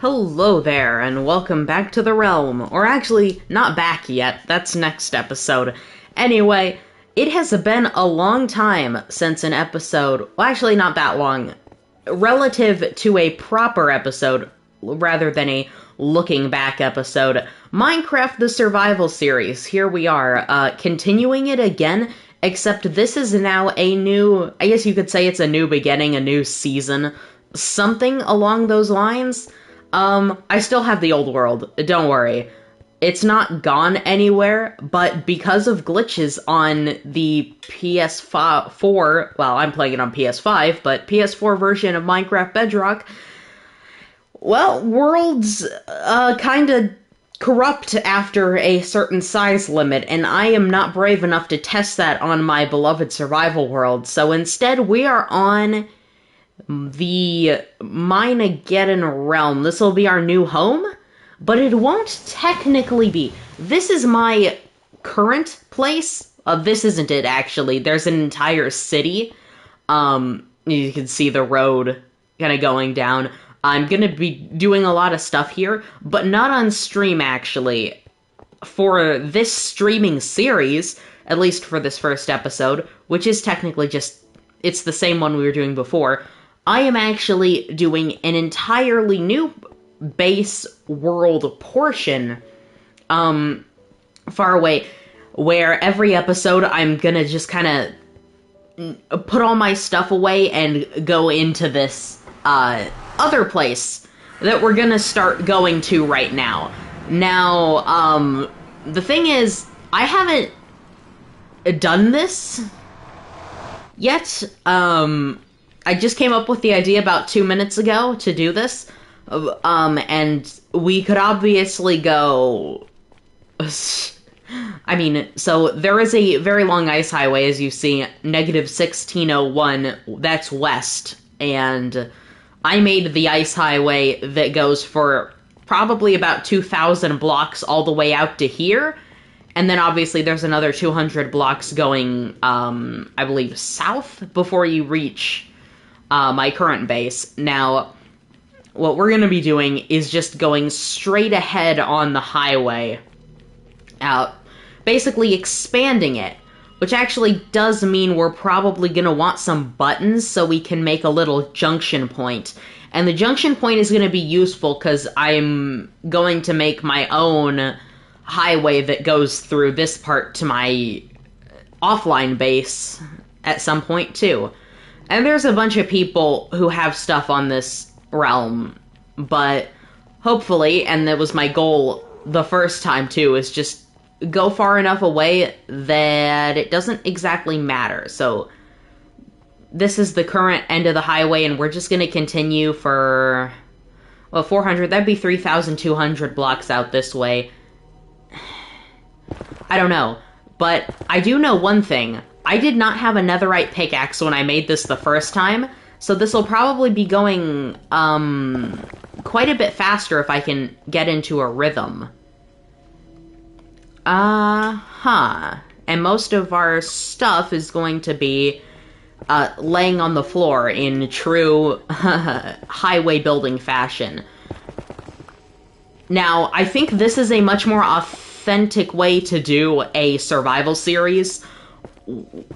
Hello there, and welcome back to the realm. Or actually, not back yet, that's next episode. Anyway, it has been a long time since an episode, well actually not that long, relative to a proper episode, rather than a looking back episode. Minecraft the Survival Series, here we are, continuing it again, except this is now a new, I guess you could say it's a new beginning, a new season, something along those lines. I still have the old world, don't worry. It's not gone anywhere, but because of glitches on the PS4, well, I'm playing it on PS5, but PS4 version of Minecraft Bedrock, well, worlds, kinda corrupt after a certain size limit, and I am not brave enough to test that on my beloved survival world, so instead we are on the Minageddon realm. This will be our new home, but it won't technically be. This is my current place. This isn't it, actually. There's an entire city. You can see the road kind of going down. I'm going to be doing a lot of stuff here, but not on stream, actually. For this streaming series, at least for this first episode, which is technically just, it's the same one we were doing before, I am actually doing an entirely new base world portion, far away, where every episode I'm gonna just kind of put all my stuff away and go into this, other place that we're gonna start going to right now. Now, the thing is, I haven't done this yet, I just came up with the idea about 2 minutes ago to do this, and we could obviously go, I mean, so there is a very long ice highway, as you see, negative 1601, that's west, and I made the ice highway that goes for probably about 2,000 blocks all the way out to here, and then obviously there's another 200 blocks going, I believe, south before you reach my current base. Now, what we're going to be doing is just going straight ahead on the highway, basically expanding it, which actually does mean we're probably going to want some buttons so we can make a little junction point. And the junction point is going to be useful because I'm going to make my own highway that goes through this part to my offline base at some point too. And there's a bunch of people who have stuff on this realm, but hopefully, and that was my goal the first time too, is just go far enough away that it doesn't exactly matter. So this is the current end of the highway, and we're just going to continue for, well, 400, that'd be 3,200 blocks out this way. I don't know, but I do know one thing. I did not have a netherite pickaxe when I made this the first time, so this will probably be going, quite a bit faster if I can get into a rhythm. And most of our stuff is going to be, laying on the floor in true highway building fashion. Now, I think this is a much more authentic way to do a survival series,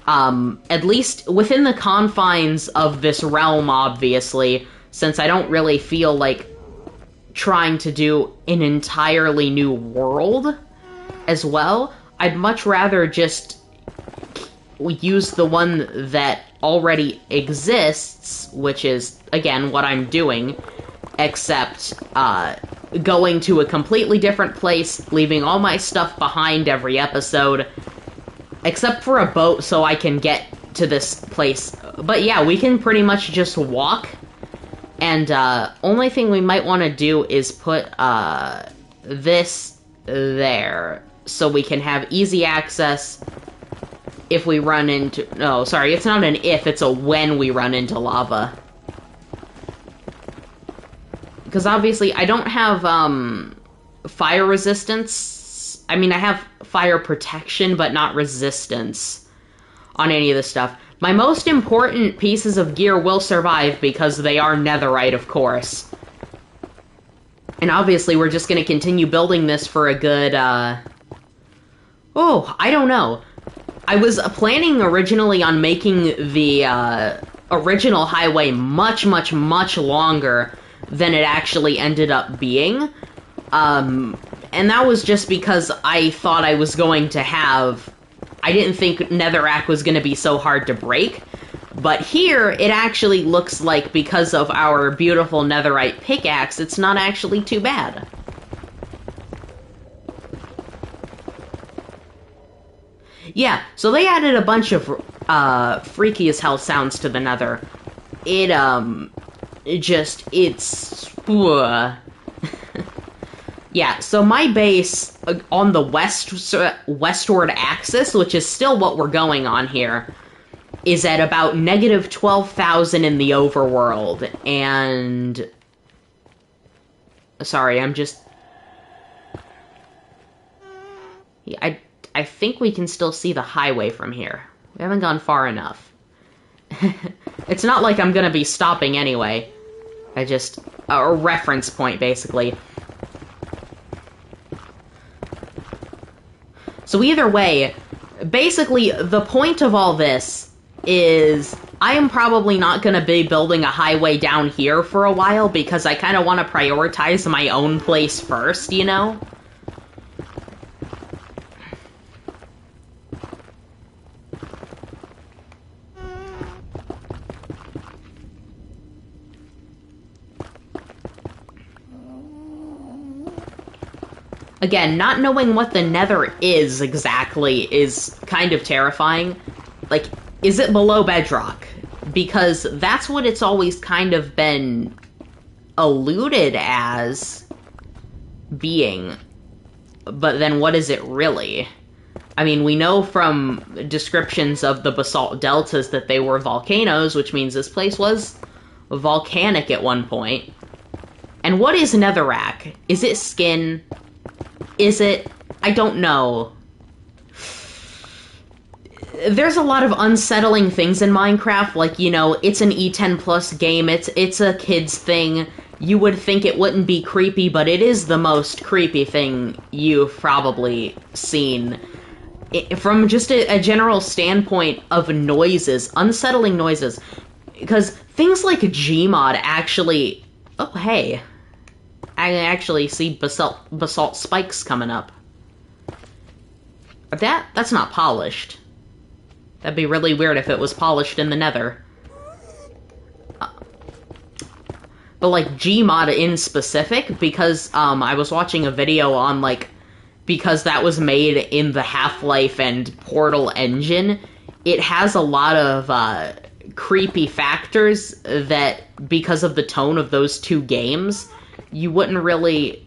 at least within the confines of this realm, obviously, since I don't really feel like trying to do an entirely new world as well. I'd much rather just use the one that already exists, which is, again, what I'm doing, except, going to a completely different place, leaving all my stuff behind every episode, except for a boat so I can get to this place. But yeah, we can pretty much just walk, and, only thing we might want to do is put, this there, so we can have easy access if we run into... No, sorry, it's not an if, it's a when we run into lava. Because obviously, I don't have, fire resistance. I mean, I have fire protection, but not resistance on any of this stuff. My most important pieces of gear will survive because they are netherite, of course. And obviously we're just going to continue building this for a good, oh, I don't know. I was planning originally on making the original highway much, much, much longer than it actually ended up being. And that was just because I thought I was going to have... I didn't think Netherrack was going to be so hard to break. But here, it actually looks like, because of our beautiful netherite pickaxe, it's not actually too bad. Yeah, so they added a bunch of freaky as hell sounds to the nether. It's... Yeah, so my base on the westward axis, which is still what we're going on here, is at about negative 12,000 in the overworld, and... Sorry, I'm just... Yeah, I think we can still see the highway from here. We haven't gone far enough. It's not like I'm gonna be stopping anyway. A reference point, basically. So either way, basically, the point of all this is I am probably not going to be building a highway down here for a while because I kind of want to prioritize my own place first, you know? Again, not knowing what the nether is exactly is kind of terrifying. Like, is it below bedrock? Because that's what it's always kind of been alluded as being. But then what is it really? I mean, we know from descriptions of the basalt deltas that they were volcanoes, which means this place was volcanic at one point. And what is netherrack? Is it skin? Is it? I don't know. There's a lot of unsettling things in Minecraft, like, you know, it's an E10 plus game, it's a kid's thing. You would think it wouldn't be creepy, but it is the most creepy thing you've probably seen. From just a general standpoint of noises, unsettling noises. Because things like Gmod actually... Oh, hey. I actually see basalt spikes coming up. That's not polished. That'd be really weird if it was polished in the nether. But, like, Gmod in specific, because, I was watching a video on, like, because that was made in the Half-Life and Portal engine, it has a lot of, creepy factors that, because of the tone of those two games, you wouldn't really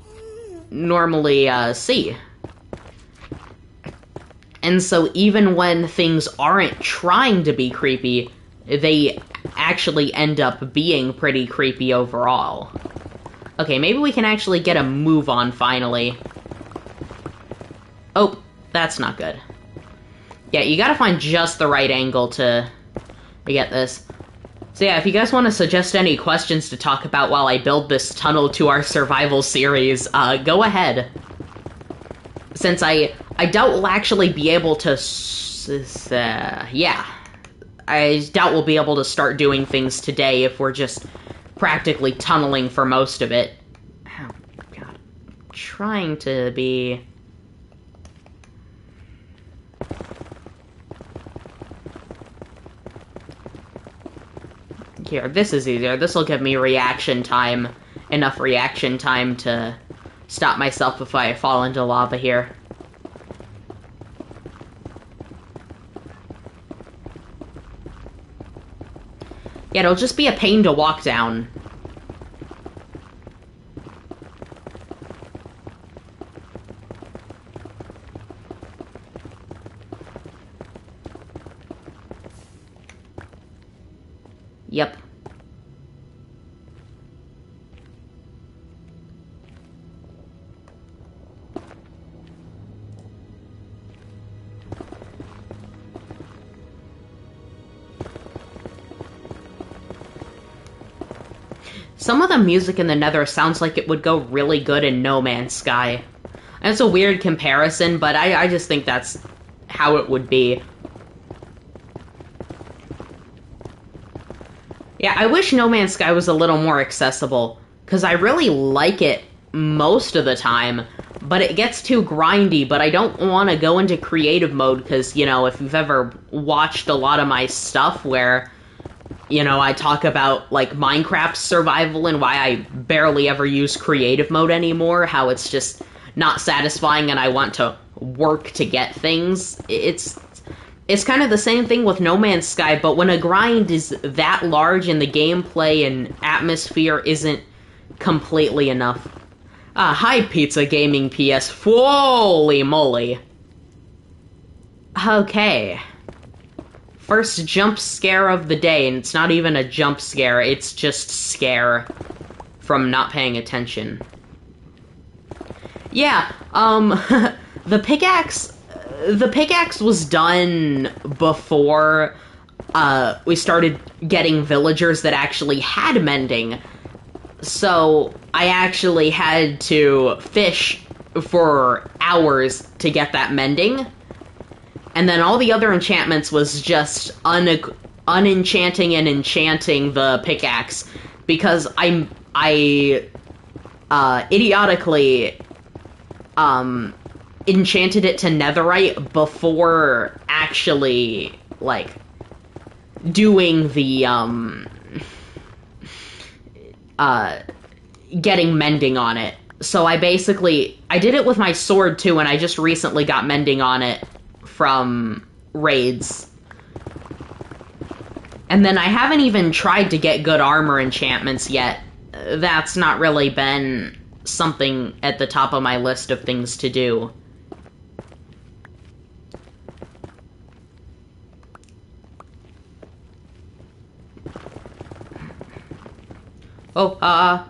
normally, see. And so even when things aren't trying to be creepy, they actually end up being pretty creepy overall. Okay, maybe we can actually get a move on finally. Oh, that's not good. Yeah, you gotta find just the right angle to get this. So yeah, if you guys want to suggest any questions to talk about while I build this tunnel to our survival series, go ahead. Since I doubt we'll actually be able to, yeah. I doubt we'll be able to start doing things today if we're just practically tunneling for most of it. Oh, God. I'm trying to be... Here, this is easier. This will give me reaction time. Enough reaction time to stop myself if I fall into lava here. Yeah, it'll just be a pain to walk down. Yep. Some of the music in the Nether sounds like it would go really good in No Man's Sky. And it's a weird comparison, but I just think that's how it would be. Yeah, I wish No Man's Sky was a little more accessible, because I really like it most of the time, but it gets too grindy, but I don't want to go into creative mode, because, you know, if you've ever watched a lot of my stuff where, you know, I talk about, like, Minecraft survival and why I barely ever use creative mode anymore, how it's just not satisfying and I want to work to get things. It's kind of the same thing with No Man's Sky, but when a grind is that large and the gameplay and atmosphere isn't completely enough. Hi, Pizza Gaming PS. Holy moly. Okay. First jump scare of the day, and it's not even a jump scare, it's just scare from not paying attention. Yeah, the pickaxe was done before we started getting villagers that actually had mending. So I actually had to fish for hours to get that mending. And then all the other enchantments was just unenchanting and enchanting the pickaxe. Because I idiotically enchanted it to netherite before actually, like, doing the, getting mending on it. So I did it with my sword too, and I just recently got mending on it from raids. And then I haven't even tried to get good armor enchantments yet. That's not really been something at the top of my list of things to do. Oh,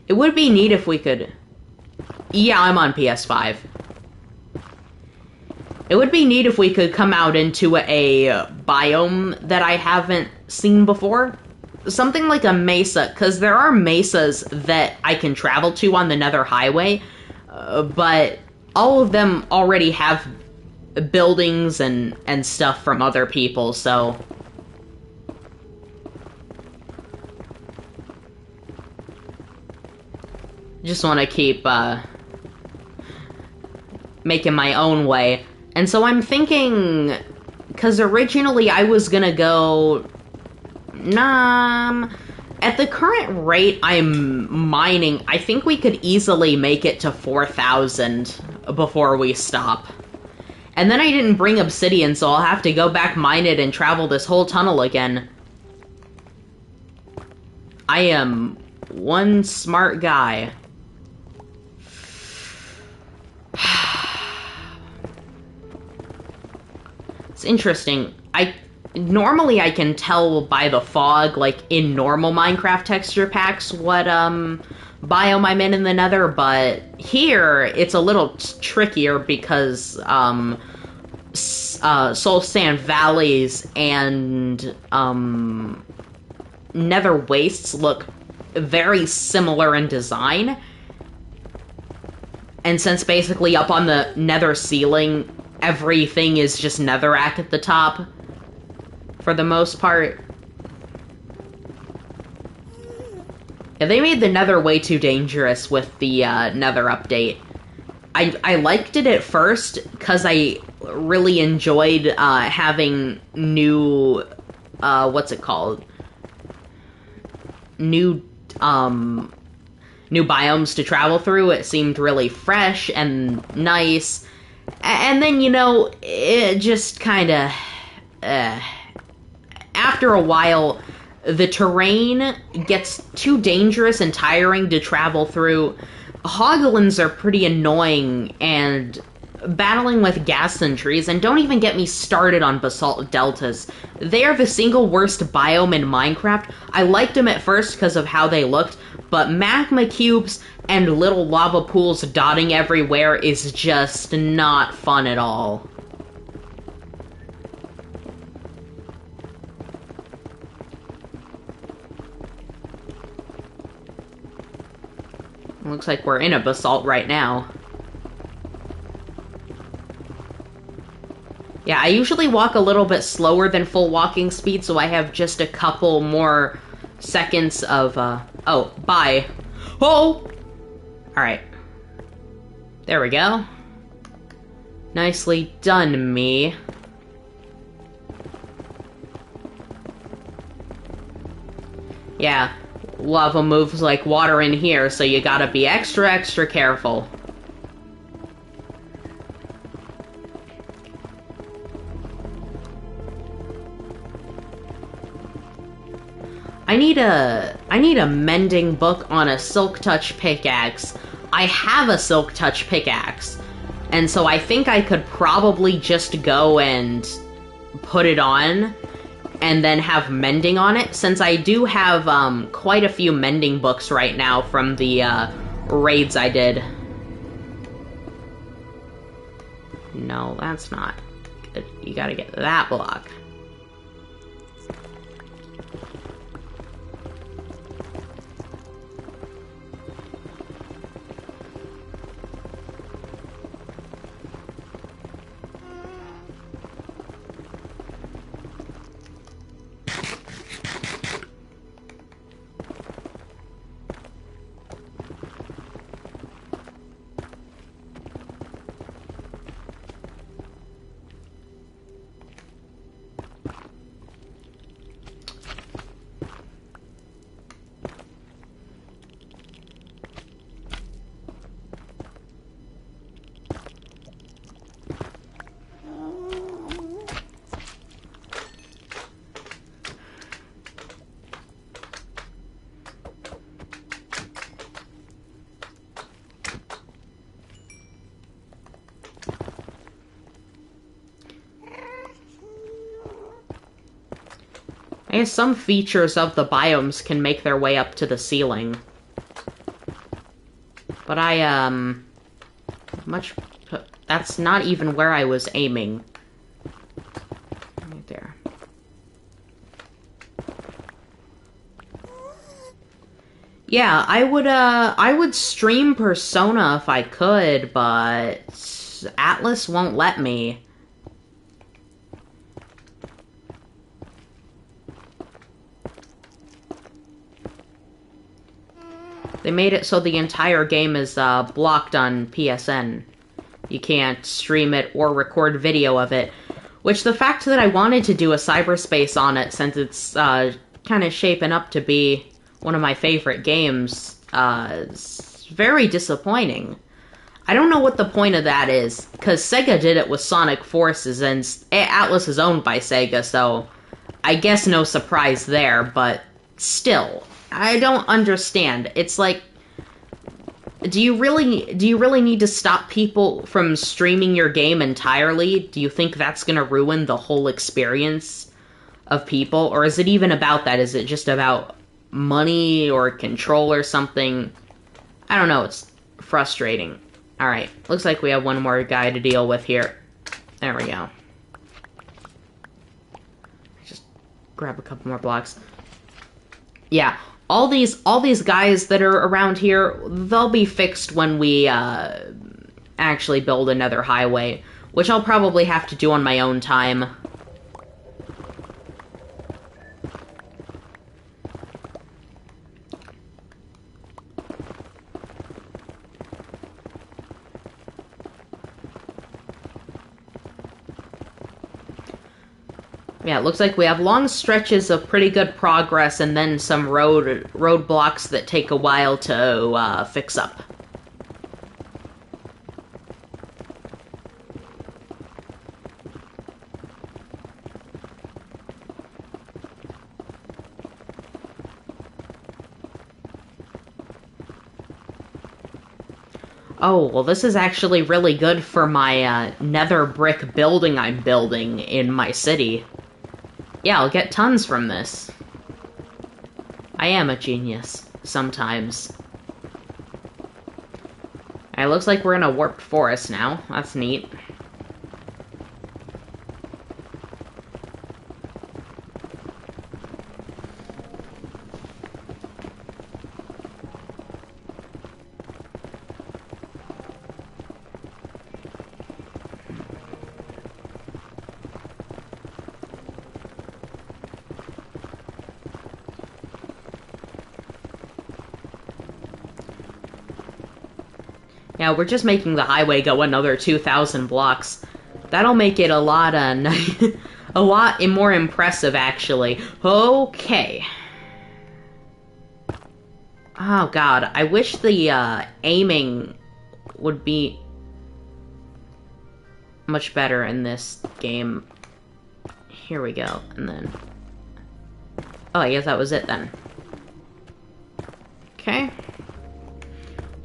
it would be neat if we could... Yeah, I'm on PS5. It would be neat if we could come out into a biome that I haven't seen before. Something like a mesa, because there are mesas that I can travel to on the Nether Highway, but all of them already have buildings and stuff from other people, so... Just want to keep, making my own way. And so I'm thinking, because originally I was gonna go... At the current rate I'm mining, I think we could easily make it to 4,000 before we stop. And then I didn't bring obsidian, so I'll have to go back mine it and travel this whole tunnel again. I am one smart guy. It's interesting. Normally I can tell by the fog, like, in normal Minecraft texture packs what, biome I'm in the Nether, but here, it's a little trickier because, Soul Sand Valleys and, Nether Wastes look very similar in design. And since basically up on the Nether ceiling, everything is just netherrack at the top, for the most part. Yeah, they made the Nether way too dangerous with the Nether update. I liked it at first, because I really enjoyed having new, what's it called? New biomes to travel through. It seemed really fresh and nice. And then, you know, it just kind of... after a while, the terrain gets too dangerous and tiring to travel through. Hoglins are pretty annoying, and battling with ghastly trees, and don't even get me started on basalt deltas. They are the single worst biome in Minecraft. I liked them at first because of how they looked, but magma cubes and little lava pools dotting everywhere is just not fun at all. Looks like we're in a basalt right now. Yeah, I usually walk a little bit slower than full walking speed, so I have just a couple more seconds of, oh, bye. Oh! Alright. There we go. Nicely done, me. Yeah, lava moves like water in here, so you gotta be extra careful. I need a mending book on a Silk Touch pickaxe. I have a Silk Touch pickaxe, and so I think I could probably just go and put it on, and then have mending on it, since I do have quite a few mending books right now from the raids I did. No, that's not good. You gotta get that block. I guess some features of the biomes can make their way up to the ceiling. But that's not even where I was aiming. Right there. Yeah, I would stream Persona if I could, but Atlas won't let me. They made it so the entire game is blocked on PSN. You can't stream it or record video of it. Which, the fact that I wanted to do a cyberspace on it, since it's kind of shaping up to be one of my favorite games, is very disappointing. I don't know what the point of that is, because Sega did it with Sonic Forces, and Atlas is owned by Sega, so I guess no surprise there, but still, I don't understand. It's like, do you really need to stop people from streaming your game entirely? Do you think that's gonna ruin the whole experience of people? Or is it even about that? Is it just about money or control or something? I don't know, it's frustrating. Alright, looks like we have one more guy to deal with here. There we go. Just grab a couple more blocks. Yeah, all these guys that are around here, they'll be fixed when we actually build another highway, which I'll probably have to do on my own time. Yeah, it looks like we have long stretches of pretty good progress, and then some roadblocks that take a while to fix up. Oh, well, this is actually really good for my nether brick building I'm building in my city. Yeah, I'll get tons from this. I am a genius. Sometimes. It looks like we're in a warped forest now. That's neat. Yeah, we're just making the highway go another 2,000 blocks. That'll make it a lot, a lot more impressive, actually. Okay. Oh, God. I wish the, aiming would be much better in this game. Here we go, and then... Oh, I guess that was it, then. Okay.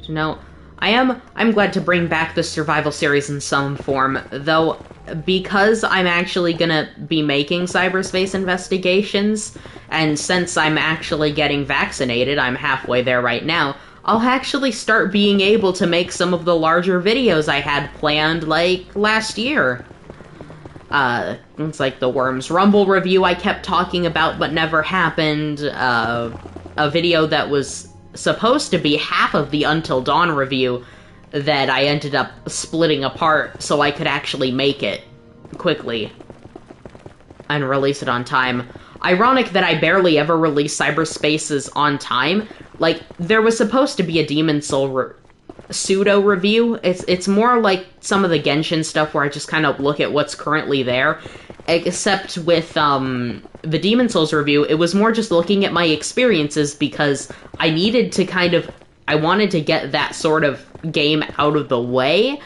So now... I'm glad to bring back the survival series in some form, though because I'm actually gonna be making cyberspace investigations, and since I'm actually getting vaccinated, I'm halfway there right now, I'll actually start being able to make some of the larger videos I had planned, like, last year. It's like the Worms Rumble review I kept talking about but never happened, a video that was supposed to be half of the Until Dawn review that I ended up splitting apart so I could actually make it quickly and release it on time. Ironic that I barely ever release cyberspaces on time. Like, there was supposed to be a Demon Soul pseudo review. It's more like some of the Genshin stuff where I just kind of look at what's currently there. Except with the Demon Souls review, it was more just looking at my experiences because I needed to I wanted to get that sort of game out of the way,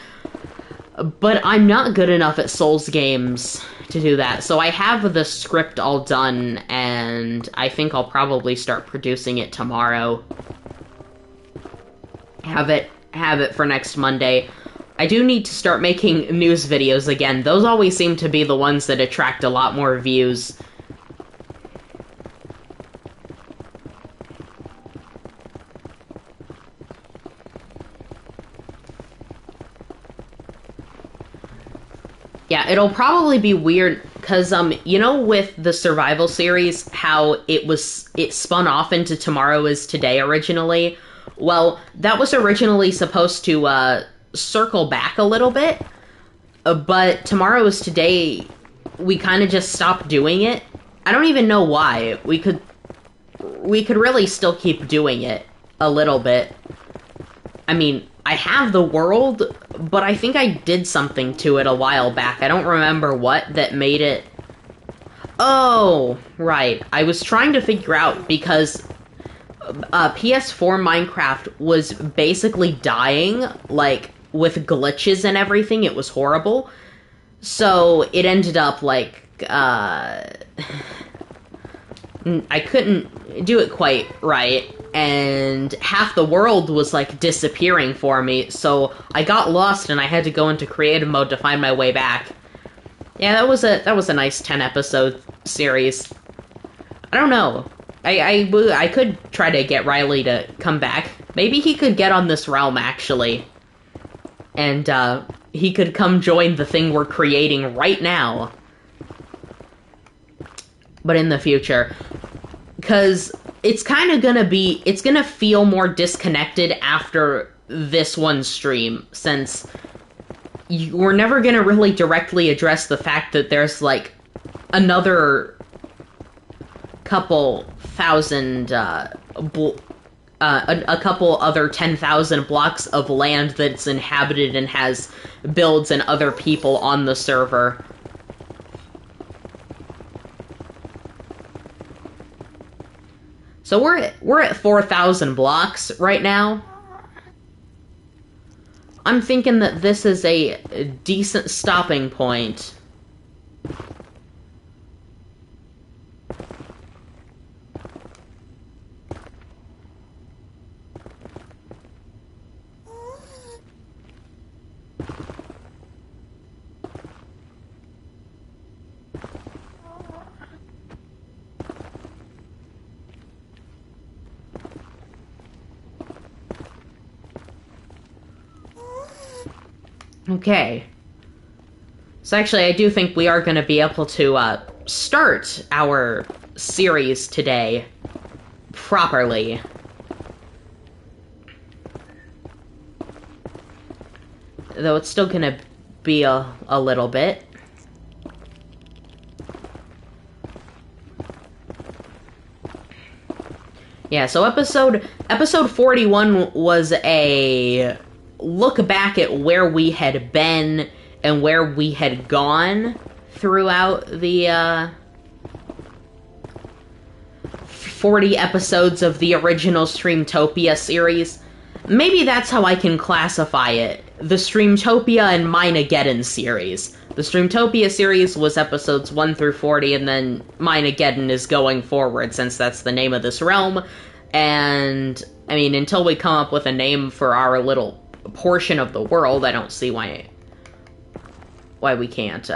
but I'm not good enough at Souls games to do that. So I have the script all done, and I think I'll probably start producing it tomorrow. Have it for next Monday. I do need to start making news videos again. Those always seem to be the ones that attract a lot more views. Yeah, it'll probably be weird, because, you know with the survival series, how it spun off into Tomorrow is Today originally? Well, that was originally supposed to, circle back a little bit, but Tomorrow is Today, we kind of just stopped doing it. I don't even know why. We could really still keep doing it a little bit. I mean, I have the world, but I think I did something to it a while back. I don't remember what that made it... Oh, right. I was trying to figure out, because PS4 Minecraft was basically dying, like, with glitches and everything. It was horrible. So it ended up, like, I couldn't do it quite right, and half the world was, like, disappearing for me, so I got lost and I had to go into creative mode to find my way back. Yeah, that was a nice 10-episode series. I don't know. I could try to get Riley to come back. Maybe he could get on this realm, actually. And, he could come join the thing we're creating right now. But in the future. Because it's kind of gonna be... It's gonna feel more disconnected after this one stream, since we're never gonna really directly address the fact that there's, like, another couple thousand, a couple other 10,000 blocks of land that's inhabited and has builds and other people on the server. So we're at 4,000 blocks right now. I'm thinking that this is a decent stopping point. Okay. So actually, I do think we are going to be able to start our series today properly. Though it's still going to be a little bit. Yeah, so episode 41 was a look back at where we had been and where we had gone throughout the 40 episodes of the original Streamtopia series. Maybe that's how I can classify it. The Streamtopia and Minageddon series. The Streamtopia series was episodes 1 through 40, and then Minageddon is going forward, since that's the name of this realm. And, I mean, until we come up with a name for our little portion of the world, I don't see why we can't,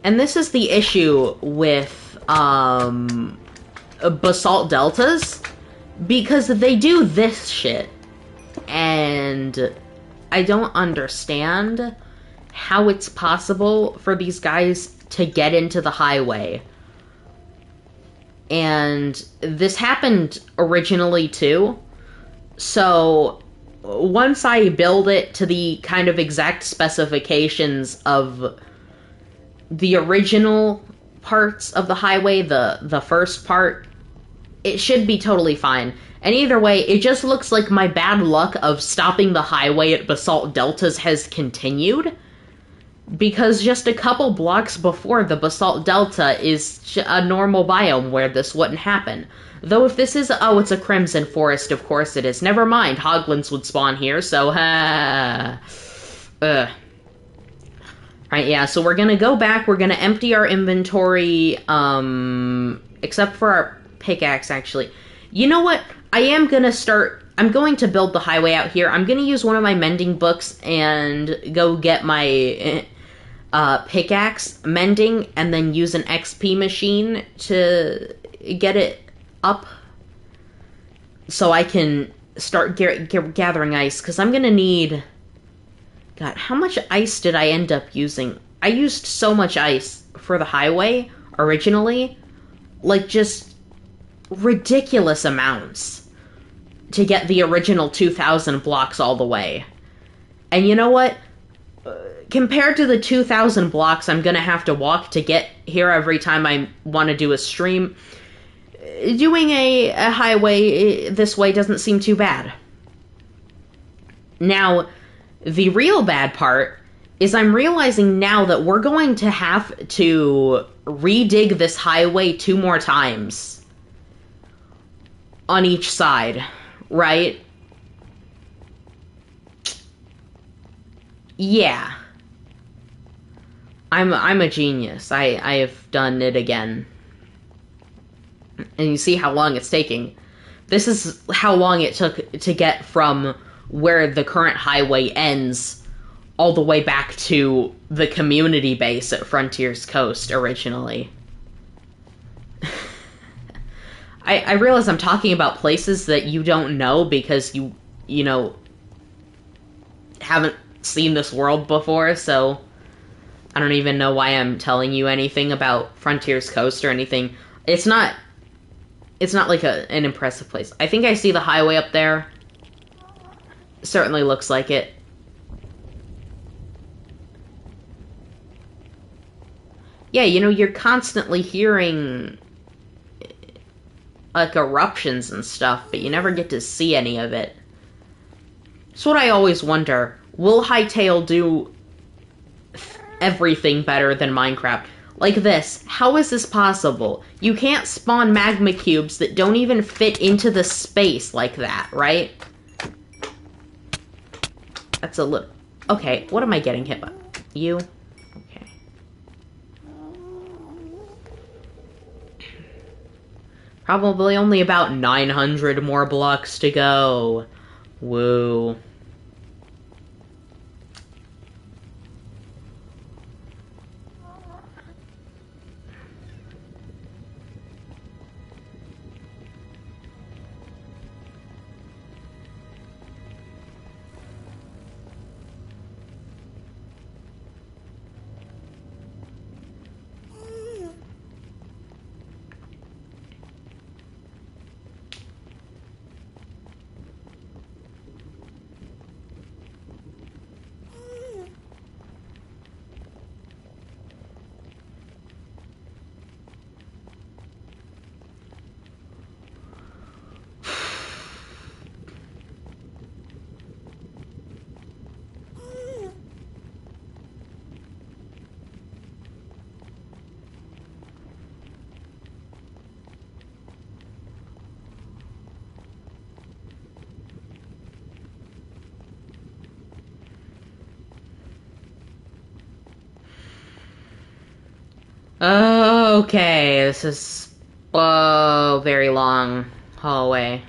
And this is the issue with, basalt deltas, because they do this shit, and I don't understand how it's possible for these guys to get into the highway. And this happened originally, too, so once I build it to the kind of exact specifications of the original parts of the highway, the first part, it should be totally fine. And either way, it just looks like my bad luck of stopping the highway at Basalt Deltas has continued, because just a couple blocks before the Basalt Delta is a normal biome where this wouldn't happen. Though if this is, oh, it's a Crimson Forest, of course it is. Never mind, Hoglins would spawn here, so, Alright, yeah, so we're gonna go back, we're gonna empty our inventory, except for our pickaxe, actually. You know what? I'm going to build the highway out here. I'm gonna use one of my mending books and go get my, pickaxe mending, and then use an XP machine to get it up, so I can start gathering ice, because I'm gonna need... God, how much ice did I end up using? I used so much ice for the highway, originally. Like, just ridiculous amounts to get the original 2,000 blocks all the way. And you know what? Compared to the 2,000 blocks I'm gonna have to walk to get here every time I want to do a stream, doing a highway this way doesn't seem too bad. Now, the real bad part is I'm realizing now that we're going to have to redig this highway 2 more times on each side, right? Yeah. I'm a genius. I have done it again. And you see how long it's taking. This is how long it took to get from where the current highway ends all the way back to the community base at Frontiers Coast originally. I realize I'm talking about places that you don't know because you know, haven't seen this world before, so I don't even know why I'm telling you anything about Frontiers Coast or anything. It's not like an impressive place. I think I see the highway up there. Certainly looks like it. Yeah, you know, you're constantly hearing like eruptions and stuff, but you never get to see any of it. It's what I always wonder. Will Hytale do everything better than Minecraft? Like this. How is this possible? You can't spawn magma cubes that don't even fit into the space like that, right? That's a little... Okay, what am I getting hit by? You? Okay. Probably only about 900 more blocks to go. Woo. Okay, this is very long hallway.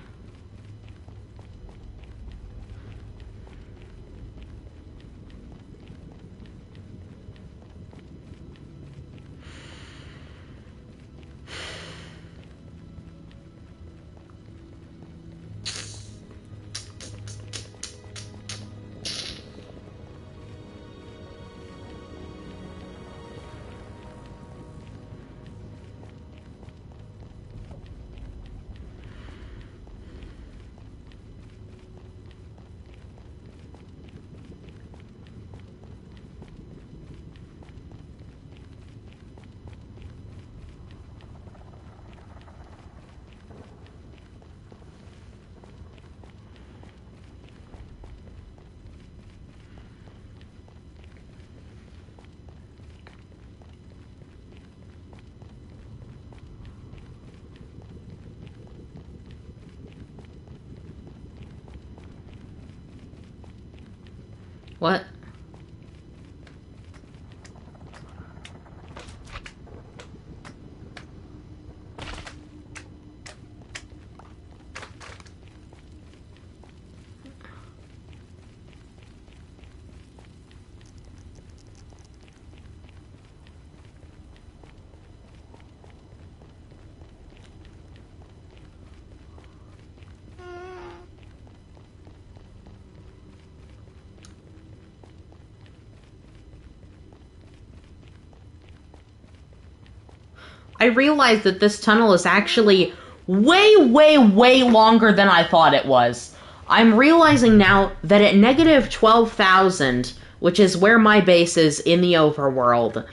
What? I realized that this tunnel is actually way, way, way longer than I thought it was. I'm realizing now that at negative 12,000, which is where my base is in the overworld,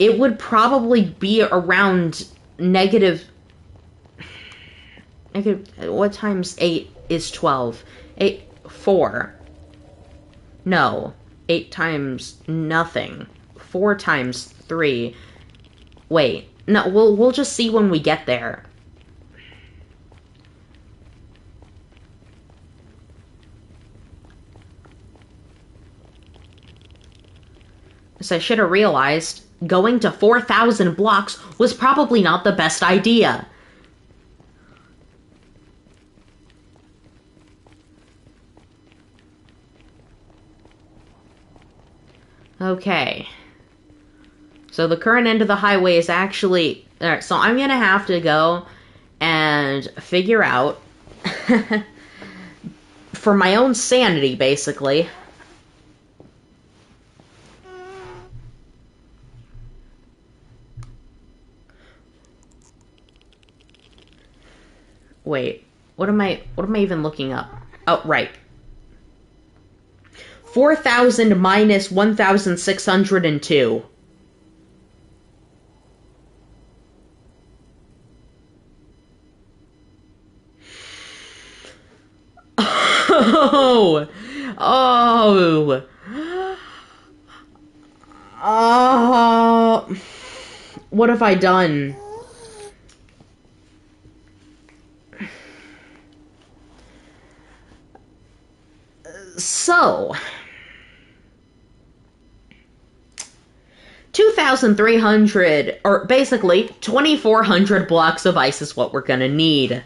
it would probably be around negative... What times 8 is 12? 8... 4. No. 8 times nothing. 4 times 3. Wait. No, we'll just see when we get there. As I should have realized, going to 4,000 blocks was probably not the best idea. Okay. So the current end of the highway is actually... Alright, so I'm gonna have to go and figure out, for my own sanity, basically. Wait, what am I even looking up? Oh, right. 4,000 minus 1,602. Oh! Oh! What have I done? So, 2,300, or basically 2,400 blocks of ice is what we're gonna need.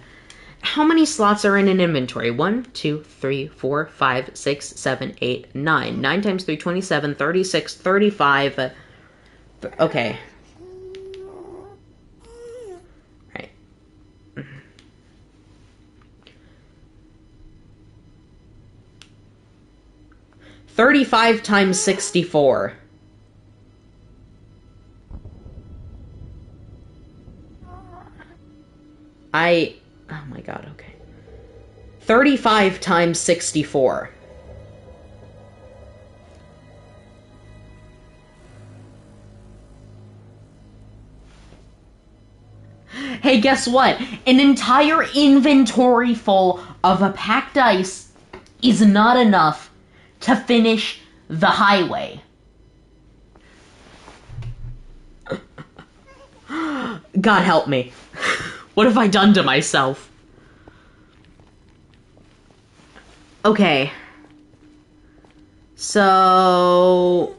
How many slots are in an inventory? 1, 2, 3, 4, 5, 6, 7, 8, 9. 9 times 3, 27, 36, 35. Okay. Right. 35 times 64. Oh my god, okay. 35 times 64. Hey, guess what? An entire inventory full of a packed ice is not enough to finish the highway. God help me. What have I done to myself? Okay. So,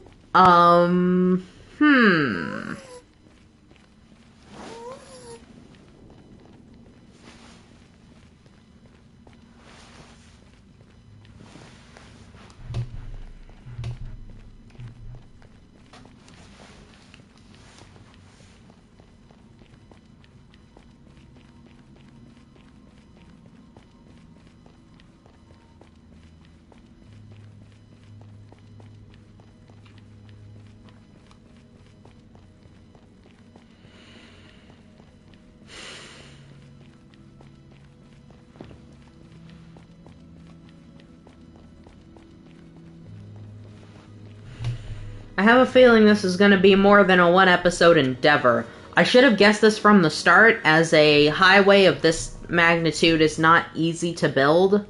I have a feeling this is going to be more than a one-episode endeavor. I should have guessed this from the start, as a highway of this magnitude is not easy to build.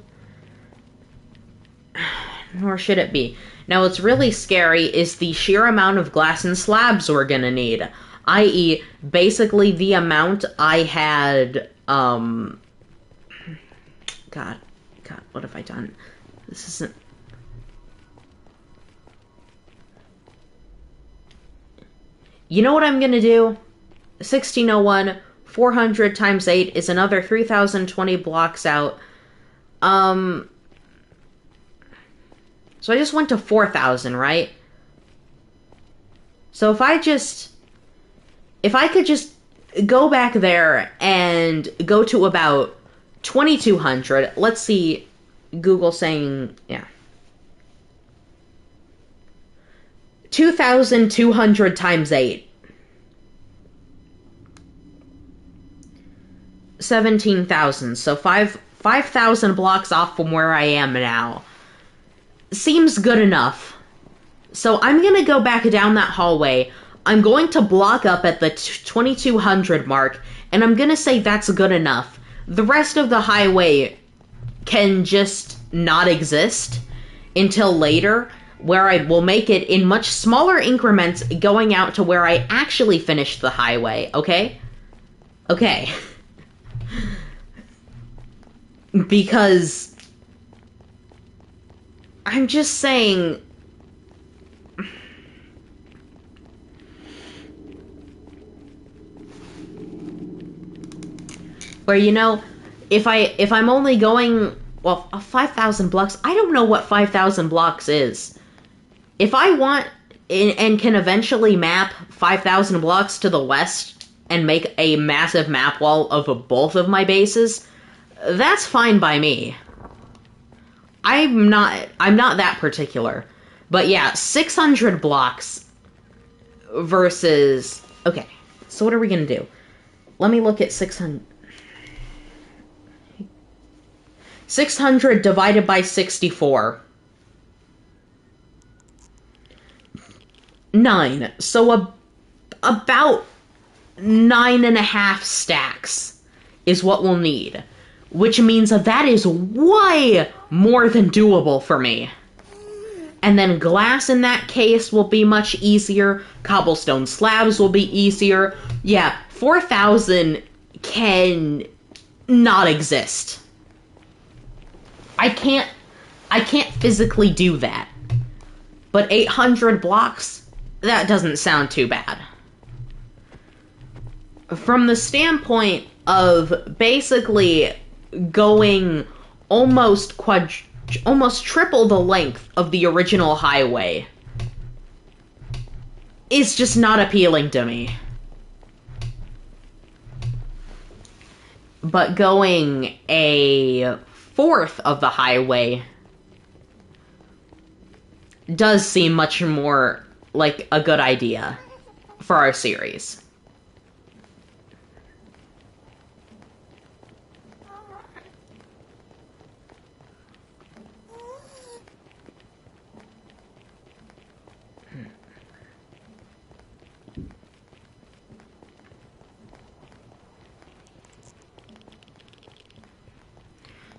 Nor should it be. Now, what's really scary is the sheer amount of glass and slabs we're going to need. I.e., basically the amount I had, God, what have I done? This isn't... You know what I'm gonna do? 1601, 400 times 8 is another 3,020 blocks out. So I just went to 4,000, right? So if I could just go back there and go to about 2,200, let's see, Google saying, yeah. 2,200 times 8. 17,000. So 5,000 blocks off from where I am now. Seems good enough. So I'm going to go back down that hallway. I'm going to block up at the 2,200 mark, and I'm going to say that's good enough. The rest of the highway can just not exist until later, where I will make it in much smaller increments going out to where I actually finish the highway, okay? Okay. Because I'm just saying, where, you know, if I'm only going, well, 5,000 blocks, I don't know what 5,000 blocks is. If I want and can eventually map 5,000 blocks to the west and make a massive map wall of both of my bases, that's fine by me. I'm not that particular. But yeah, 600 blocks versus... Okay, so what are we going to do? Let me look at 600... 600 divided by 64. 9. So about 9.5 stacks is what we'll need. Which means that is way more than doable for me. And then glass in that case will be much easier. Cobblestone slabs will be easier. Yeah, 4,000 can not exist. I can't physically do that. But 800 blocks, that doesn't sound too bad. From the standpoint of basically going almost triple the length of the original highway is just not appealing to me. But going a fourth of the highway does seem much more like a good idea for our series.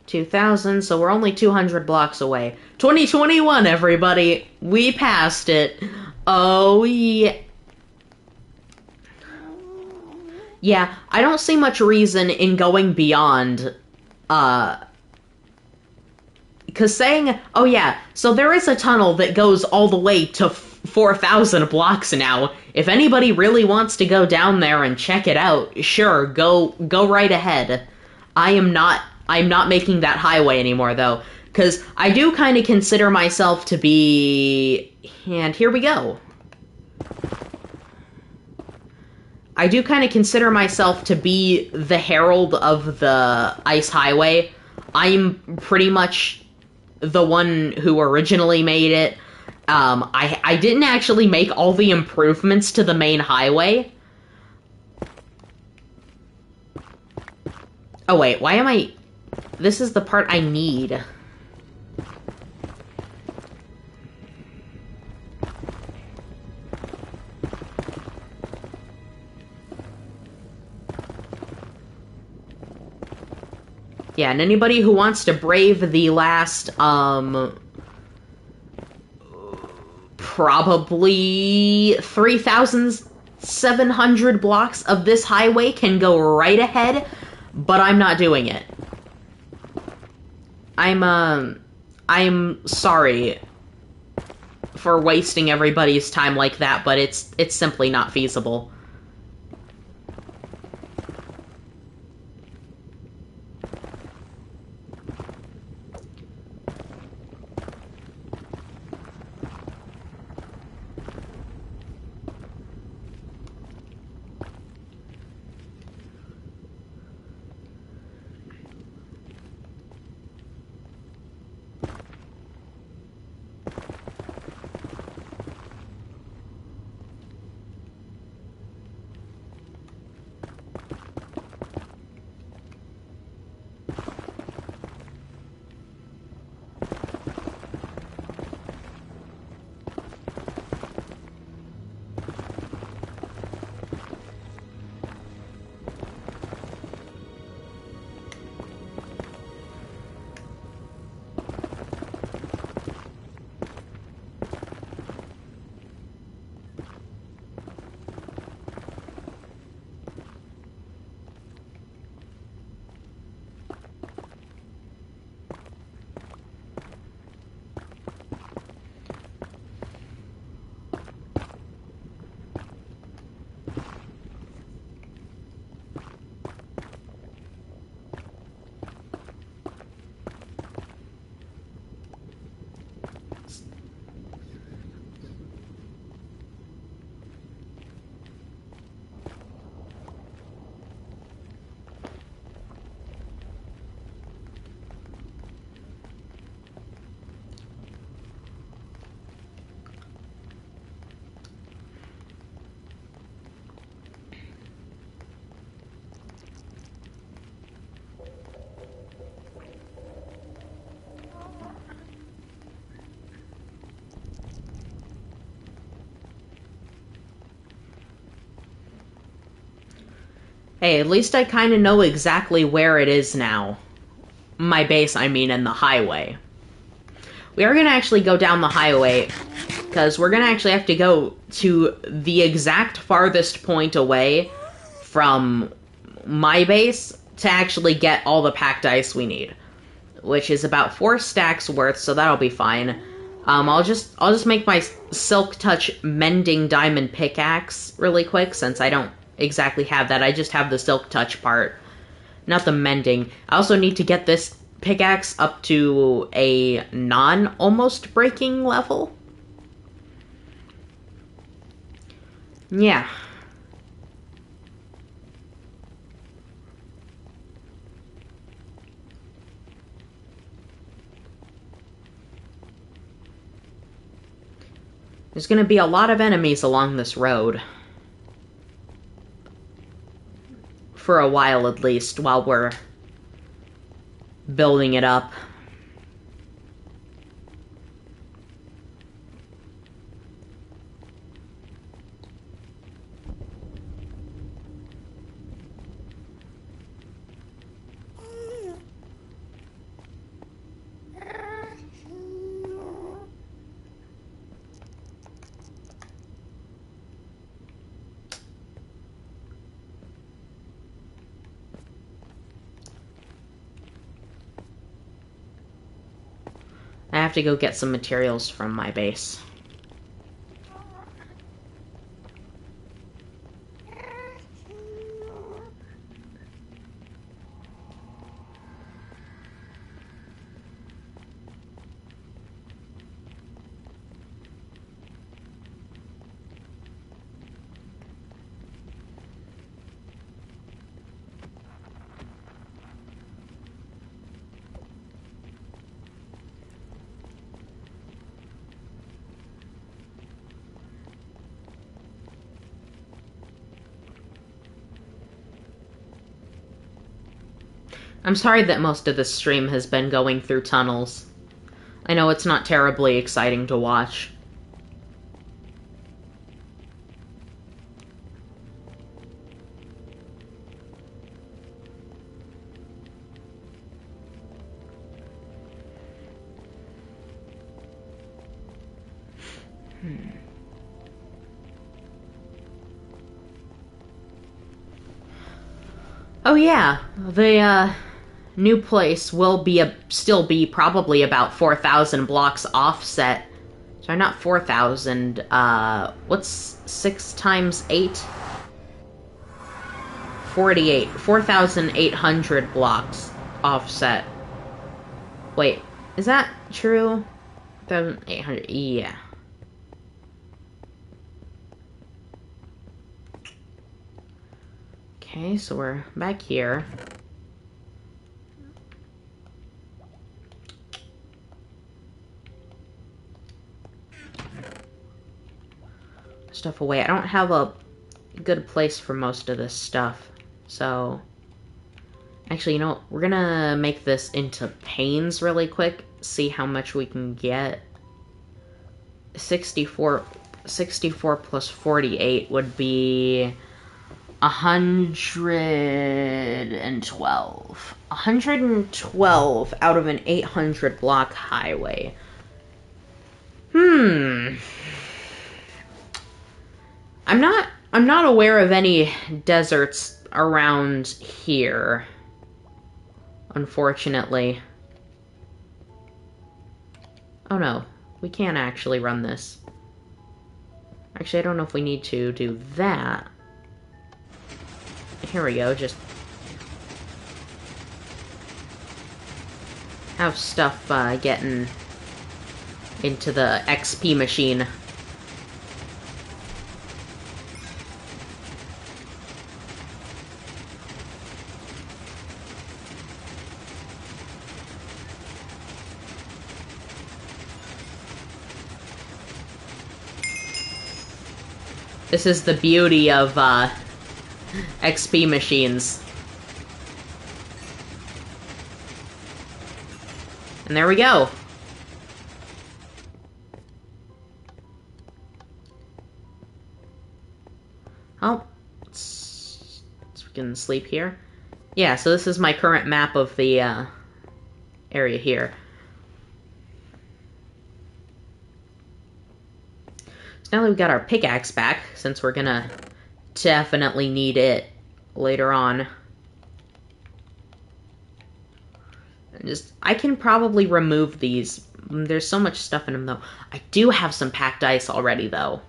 $2,000, so we're only 200 blocks away. 2021, everybody! We passed it. Oh, yeah. Yeah, I don't see much reason in going beyond, because saying, oh yeah, so there is a tunnel that goes all the way to 4,000 blocks now. If anybody really wants to go down there and check it out, sure, go right ahead. I'm not making that highway anymore, though, because I do kind of consider myself to be... And here we go. I do kind of consider myself to be the herald of the Ice Highway. I'm pretty much the one who originally made it. I didn't actually make all the improvements to the main highway. Oh wait, why am I... This is the part I need. Yeah, and anybody who wants to brave the last, probably 3,700 blocks of this highway can go right ahead, but I'm not doing it. I'm sorry for wasting everybody's time like that, but it's simply not feasible. Hey, at least I kind of know exactly where it is now. My base, I mean, and the highway. We are going to actually go down the highway, because we're going to actually have to go to the exact farthest point away from my base to actually get all the packed ice we need, which is about 4 stacks worth, so that'll be fine. I'll just make my Silk Touch Mending Diamond Pickaxe really quick, since I don't exactly have that. I just have the Silk Touch part, not the mending. I also need to get this pickaxe up to a non-almost breaking level. Yeah. There's going to be a lot of enemies along this road. For a while, at least, while we're building it up. I have to go get some materials from my base. I'm sorry that most of this stream has been going through tunnels. I know it's not terribly exciting to watch. Oh yeah, the new place will be still be probably about 4,000 blocks offset. Sorry, not 4,000. What's 6 times 8? 48. 4,800 blocks offset. Wait, is that true? 4,800. Yeah. Okay, so we're back here. Stuff away. I don't have a good place for most of this stuff. So, actually, you know what? We're gonna make this into panes really quick. See how much we can get. 64 plus 48 would be 112. 112 out of an 800 block highway. I'm not aware of any deserts around here, unfortunately. Oh no, we can't actually run this. Actually, I don't know if we need to do that. Here we go, just have stuff getting into the XP machine. This is the beauty of XP machines. And there we go. Oh, let's freaking sleep here. Yeah, so this is my current map of the area here. So now that we've got our pickaxe back, since we're gonna definitely need it later on. I can probably remove these There's so much stuff in them, though. I do have some packed ice already, though.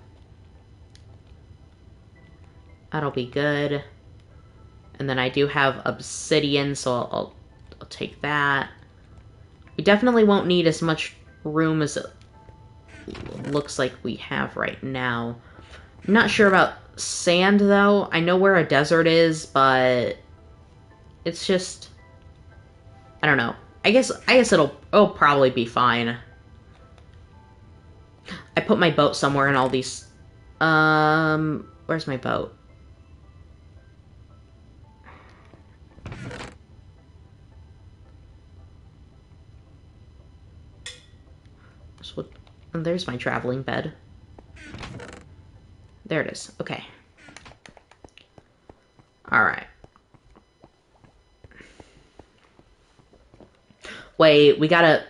That'll be good. And then I do have obsidian, so I'll take that. We definitely won't need as much room as it looks like we have right now. I'm not sure about sand, though. I know where a desert is, but it's just... I don't know. I guess it'll probably be fine. I put my boat somewhere in all these... where's my boat? There's my traveling bed. There it is. Okay. Alright. Wait, we gotta...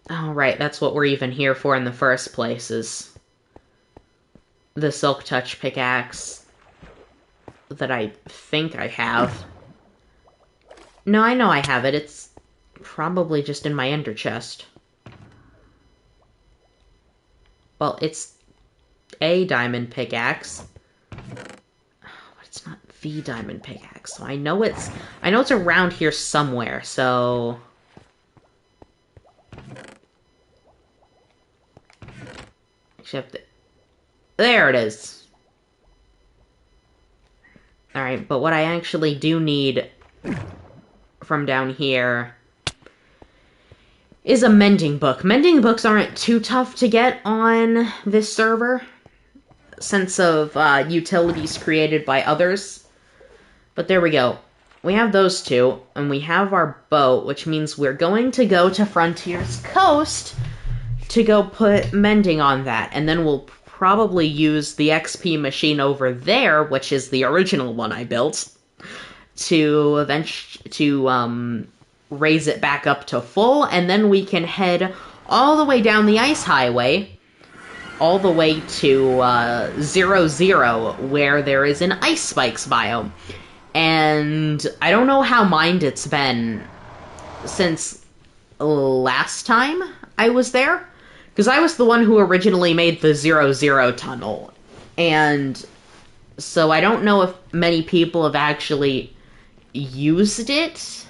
Oh, right, that's what we're even here for in the first place, is the Silk Touch pickaxe that I think I have. No, I know I have it. It's probably just in my ender chest. Well, it's a diamond pickaxe. But it's not the diamond pickaxe. So I know it's around here somewhere, so... Except there it is. Alright, but what I actually do need from down here is a mending book. Mending books aren't too tough to get on this server, since of utilities created by others. But there we go. We have those two, and we have our boat, which means we're going to go to Frontier's Coast to go put mending on that, and then we'll probably use the XP machine over there, which is the original one I built, to raise it back up to full, and then we can head all the way down the ice highway, all the way to 00, where there is an ice spikes biome. And I don't know how mined it's been since last time I was there, because I was the one who originally made the 00 tunnel, and so I don't know if many people have actually used it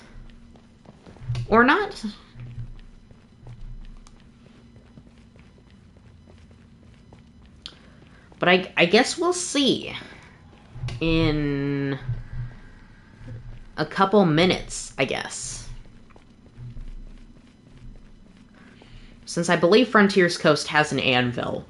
or not. But I guess we'll see in a couple minutes, I guess. Since I believe Frontier's Coast has an anvil.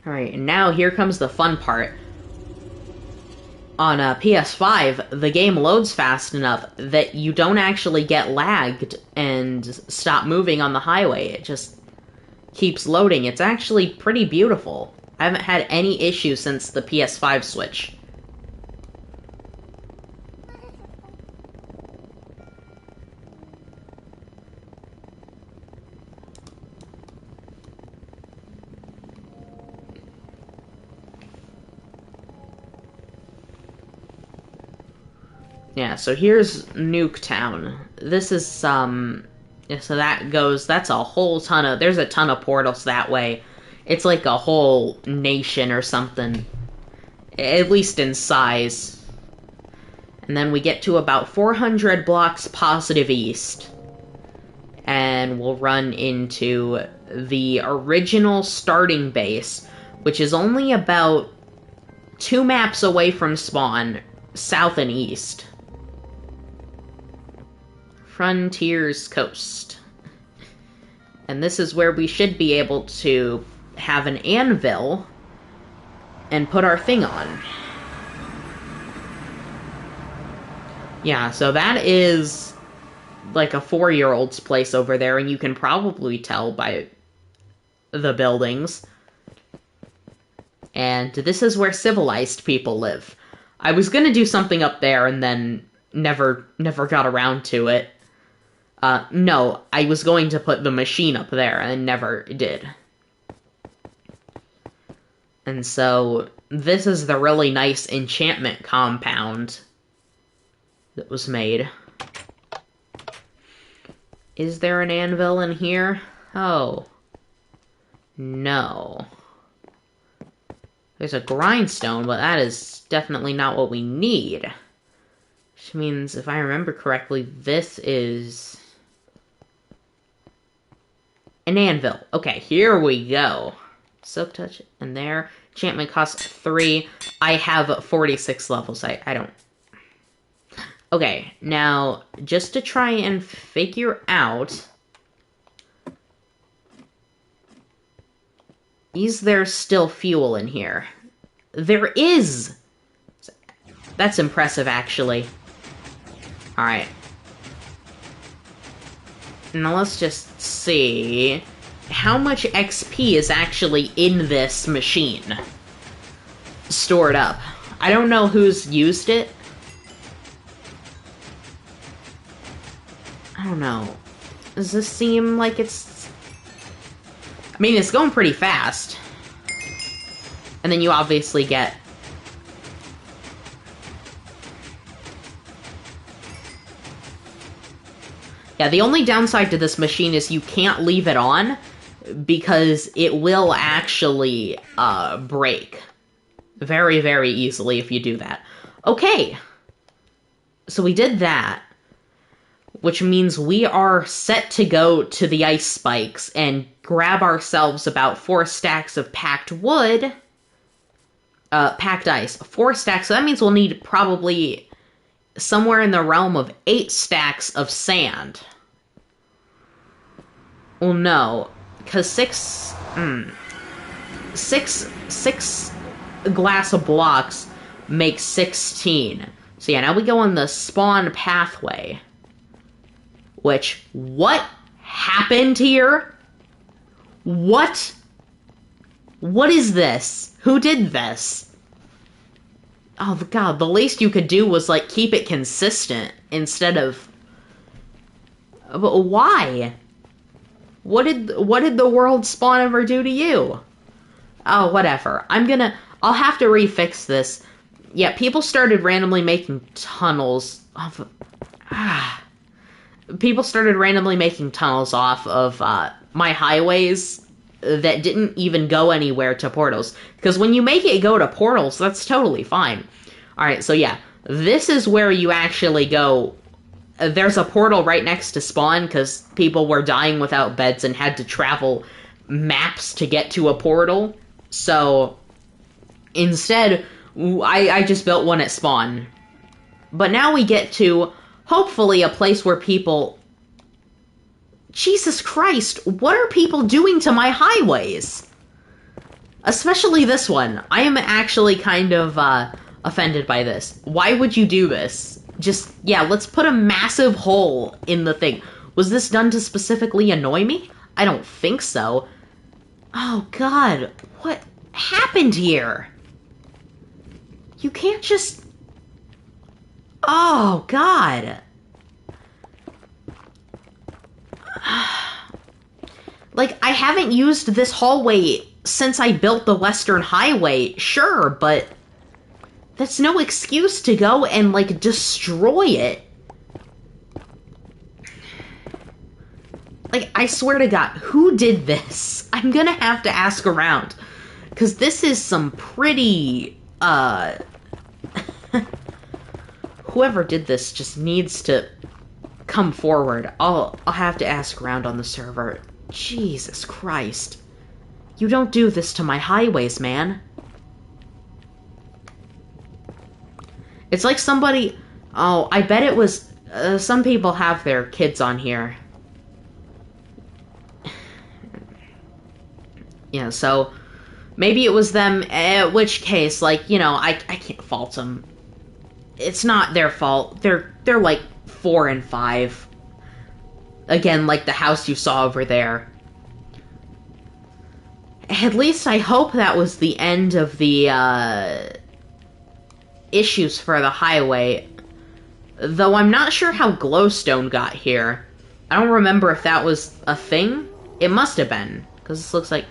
Alright, and now here comes the fun part. On PS5, the game loads fast enough that you don't actually get lagged and stop moving on the highway. It just keeps loading. It's actually pretty beautiful. I haven't had any issues since the PS5 switch. Yeah, so here's Nuketown. This is, yeah, so that's a whole ton of, there's a ton of portals that way. It's like a whole nation or something. At least in size. And then we get to about 400 blocks positive east. And we'll run into the original starting base, which is only about 2 maps away from spawn, south and east. Frontier's Coast. And this is where we should be able to have an anvil and put our thing on. Yeah, so that is like a 4-year-old's place over there, and you can probably tell by the buildings. And this is where civilized people live. I was gonna do something up there and then never got around to it. No, I was going to put the machine up there and never did. And so, this is the really nice enchantment compound that was made. Is there an anvil in here? Oh. No. There's a grindstone, but that is definitely not what we need. Which means, if I remember correctly, this is an anvil. Okay, here we go. Silk touch, and there. Enchantment costs 3. I have 46 levels. I don't... Okay, now, just to try and figure out... Is there still fuel in here? There is! That's impressive, actually. Alright. Now let's just see... How much XP is actually in this machine? Stored up. I don't know who's used it. I don't know. Does this seem like it's... I mean, it's going pretty fast. And then you obviously get... Yeah, the only downside to this machine is you can't leave it on, because it will actually break very, very easily if you do that. Okay, so we did that, which means we are set to go to the ice spikes and grab ourselves about 4 stacks of packed wood, packed ice. 4 stacks, so that means we'll need probably somewhere in the realm of 8 stacks of sand. Well, no. Because 6 glass of blocks makes 16. So yeah, now we go on the spawn pathway. Which, what happened here? What? What is this? Who did this? Oh god, the least you could do was, like, keep it consistent instead of... But why? What did the world spawn ever do to you? Oh, whatever. I'll have to refix this. Yeah, people started randomly making tunnels off of... People started randomly making tunnels off of, my highways that didn't even go anywhere to portals. Because when you make it go to portals, that's totally fine. Alright, so yeah. This is where you actually go... There's a portal right next to spawn, because people were dying without beds and had to travel maps to get to a portal. So, instead, I just built one at spawn. But now we get to, hopefully, a place where people... Jesus Christ, what are people doing to my highways? Especially this one. I am actually kind of, offended by this. Why would you do this? Just, yeah, let's put a massive hole in the thing. Was this done to specifically annoy me? I don't think so. Oh, God. What happened here? You can't just... Oh, God. Like, I haven't used this hallway since I built the Western Highway, sure, but... That's no excuse to go and, like, destroy it. Like, I swear to God, who did this? I'm gonna have to ask around. Because this is some pretty, Whoever did this just needs to come forward. I'll have to ask around on the server. Jesus Christ. You don't do this to my highways, man. It's like somebody... Oh, I bet it was... some people have their kids on here. Yeah, so... Maybe it was them, in which case, like, you know, I can't fault them. It's not their fault. They're they're like 4 and 5. Again, like the house you saw over there. At least I hope that was the end of the issues for the highway. Though I'm not sure how glowstone got here. I don't remember if that was a thing. It must have been, because this looks like...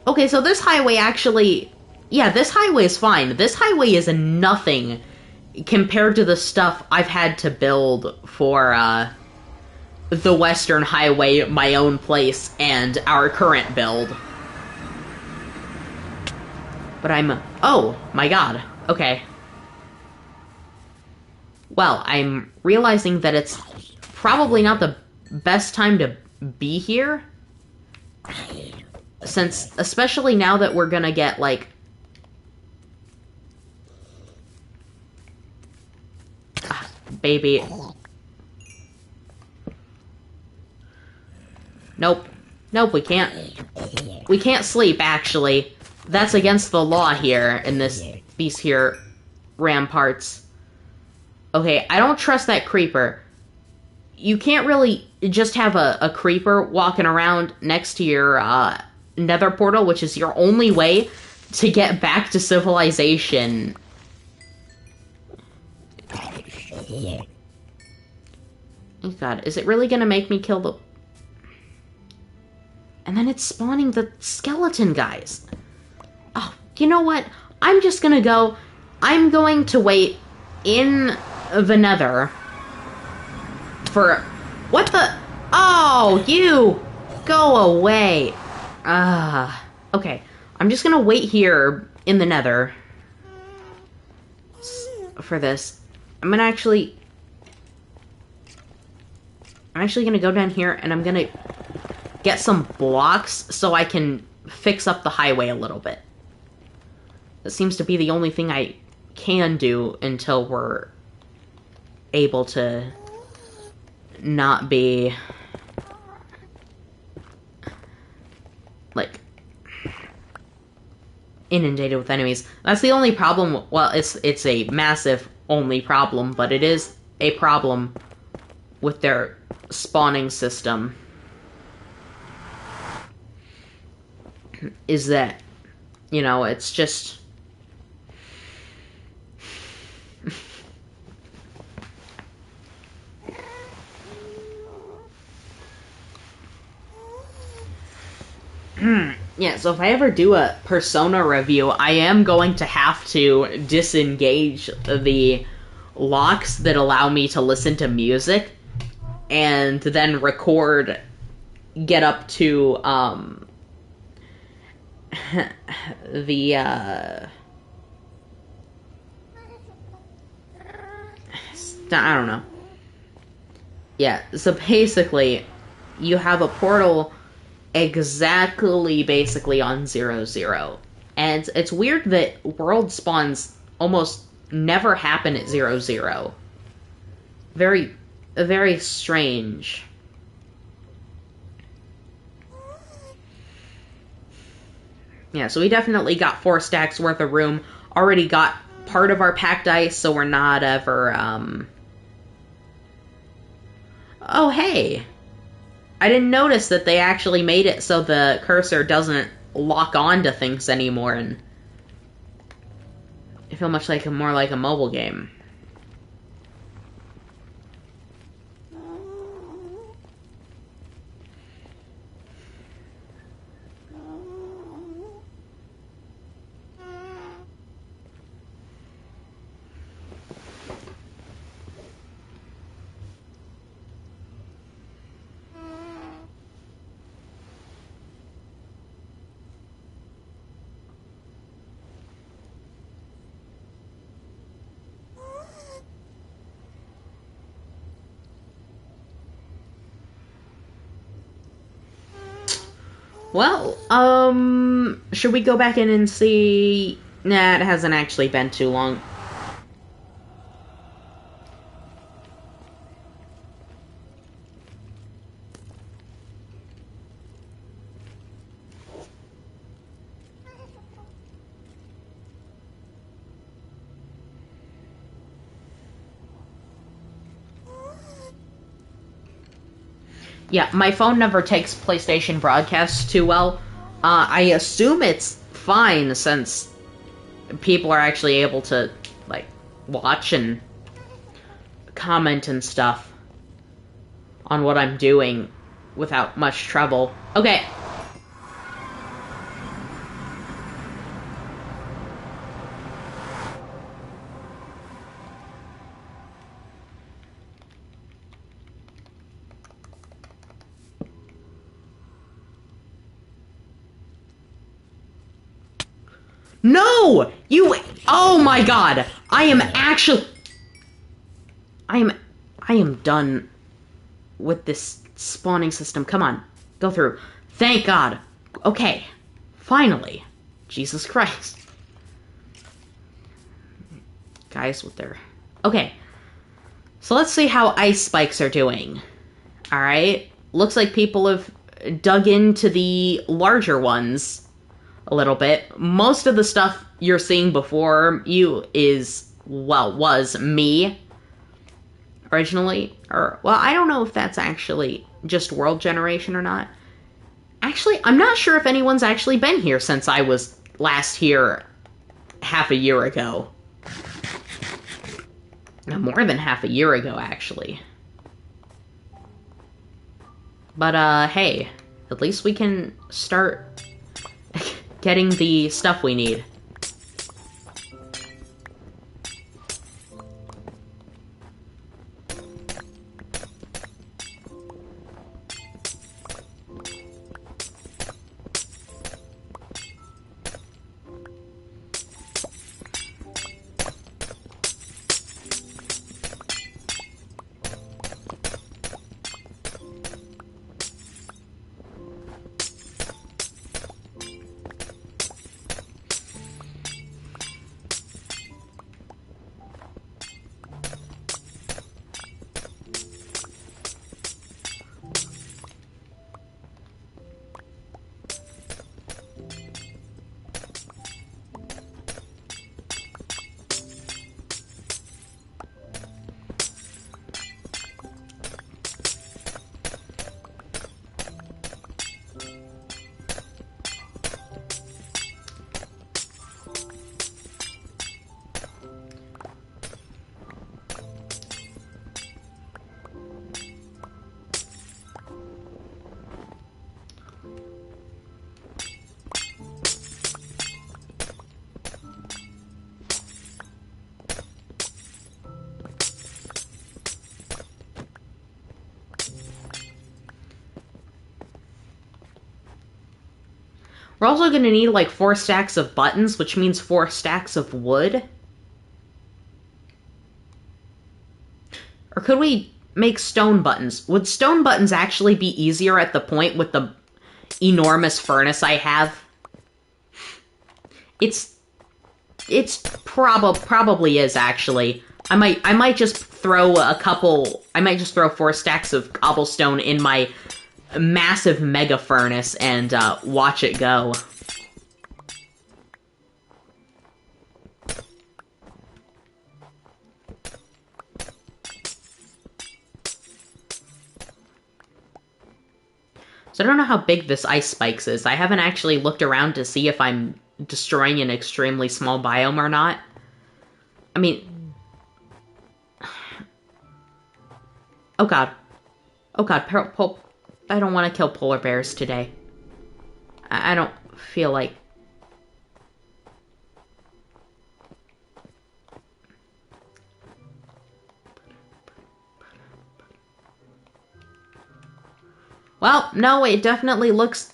Okay, so this highway actually... Yeah, this highway is fine. This highway is nothing compared to the stuff I've had to build for, the Western Highway, my own place, and our current build. But I'm... Oh, my god. Okay. Well, I'm realizing that it's probably not the best time to be here. Since, especially now that we're gonna get, like... baby. Nope. Nope, we can't. We can't sleep, actually. That's against the law here in these here ramparts. Okay, I don't trust that creeper. You can't really just have a creeper walking around next to your nether portal, which is your only way to get back to civilization. Oh god, is it really gonna make me kill the... And then it's spawning the skeleton guys. Oh, you know what? I'm just gonna go... I'm going to wait in the nether for... What the... Oh, you! Go away! Okay. I'm just gonna wait here in the nether for this. I'm actually gonna go down here and I'm gonna get some blocks so I can fix up the highway a little bit. That seems to be the only thing I can do until we're able to not be like inundated with enemies. That's the only problem. Well, it's a massive only problem, but it is a problem with their spawning system. Is that, you know, it's just... Yeah, so if I ever do a Persona review, I am going to have to disengage the locks that allow me to listen to music and then record, get up to, the, I don't know. Yeah, so basically, you have a portal exactly basically on 0-0. And it's weird that world spawns almost never happen at 0-0. Very, very strange. Yeah, so we definitely got 4 stacks worth of room. Already got part of our packed ice, so we're not ever, Oh, hey! I didn't notice that they actually made it so the cursor doesn't lock on to things anymore, and I feel much like more like a mobile game. Well, should we go back in and see... Nah, it hasn't actually been too long. Yeah, my phone never takes PlayStation broadcasts too well. I assume it's fine since people are actually able to, like, watch and comment and stuff on what I'm doing without much trouble. Okay. No! You... Oh my god! I am actually... I am done with this spawning system. Come on. Go through. Thank God. Okay. Finally. Jesus Christ. Guys with their... Okay. So let's see how ice spikes are doing. Alright. Looks like people have dug into the larger ones a little bit. Most of the stuff you're seeing before you is, well, was me originally. Or, well, I don't know if that's actually just world generation or not. Actually, I'm not sure if anyone's actually been here since I was last here half a year ago. No, more than half a year ago, actually. But, hey, at least we can start getting the stuff we need. We're also going to need, like, 4 stacks of buttons, which means 4 stacks of wood. Or could we make stone buttons? Would stone buttons actually be easier at the point with the enormous furnace I have? Probably is, actually. I might just throw I might just throw 4 stacks of cobblestone in my massive mega furnace and watch it go. So I don't know how big this ice spikes is. I haven't actually looked around to see if I'm destroying an extremely small biome or not. I mean... Oh god. Oh god, I don't want to kill polar bears today. I don't feel like... Well, no, it definitely looks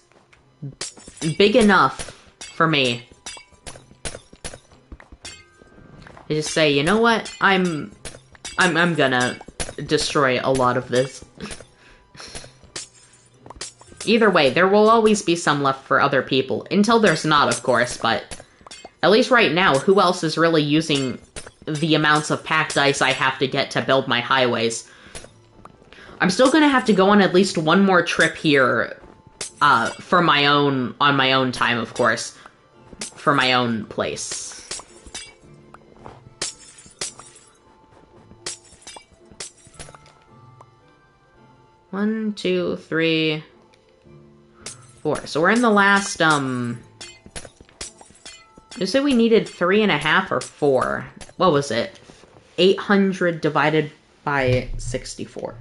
big enough for me. I just say, you know what? I'm gonna destroy a lot of this. Either way, there will always be some left for other people. Until there's not, of course, but at least right now, who else is really using the amounts of packed ice I have to get to build my highways? I'm still gonna have to go on at least one more trip here, on my own time, of course, for my own place. 1, 2, 3, 4. So we're in the last, you said we needed 3.5 or 4. What was it? 800 divided by 64.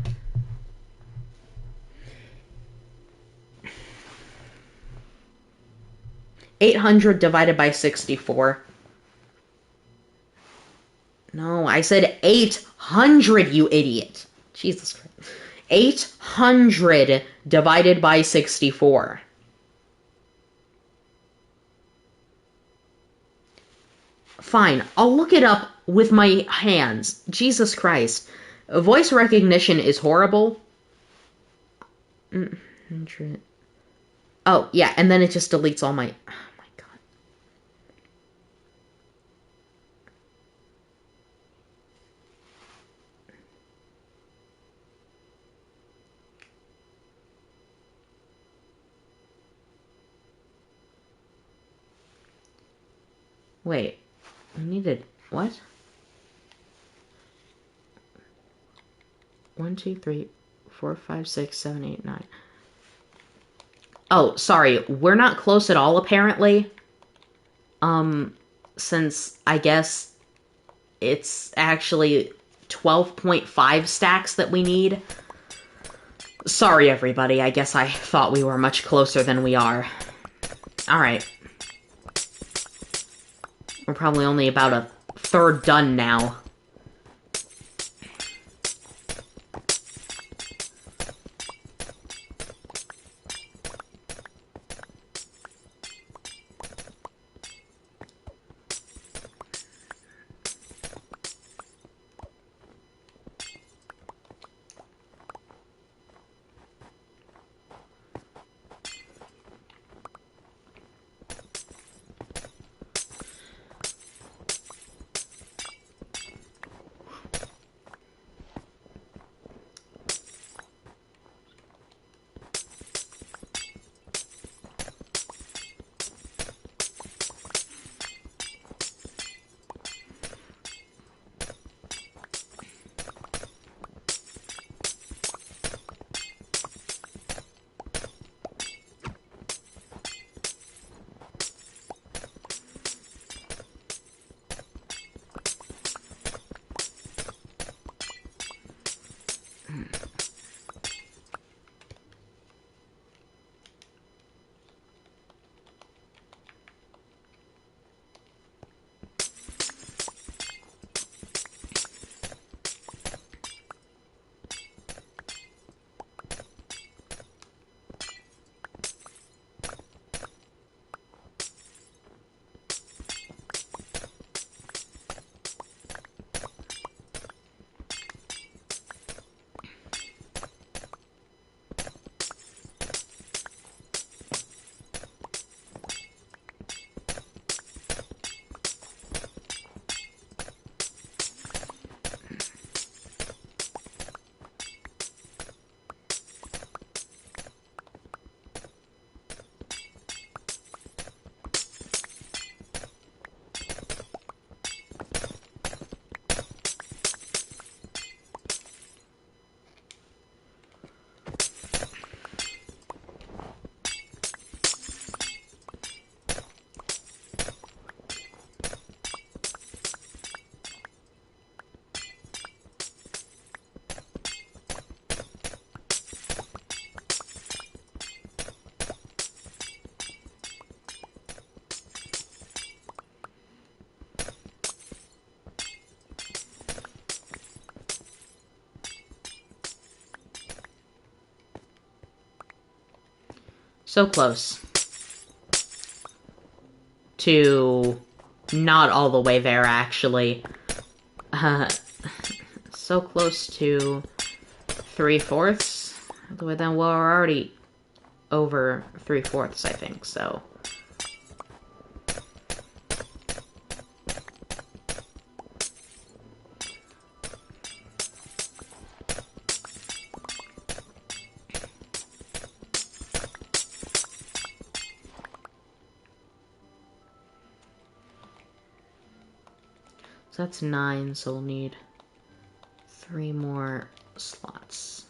$800 divided by 64. No, I said 800, you idiot. Jesus Christ. 800 divided by 64. Fine, I'll look it up with my hands. Jesus Christ. Voice recognition is horrible. 100. Oh, yeah, and then it just deletes all my... Oh, my God. Wait. I needed... What? 1, 2, 3, 4, 5, 6, 7, 8, 9. Oh, sorry. We're not close at all, apparently. Since I guess it's actually 12.5 stacks that we need. Sorry, everybody. I guess I thought we were much closer than we are. Alright. We're probably only about a third done now. So close. To not all the way there, actually. So close to 3/4. Well, then we're already over 3/4, I think, so... So that's 9, so we'll need 3 more slots.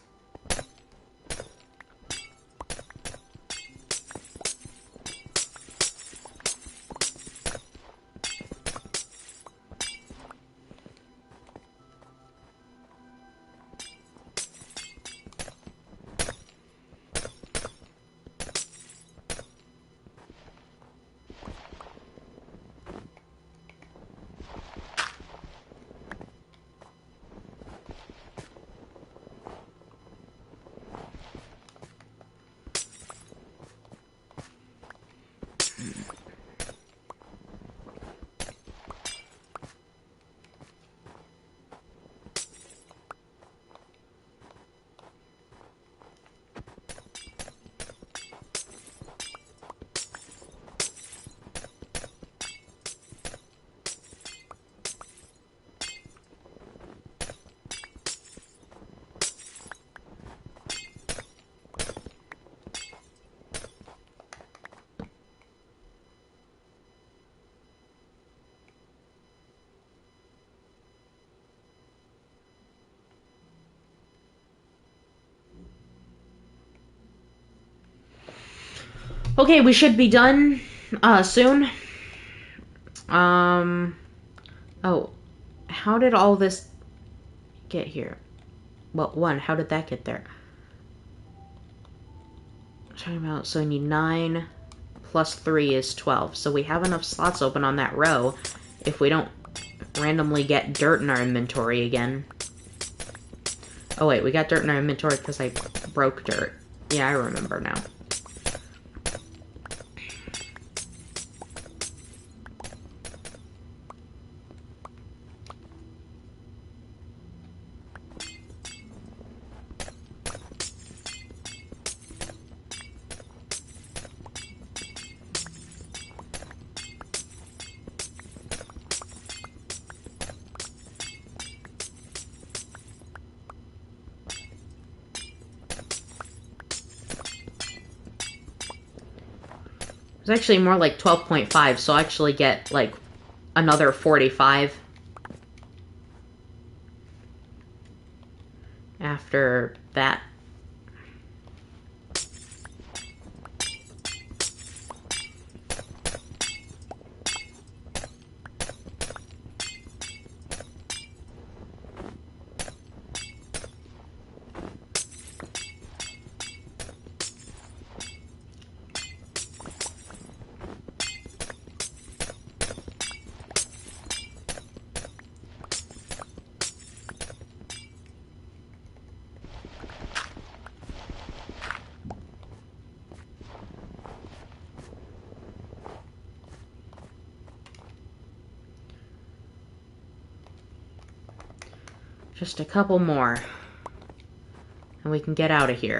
Okay, we should be done soon. Oh, how did all this get here? Well, one, how did that get there? Talking about, so we need 9 plus 3 is 12. So we have enough slots open on that row if we don't randomly get dirt in our inventory again. Oh wait, we got dirt in our inventory because I broke dirt. Yeah, I remember now. It's actually more like 12.5, so I'll actually get like another 45 after that. Just a couple more. And we can get out of here.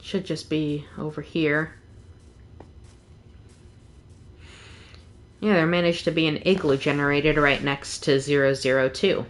Should just be over here. Yeah, there managed to be an igloo generated right next to 002.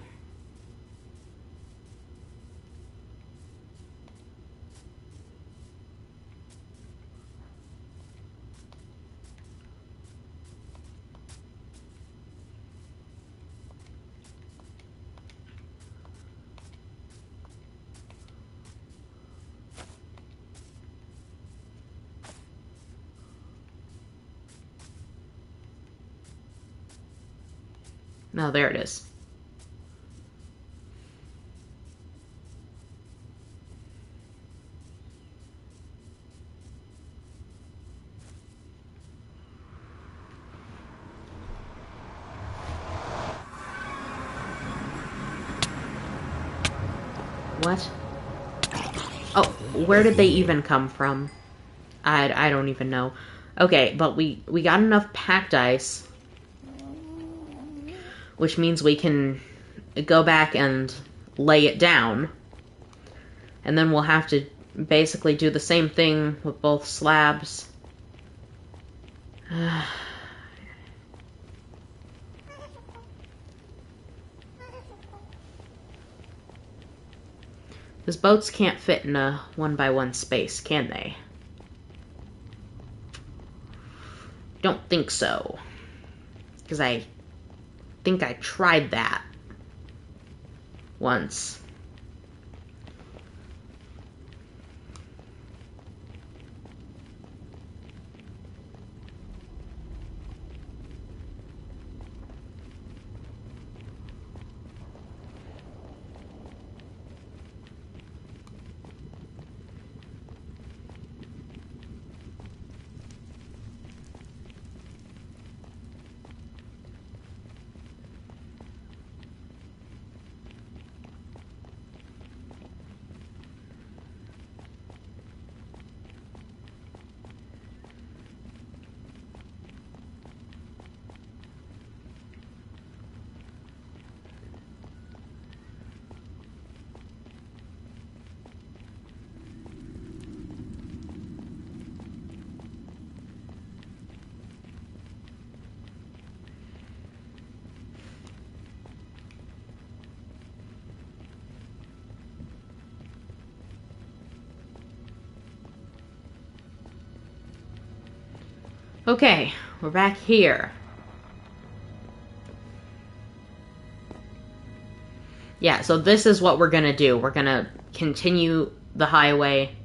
No, there it is. What? Oh, where did they even come from? I don't even know. Okay, but we got enough packed ice, which means we can go back and lay it down. And then we'll have to basically do the same thing with both slabs. Because boats can't fit in a 1x1 space, can they? Don't think so. Because I think I tried that once. Okay, we're back here. Yeah, so this is what we're gonna do. We're gonna continue the highway.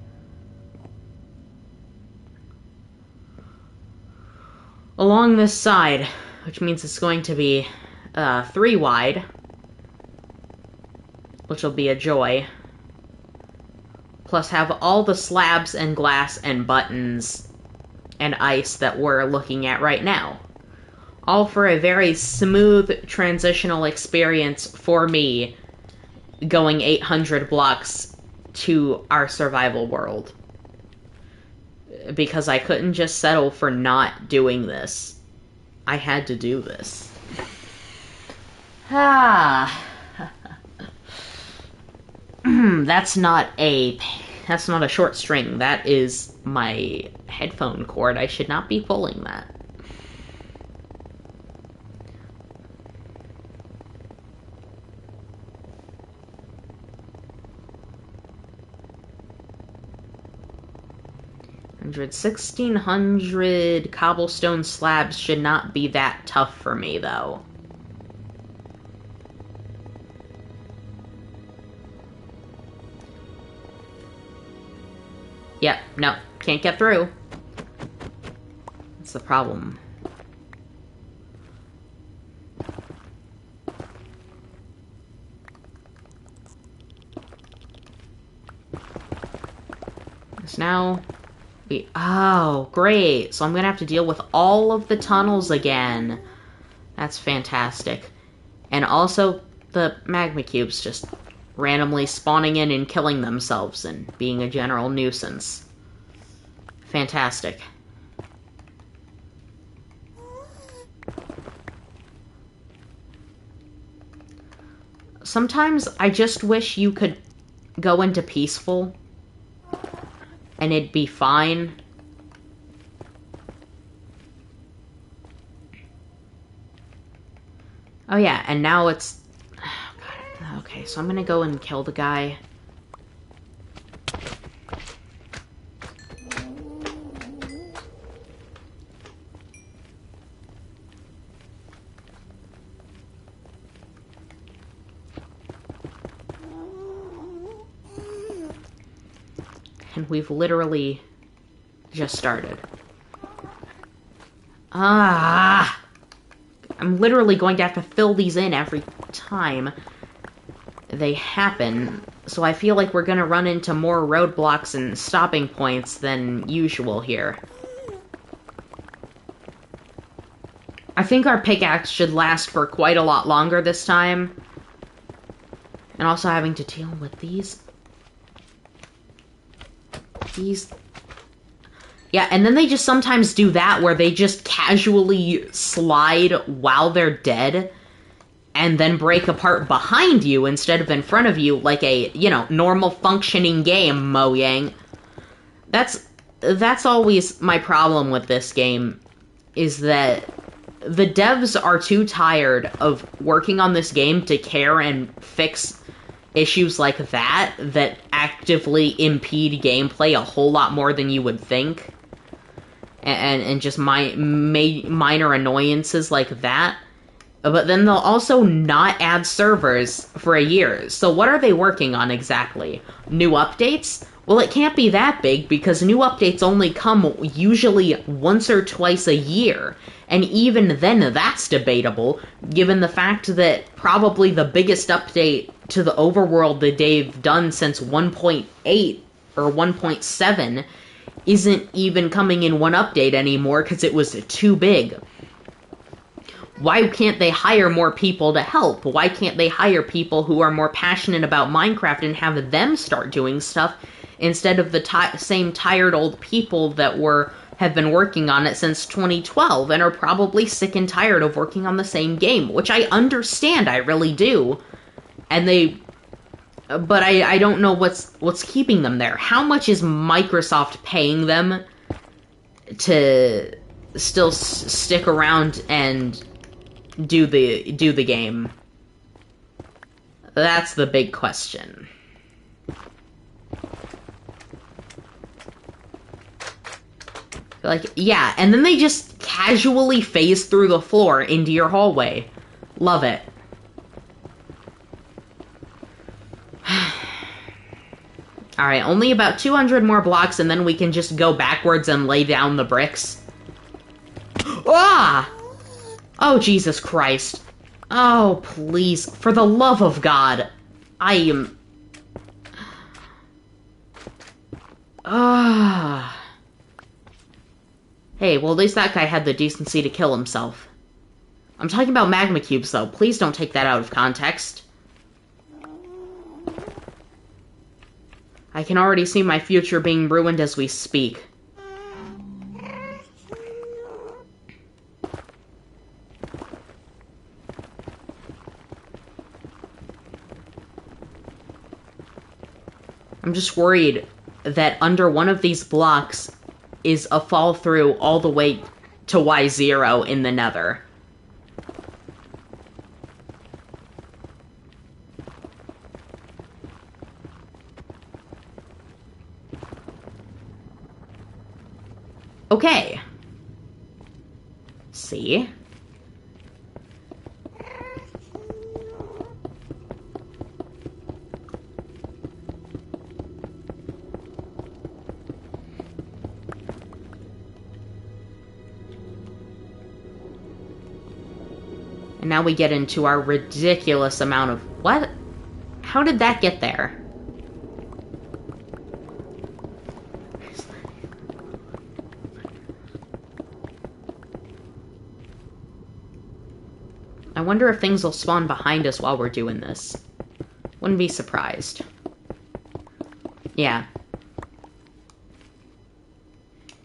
Along this side, which means it's going to be 3 wide, which will be a joy. Plus have all the slabs and glass and buttons and ice that we're looking at right now. All for a very smooth transitional experience for me going 800 blocks to our survival world. Because I couldn't just settle for not doing this. I had to do this. That's not a short string. That is my headphone cord. I should not be pulling that. $100, 1,600 cobblestone slabs should not be that tough for me, though. Yep, no, can't get through. That's the problem. So now, oh, great. So I'm gonna have to deal with all of the tunnels again. That's fantastic. And also, the magma cubes just randomly spawning in and killing themselves and being a general nuisance. Fantastic. Sometimes I just wish you could go into peaceful and it'd be fine. Oh yeah, and now it's... Oh God. Okay, so I'm gonna go and kill the guy. And we've literally just started. I'm literally going to have to fill these in every time they happen, so I feel like we're gonna run into more roadblocks and stopping points than usual here. I think our pickaxe should last for quite a lot longer this time. And also having to deal with these... Yeah, and then they just sometimes do that where they just casually slide while they're dead and then break apart behind you instead of in front of you like a, you know, normal functioning game, Mojang. That's always my problem with this game, is that the devs are too tired of working on this game to care and fix issues like that actively impede gameplay a whole lot more than you would think. And just minor annoyances like that. But then they'll also not add servers for a year. So what are they working on exactly? New updates? Well, it can't be that big because new updates only come usually once or twice a year. And even then, that's debatable, given the fact that probably the biggest update to the overworld that they've done since 1.8 or 1.7 isn't even coming in one update anymore because it was too big. Why can't they hire more people to help? Why can't they hire people who are more passionate about Minecraft and have them start doing stuff instead of the same tired old people that have been working on it since 2012 and are probably sick and tired of working on the same game, which I understand, I really do. But I don't know what's keeping them there. How much is Microsoft paying them to still stick around and do the game? That's the big question. Like, yeah, and then they just casually phase through the floor into your hallway. Love it. Alright, only about 200 more blocks and then we can just go backwards and lay down the bricks. Ah! Oh, Jesus Christ. Oh, please. For the love of God. I am... Ah. Hey, well, at least that guy had the decency to kill himself. I'm talking about magma cubes, though. Please don't take that out of context. I can already see my future being ruined as we speak. I'm just worried that under one of these blocks is a fall through all the way to Y0 in the nether. Okay. See? And now we get into our ridiculous amount of... What? How did that get there? I wonder if things will spawn behind us while we're doing this. Wouldn't be surprised. Yeah.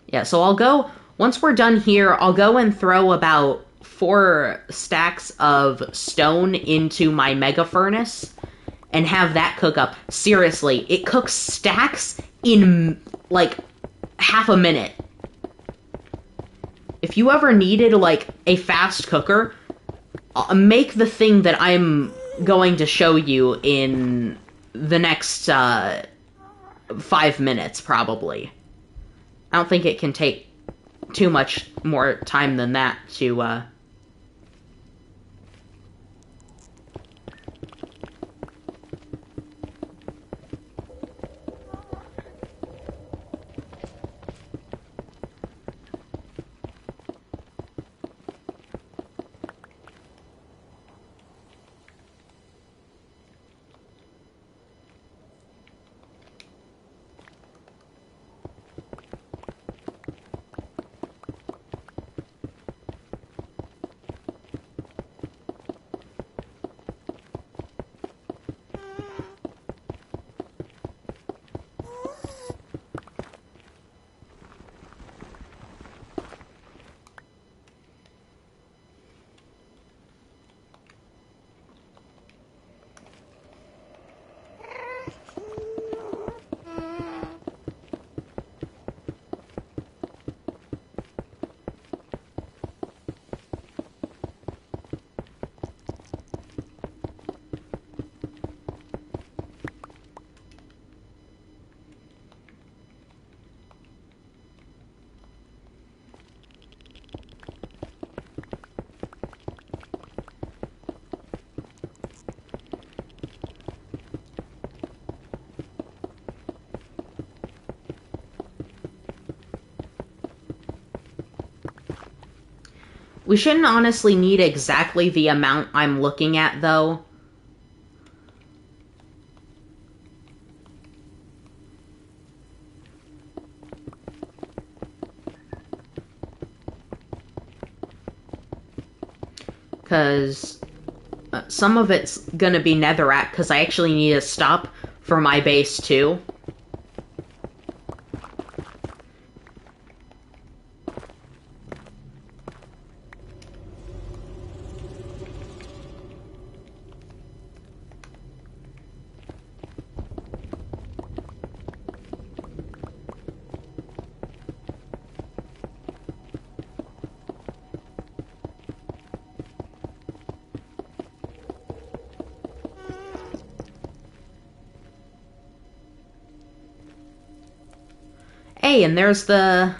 Yeah, so I'll go... Once we're done here, I'll go and throw about 4 stacks of stone into my mega furnace and have that cook up. Seriously, it cooks stacks in, like, half a minute. If you ever needed, like, a fast cooker... make the thing that I'm going to show you in the next 5 minutes, probably. I don't think it can take too much more time than that to We shouldn't honestly need exactly the amount I'm looking at, though. Because some of it's gonna be netherrack, because I actually need a stop for my base, too. Hey, and there's the...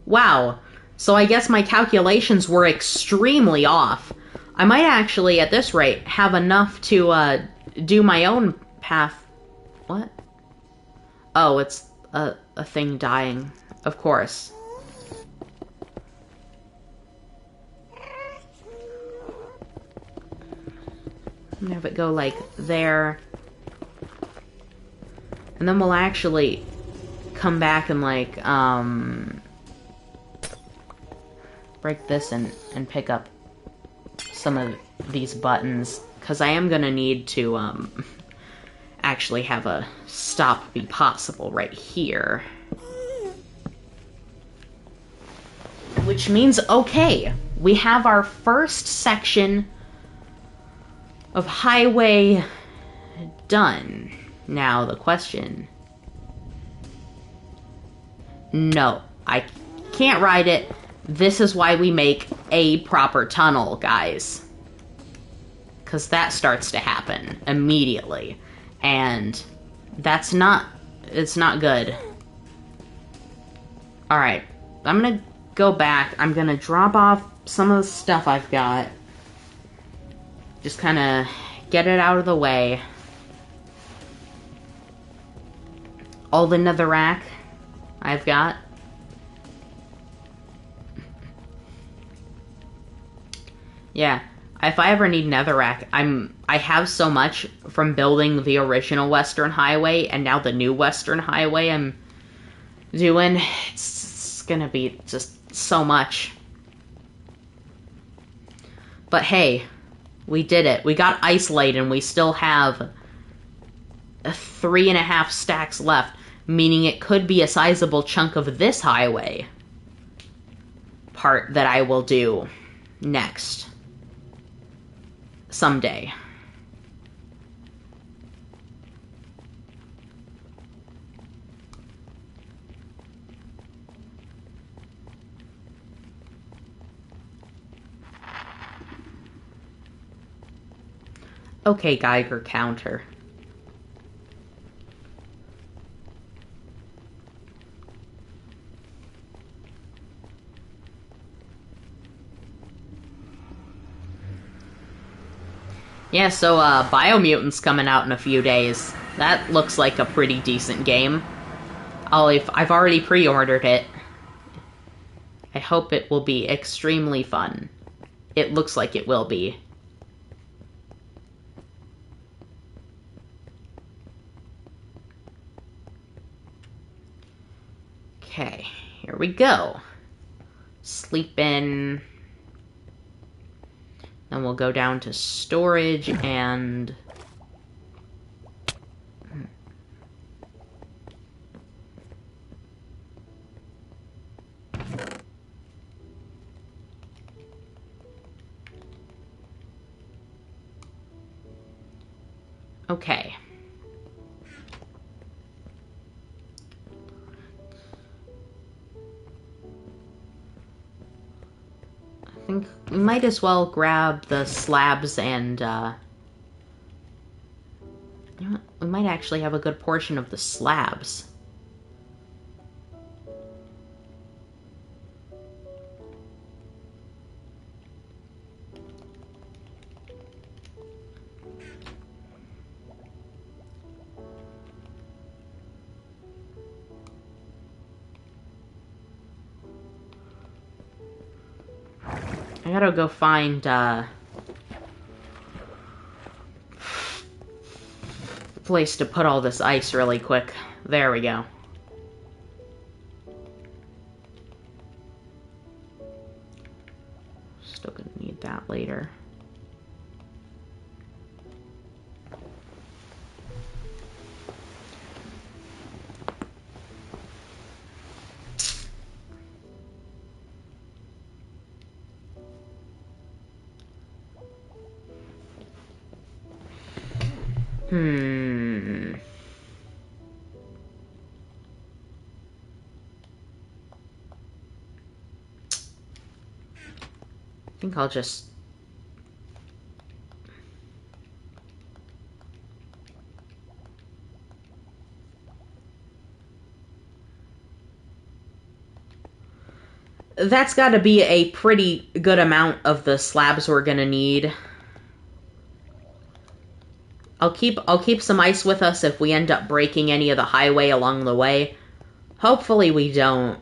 Wow. So I guess my calculations were extremely off. I might actually, at this rate, have enough to do my own path. What? Oh, it's a thing dying. Of course. I'm gonna have it go like there. And then we'll actually come back and like, break this and pick up some of these buttons. Because I am gonna need to, actually have a stop be possible right here. Which means, okay, we have our first section of highway done. Now the question... No, I can't ride it. This is why we make a proper tunnel, guys. Because that starts to happen immediately. And that's not... It's not good. Alright, I'm gonna go back. I'm gonna drop off some of the stuff I've got. Just kind of get it out of the way. All the netherrack I've got. Yeah, if I ever need netherrack, I have so much from building the original Western Highway and now the new Western Highway I'm doing. It's gonna be just so much. But hey, we did it. We got isolated and we still have 3.5 stacks left, meaning it could be a sizable chunk of this highway part that I will do next. Someday. Okay, Geiger counter. Yeah, so Biomutant's coming out in a few days. That looks like a pretty decent game. I've already pre-ordered it. I hope it will be extremely fun. It looks like it will be. Okay, here we go. Sleep in. Then we'll go down to storage and... Okay. I think we might as well grab the slabs and, you know what? We might actually have a good portion of the slabs. I gotta go find, place to put all this ice really quick. There we go. Still gonna need that later. I think I'll just... that's got to be a pretty good amount of the slabs we're gonna need. I'll keep some ice with us if we end up breaking any of the highway along the way. Hopefully we don't.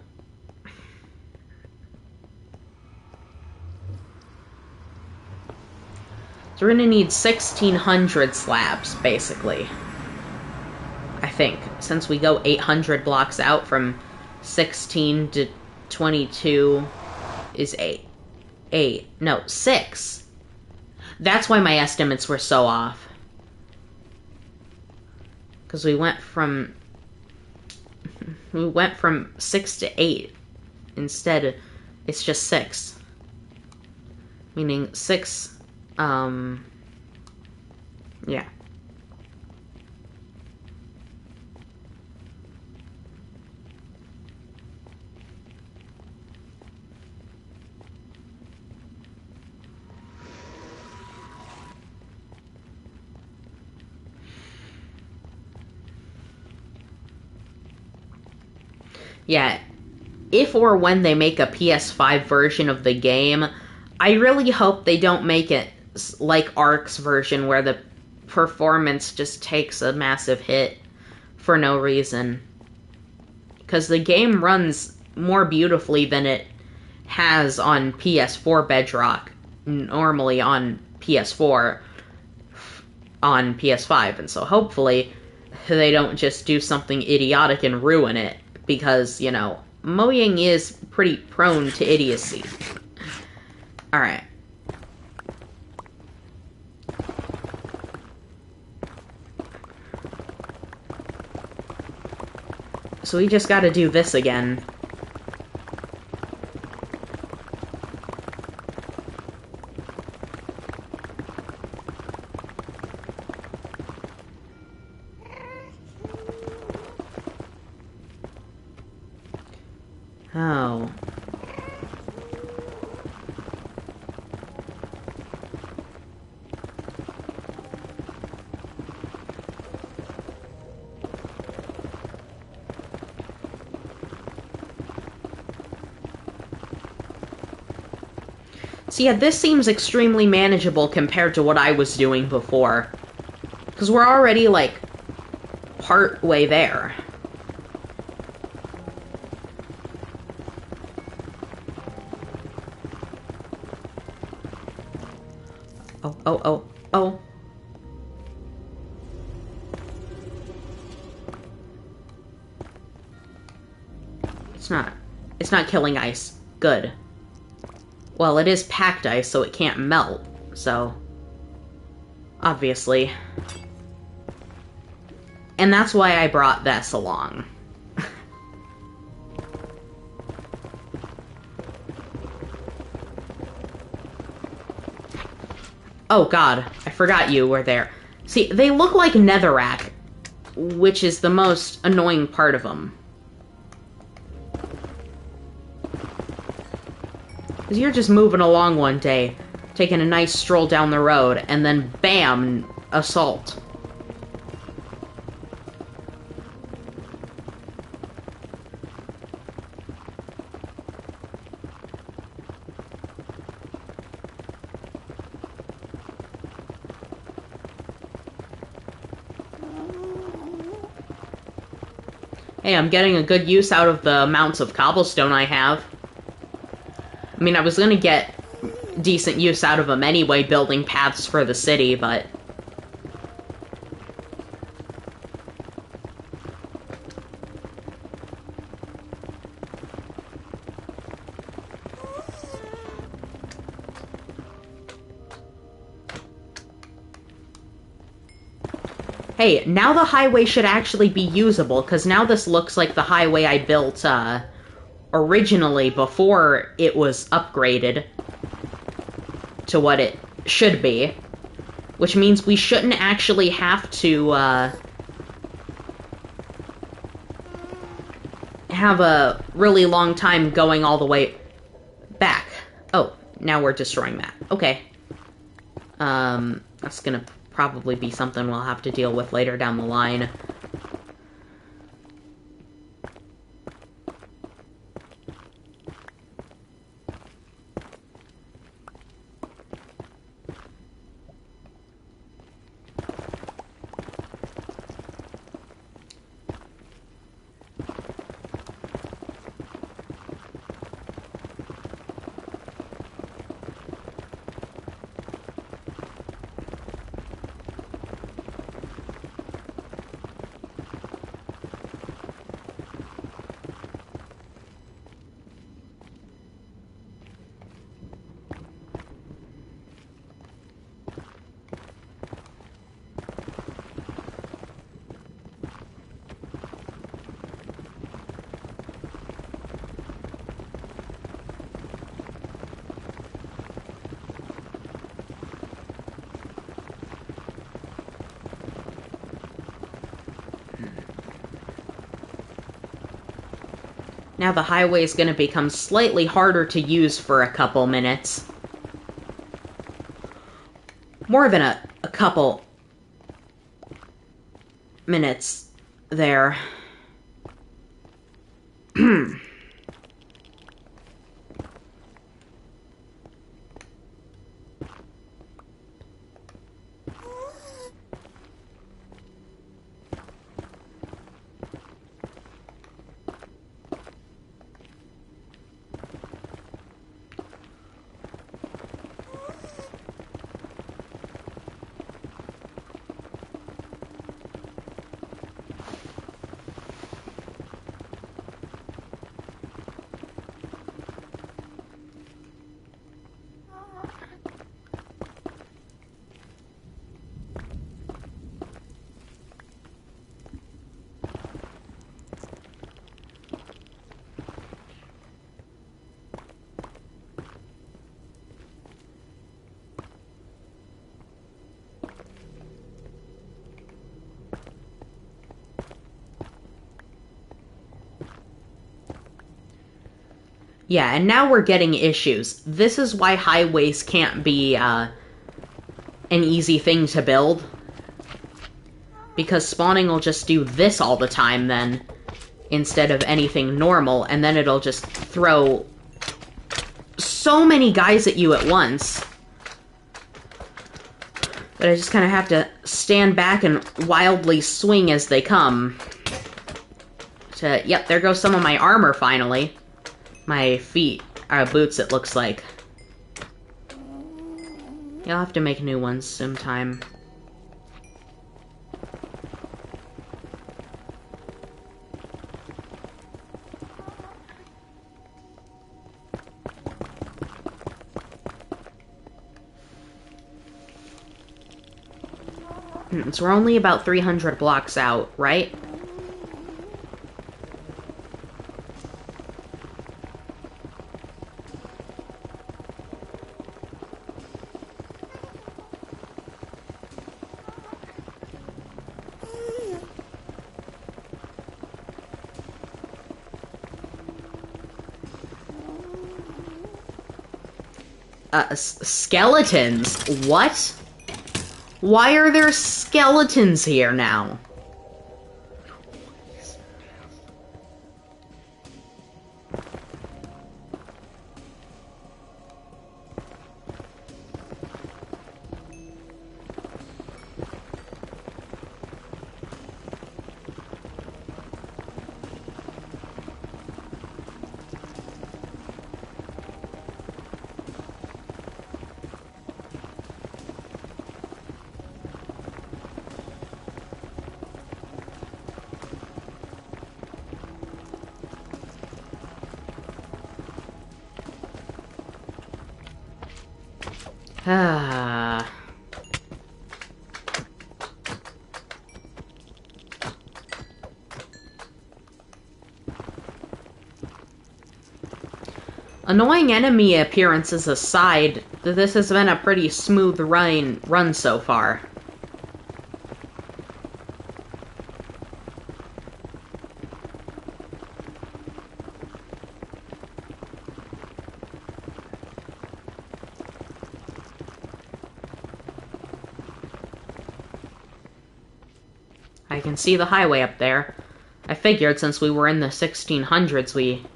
So we're gonna need 1,600 slabs, basically. I think, since we go 800 blocks out from 16 to 22 is 6. That's why my estimates were so off. Because we went from 6 to 8. Instead, it's just 6. Meaning 6, yeah. Yeah, if or when they make a PS5 version of the game, I really hope they don't make it like Ark's version where the performance just takes a massive hit for no reason. Because the game runs more beautifully than it has on PS4 Bedrock, normally on PS4, on PS5, and so hopefully they don't just do something idiotic and ruin it. Because, you know, Mojang is pretty prone to idiocy. Alright. So we just gotta do this again. Oh. So yeah, this seems extremely manageable compared to what I was doing before. Because we're already, like, part way there. Oh. It's not killing ice. Good. Well, it is packed ice, so it can't melt, so... Obviously. And that's why I brought this along. Oh god, I forgot you were there. See, they look like netherrack, which is the most annoying part of them. Because you're just moving along one day, taking a nice stroll down the road, and then bam, assault. Hey, I'm getting a good use out of the amounts of cobblestone I have. I mean, I was gonna get decent use out of them anyway, building paths for the city, but... Hey, now the highway should actually be usable, because now this looks like the highway I built, originally before it was upgraded to what it should be. Which means we shouldn't actually have to, have a really long time going all the way back. Oh, now we're destroying that. Okay. That's gonna probably be something we'll have to deal with later down the line. Now the highway is going to become slightly harder to use for a couple minutes. More than a couple minutes there. Yeah, and now we're getting issues. This is why highways can't be an easy thing to build. Because spawning will just do this all the time then, instead of anything normal, and then it'll just throw so many guys at you at once. But I just kind of have to stand back and wildly swing as they come. Yep, there goes some of my armor finally. My feet, boots it looks like. Yeah, I'll have to make new ones sometime. So we're only about 300 blocks out, right? Skeletons? What? Why are there skeletons here now? Ah. Annoying enemy appearances aside, this has been a pretty smooth run so far. I can see the highway up there. I figured since we were in the 1600s we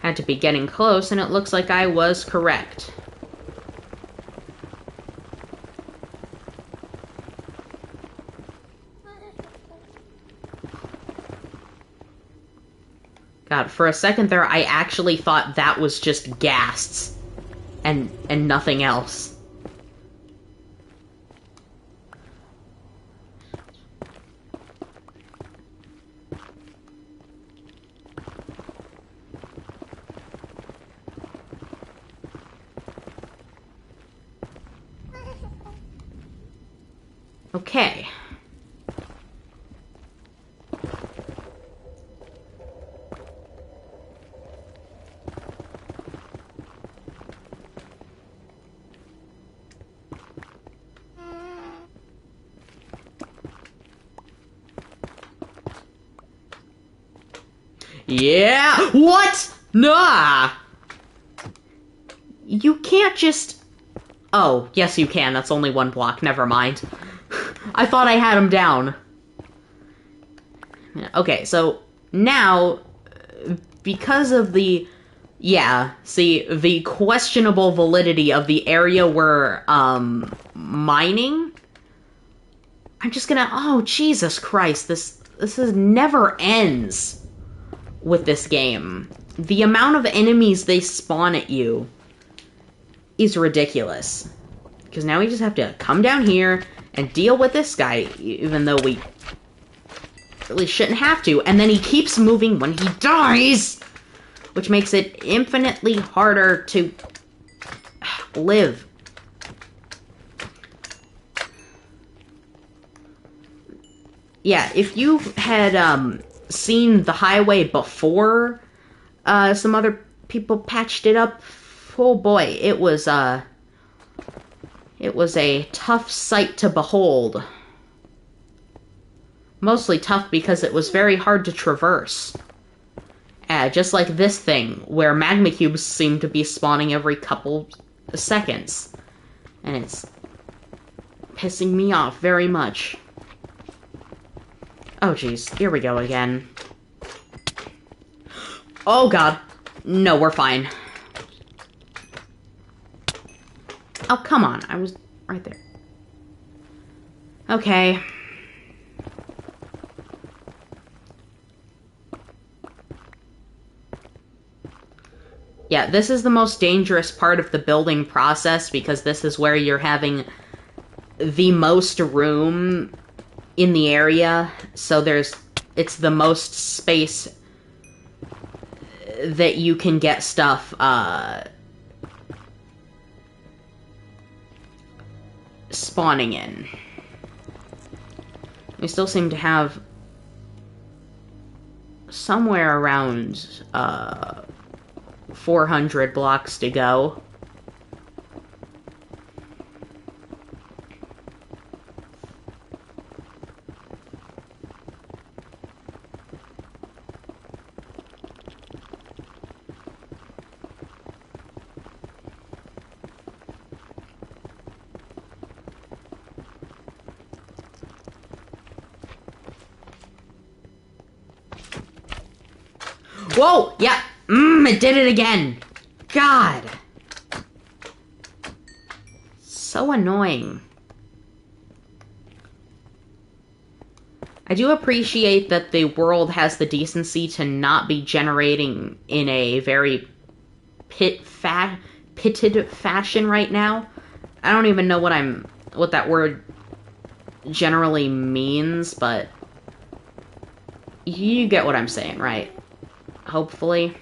had to be getting close, and it looks like I was correct. God, for a second there I actually thought that was just ghasts and nothing else. Okay. Yeah! What? Nah! You can't just... Oh, yes you can. That's only one block. Never mind. I thought I had him down. Okay, so now, because of the... Yeah, see, the questionable validity of the area we're, mining... I'm just gonna... Oh, Jesus Christ, this is never ends with this game. The amount of enemies they spawn at you is ridiculous. Because now we just have to come down here and deal with this guy, even though we really shouldn't have to. And then he keeps moving when he dies, which makes it infinitely harder to live. Yeah, if you had seen the highway before some other people patched it up, oh boy, it was a tough sight to behold. Mostly tough because it was very hard to traverse. Just like this thing, where magma cubes seem to be spawning every couple seconds. And it's pissing me off very much. Oh jeez, here we go again. Oh god. No, we're fine. Oh, come on. I was right there. Okay. Yeah, this is the most dangerous part of the building process because this is where you're having the most room in the area, so it's the most space that you can get stuff spawning in. We still seem to have somewhere around 400 blocks to go. Whoa! Yeah! It did it again! God! So annoying. I do appreciate that the world has the decency to not be generating in a very pitted fashion right now. I don't even know what that word generally means, but you get what I'm saying, right? Hopefully.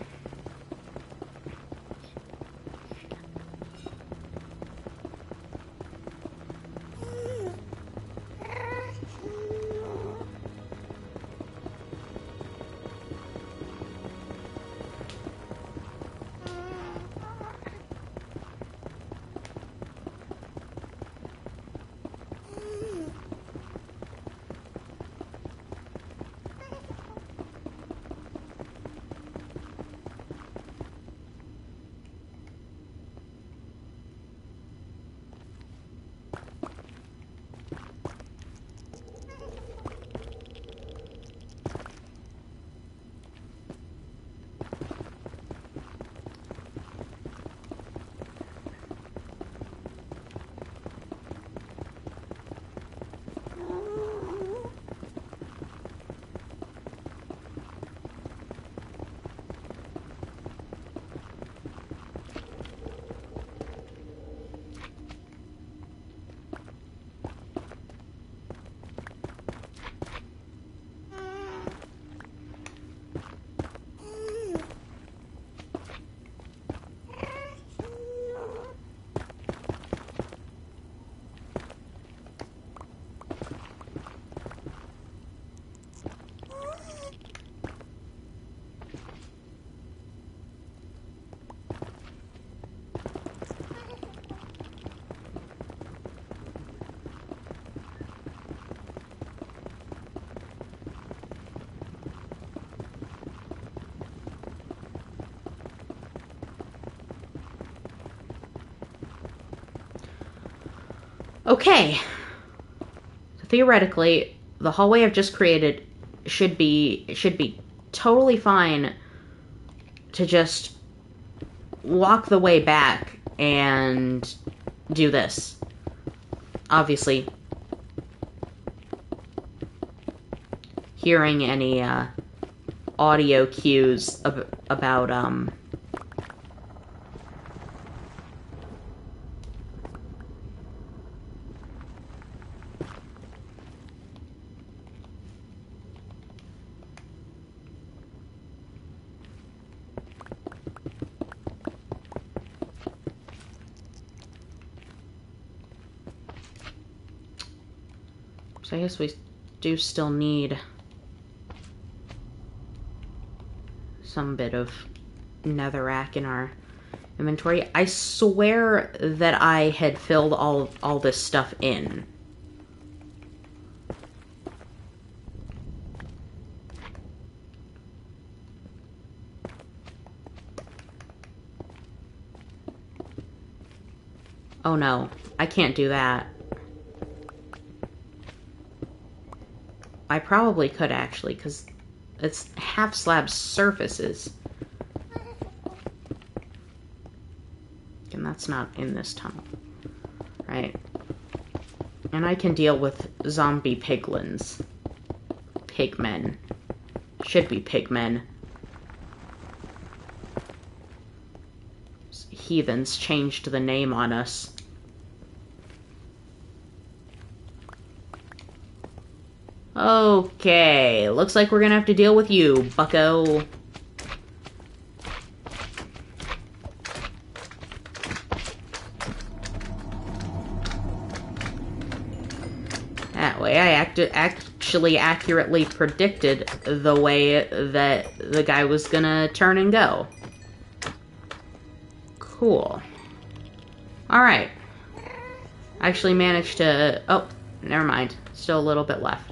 Okay. Theoretically, the hallway I've just created should be totally fine to just walk the way back and do this. Obviously, hearing any audio cues about so I guess we do still need some bit of netherrack in our inventory. I swear that I had filled all this stuff in. Oh no, I can't do that. I probably could actually, because it's half slab surfaces. And that's not in this tunnel. Right. And I can deal with zombie piglins. Pigmen. Should be pigmen. Heathens changed the name on us. Okay, looks like we're gonna have to deal with you, bucko. That way I actually accurately predicted the way that the guy was gonna turn and go. Cool. Alright. I actually managed to... Oh, never mind. Still a little bit left.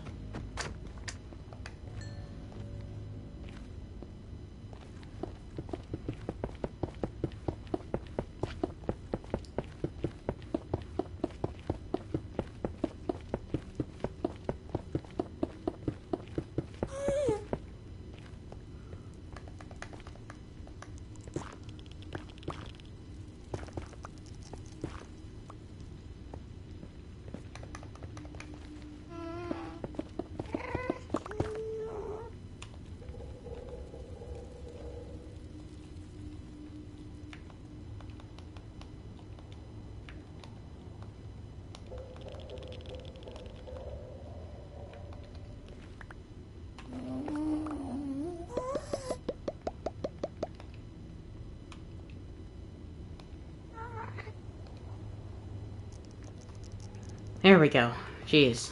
There we go. Jeez.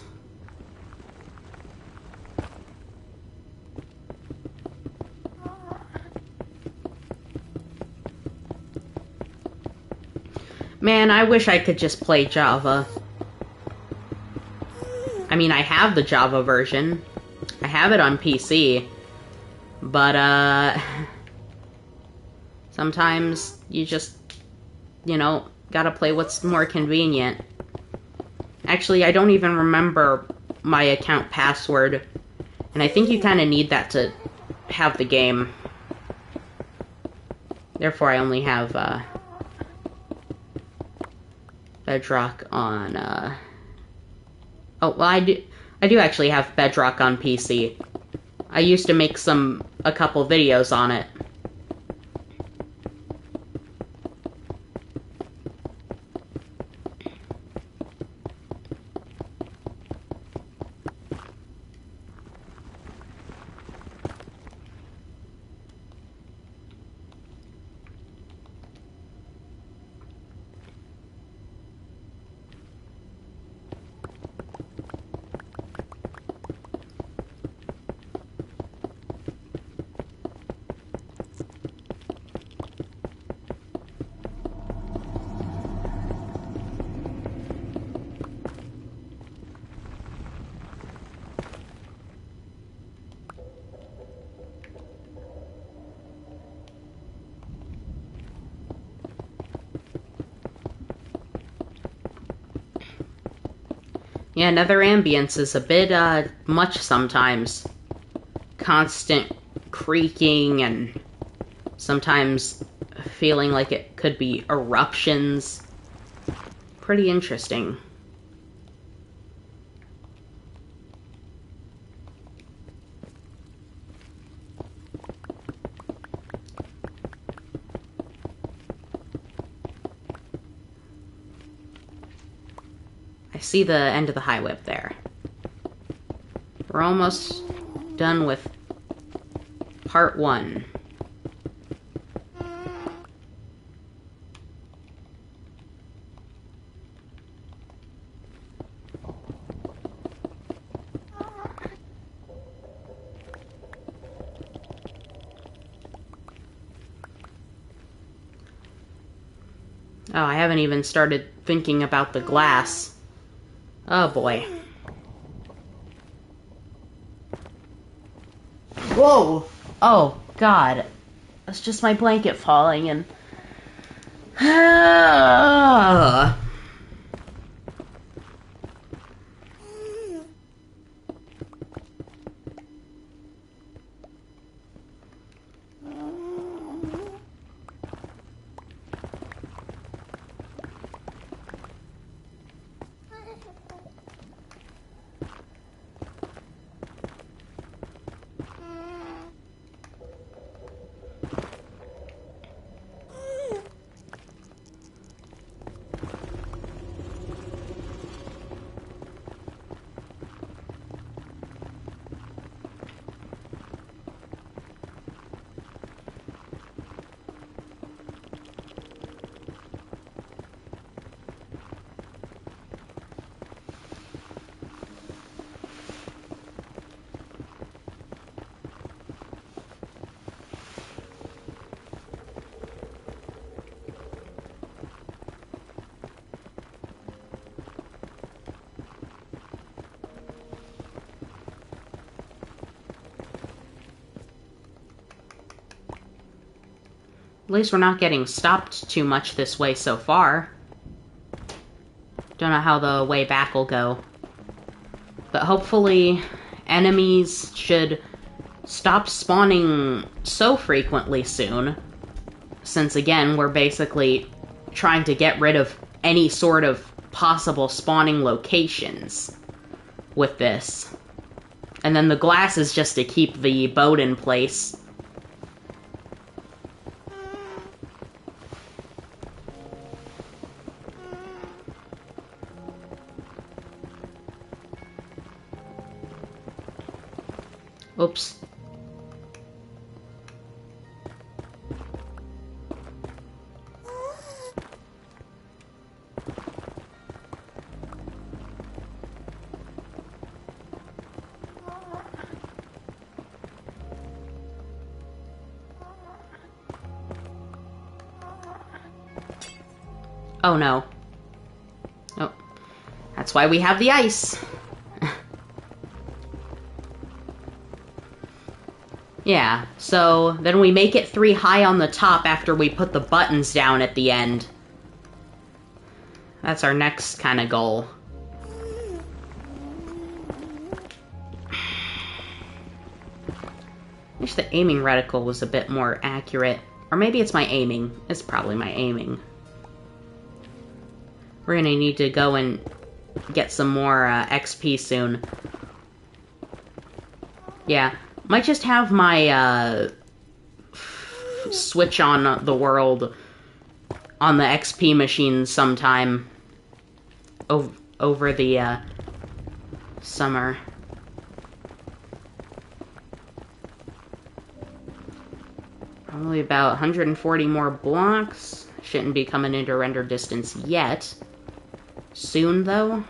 Man, I wish I could just play Java. I mean, I have the Java version. I have it on PC. But, sometimes you just, you know, gotta play what's more convenient. Actually, I don't even remember my account password. And I think you kind of need that to have the game. Therefore, I only have, Bedrock on, Oh, well, I do actually have Bedrock on PC. I used to make a couple videos on it. Yeah, nether ambience is a bit, much sometimes. Constant creaking and sometimes feeling like it could be eruptions. Pretty interesting. I see the end of the highway up there. We're almost done with part 1. Oh, I haven't even started thinking about the glass. Oh boy. Whoa! Oh, God. That's just my blanket falling and... At least we're not getting stopped too much this way so far. Don't know how the way back will go. But hopefully enemies should stop spawning so frequently soon. Since again, we're basically trying to get rid of any sort of possible spawning locations with this. And then the glass is just to keep the boat in place. Oops. Oh no. Oh. That's why we have the ice. Yeah, so then we make it 3 high on the top after we put the buttons down at the end. That's our next kind of goal. Wish the aiming reticle was a bit more accurate. Or maybe it's my aiming. It's probably my aiming. We're gonna need to go and get some more XP soon. Yeah. Might just have my switch on the world on the XP machine sometime over the summer. Probably about 140 more blocks. Shouldn't be coming into render distance yet. Soon, though.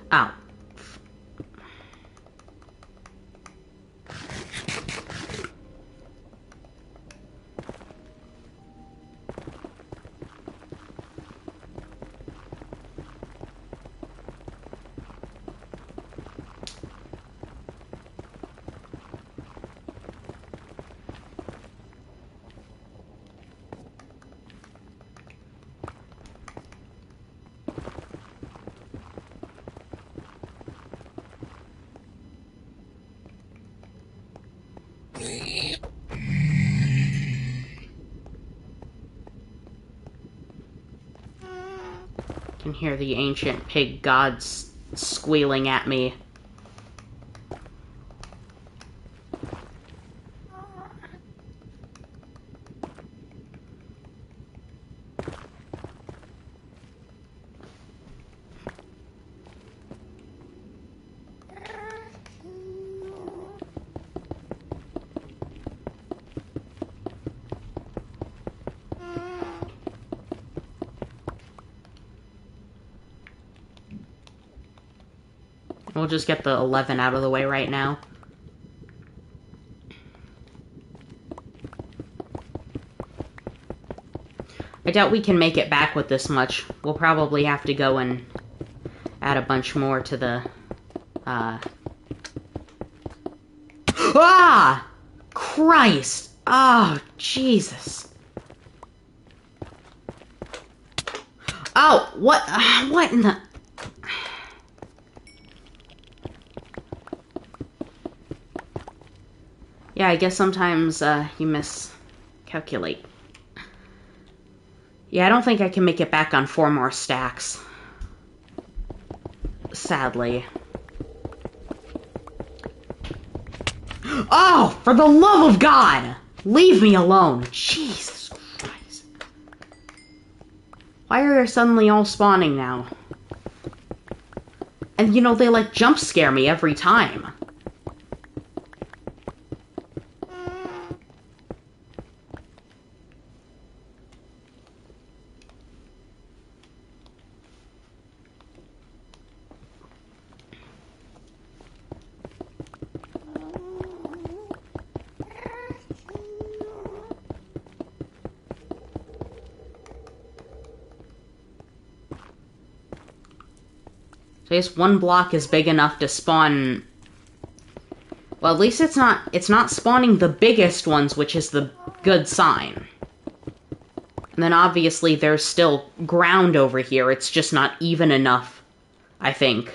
Ow. can hear the ancient pig gods squealing at me. We'll just get the 11 out of the way right now. I doubt we can make it back with this much. We'll probably have to go and add a bunch more to the, Ah! Christ! Oh, Jesus. Oh, what in the... Yeah, I guess sometimes, you miscalculate. Yeah, I don't think I can make it back on 4 more stacks. Sadly. Oh, for the love of God! Leave me alone! Jesus Christ. Why are they suddenly all spawning now? And, you know, they, like, jump scare me every time. So I guess 1 block is big enough to spawn... Well, at least it's not spawning the biggest ones, which is the good sign. And then obviously there's still ground over here, it's just not even enough, I think.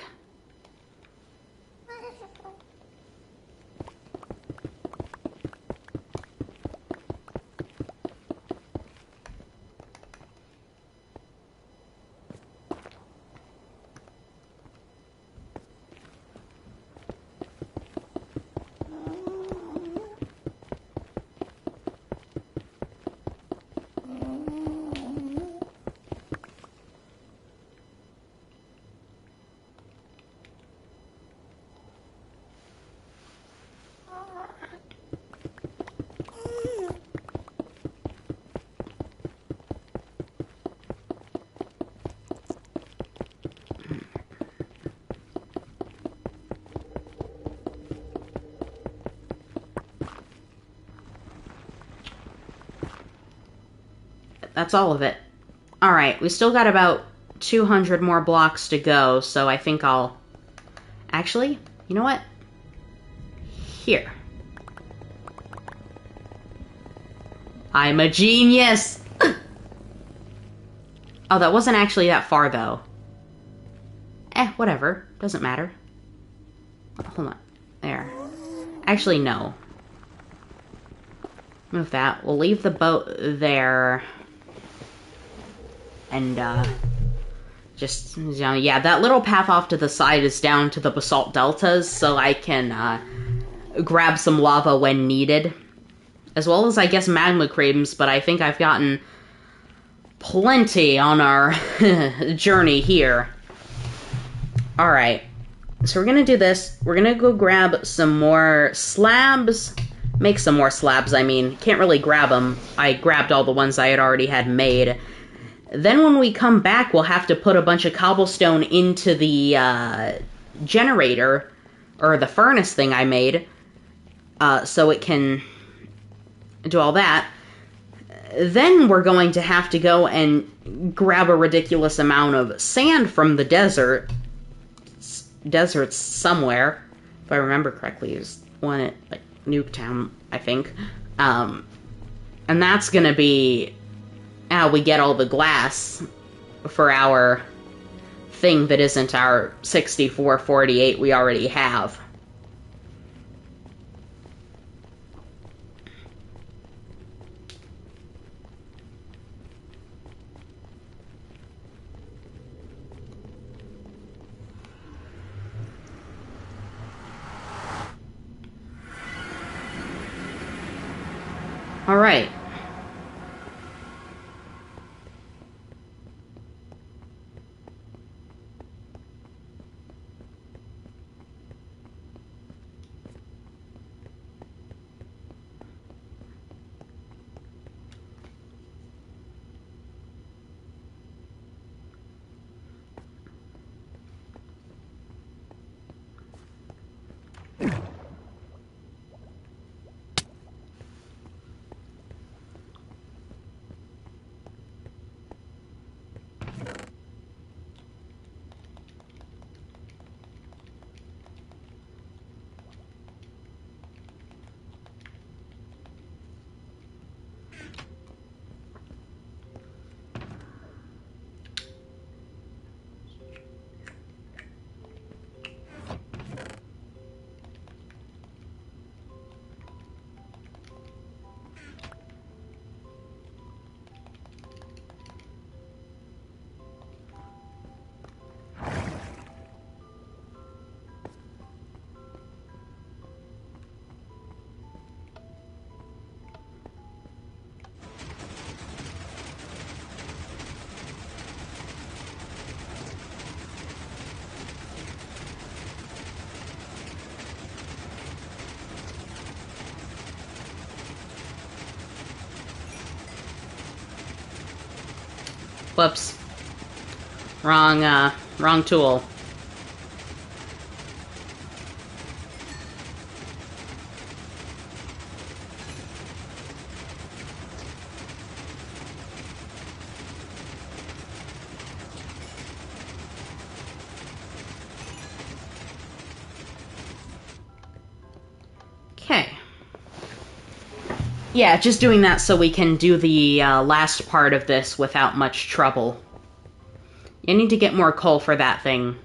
That's all of it. Alright, we still got about 200 more blocks to go, so I think I'll... Actually, you know what? Here. I'm a genius! Oh, that wasn't actually that far, though. Whatever. Doesn't matter. Hold on. There. Actually, no. Move that. We'll leave the boat there. And, just, you know, yeah, that little path off to the side is down to the basalt deltas, so I can, grab some lava when needed. As well as, I guess, magma craters, but I think I've gotten plenty on our journey here. Alright, so we're gonna do this. We're gonna go grab some more slabs. Make some more slabs, I mean. Can't really grab them. I grabbed all the ones I had already had made. Then when we come back, we'll have to put a bunch of cobblestone into the generator, or the furnace thing I made, so it can do all that. Then we're going to have to go and grab a ridiculous amount of sand from the deserts somewhere. If I remember correctly, there's one at, like, Nuketown, I think. And that's gonna be how we get all the glass for our thing that isn't our 6448 we already have. Alright. Whoops. Wrong tool. Okay. Yeah, just doing that so we can do the last part of this without much trouble. I need to get more coal for that thing.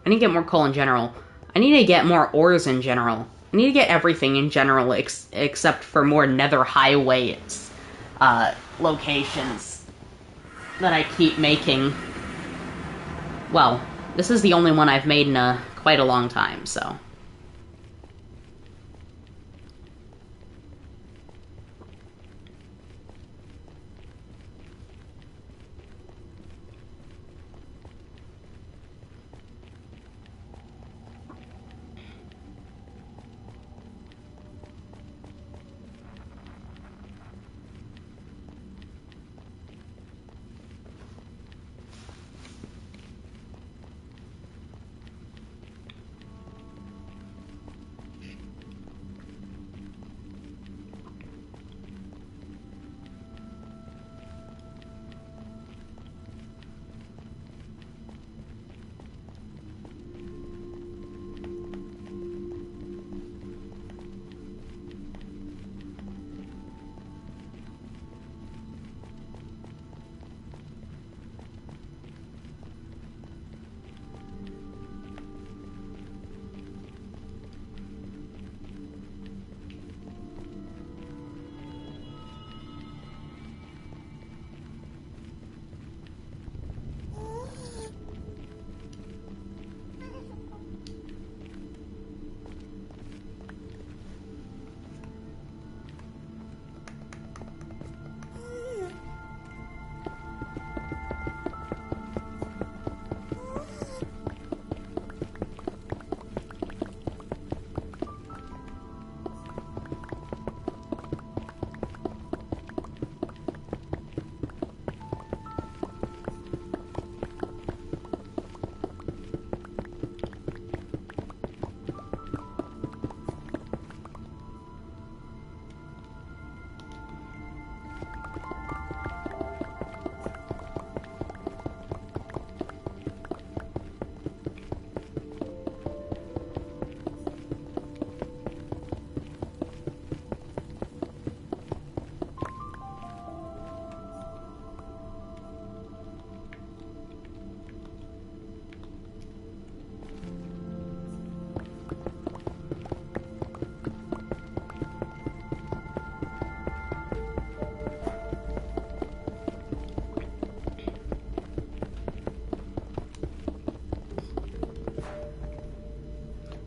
I need to get more coal in general. I need to get more ores in general. I need to get everything in general except for more nether highways locations that I keep making. Well, this is the only one I've made in quite a long time, so...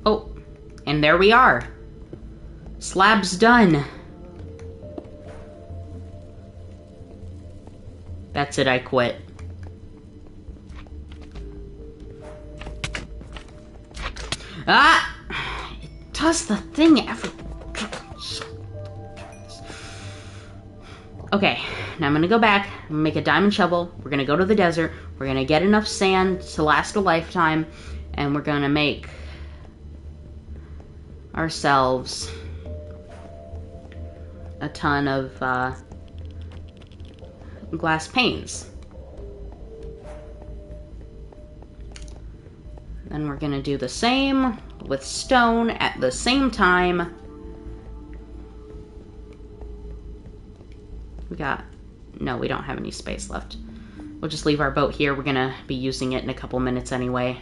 Oh, and there we are. Slab's done. That's it, I quit. Ah! It does the thing every... Okay, now I'm gonna go back, make a diamond shovel, we're gonna go to the desert, we're gonna get enough sand to last a lifetime, and we're gonna make ourselves a ton of glass panes. Then we're gonna do the same with stone at the same time. No, we don't have any space left. We'll just leave our boat here. We're gonna be using it in a couple minutes anyway.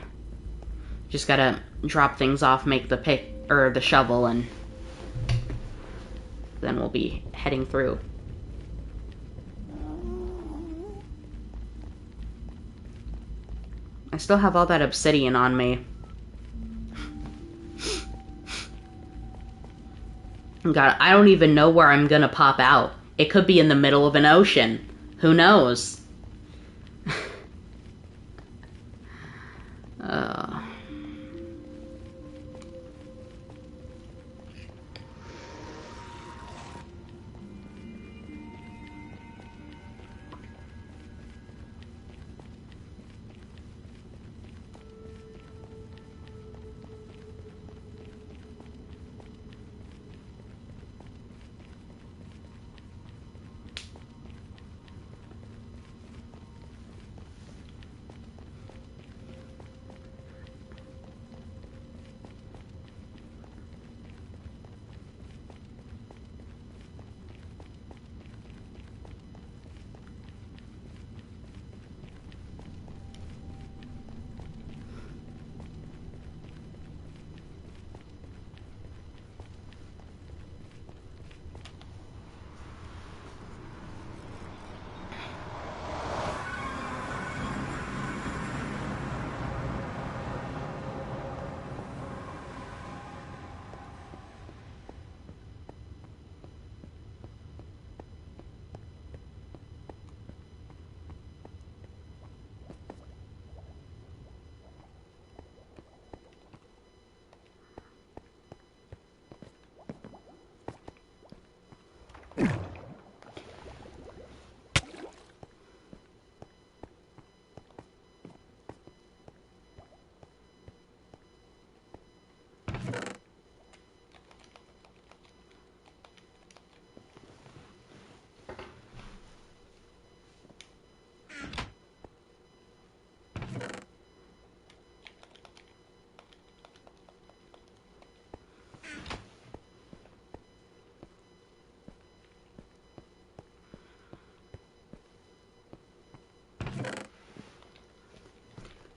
Just gotta drop things off, make the pick or the shovel, and then we'll be heading through. I still have all that obsidian on me. God, I don't even know where I'm gonna pop out. It could be in the middle of an ocean. Who knows?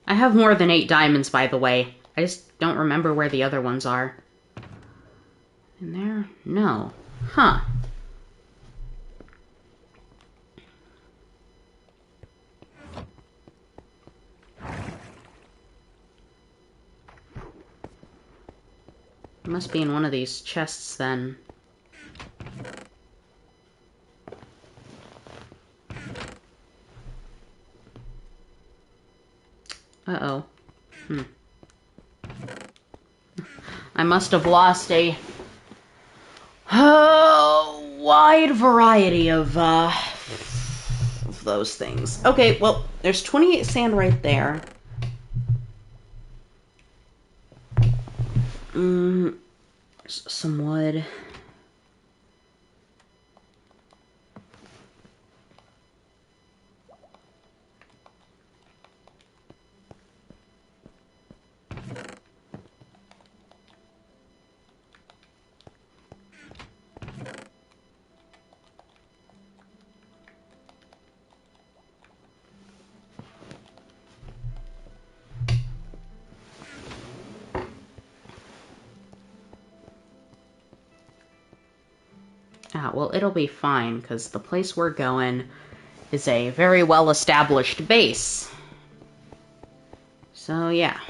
I have more than 8 diamonds, by the way. I just don't remember where the other ones are. In there? No. Huh. It must be in one of these chests, then. Uh-oh. I must have lost a wide variety of those things. Okay, well, there's 28 sand right there. Some wood. Well, it'll be fine, because the place we're going is a very well-established base. So, yeah.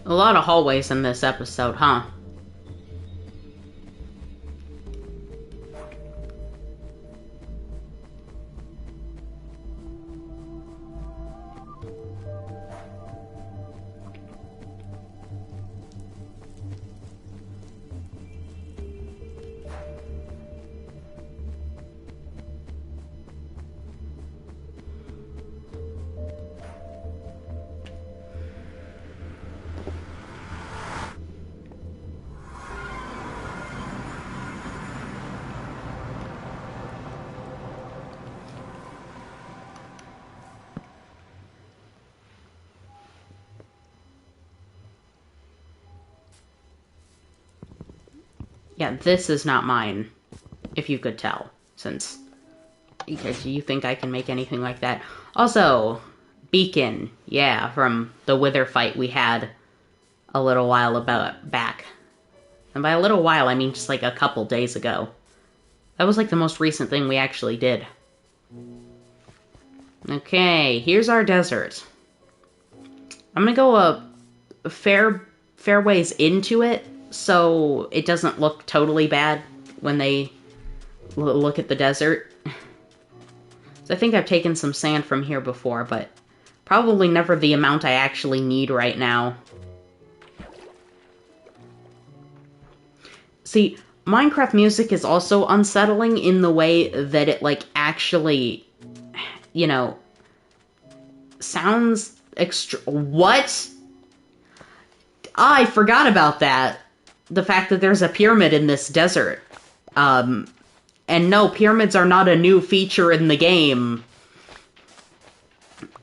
A lot of hallways in this episode, huh? Yeah, this is not mine, if you could tell, since you think I can make anything like that. Also, beacon, yeah, from the Wither fight we had a little while back. And by a little while, I mean just like a couple days ago. That was like the most recent thing we actually did. Okay, here's our desert. I'm gonna go a fair ways into it, so it doesn't look totally bad when they look at the desert. So I think I've taken some sand from here before, but probably never the amount I actually need right now. See, Minecraft music is also unsettling in the way that it, like, actually, you know, sounds What? I forgot about that. The fact that there's a pyramid in this desert. And no, pyramids are not a new feature in the game.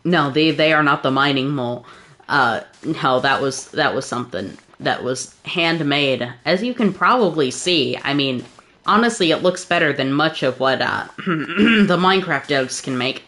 No, they are not the mining mole. No, that was something that was handmade. As you can probably see, I mean, honestly, it looks better than much of what the Minecraft devs can make.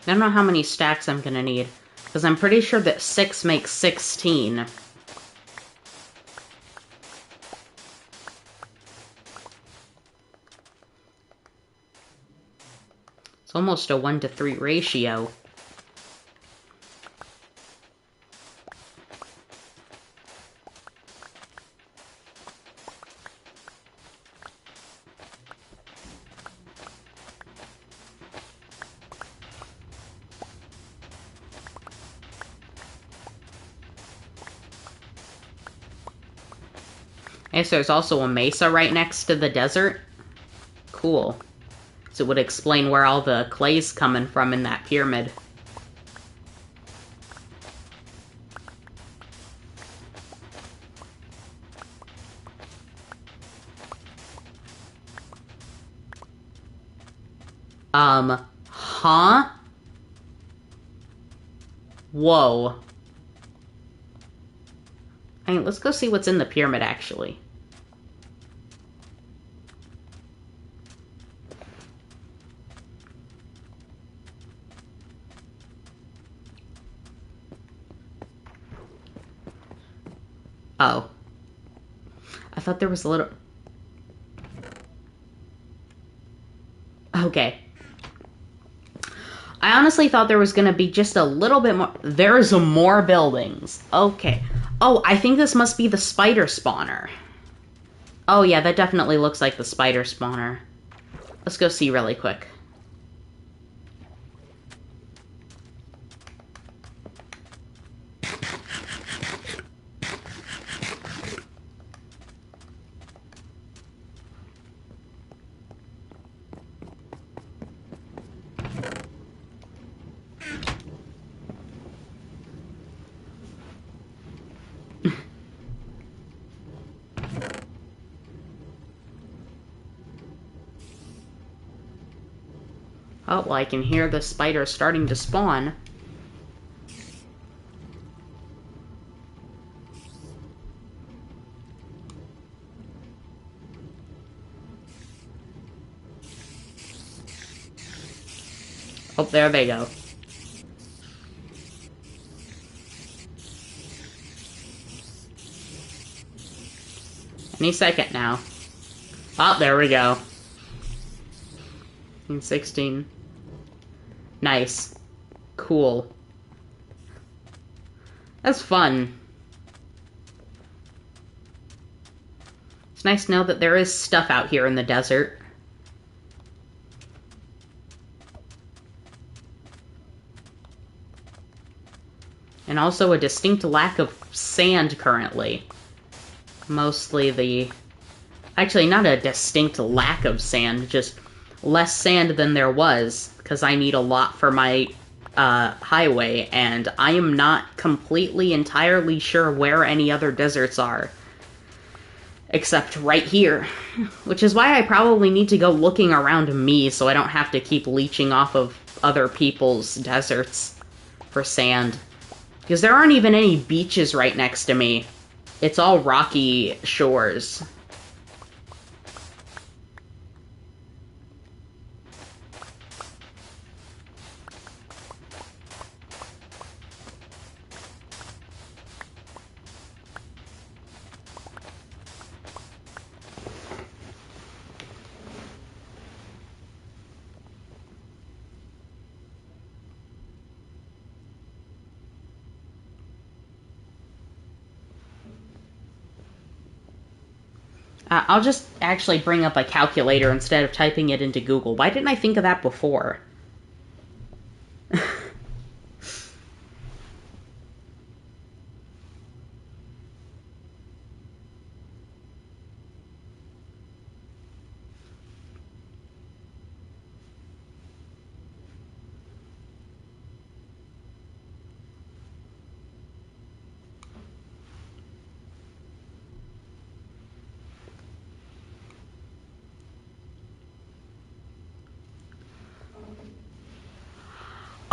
I don't know how many stacks I'm gonna need, because I'm pretty sure that 6 makes 16. It's almost a 1-to-3 ratio. I guess there's also a mesa right next to the desert. Cool. So it would explain where all the clay's coming from in that pyramid. Huh? Whoa. I mean, let's go see what's in the pyramid, actually. Oh. I thought there was a little... Okay. I honestly thought there was going to be just a little bit more. There's more buildings. Okay. Oh, I think this must be the spider spawner. Oh, yeah, that definitely looks like the spider spawner. Let's go see really quick. Oh, well, I can hear the spider starting to spawn. Oh, there they go. Any second now. Oh, there we go. 16. Nice. Cool. That's fun. It's nice to know that there is stuff out here in the desert. And also a distinct lack of sand currently. Mostly the... Actually, not a distinct lack of sand, just less sand than there was, because I need a lot for my highway, and I am not completely entirely sure where any other deserts are. Except right here. Which is why I probably need to go looking around me so I don't have to keep leeching off of other people's deserts for sand. Because there aren't even any beaches right next to me. It's all rocky shores. I'll just actually bring up a calculator instead of typing it into Google. Why didn't I think of that before?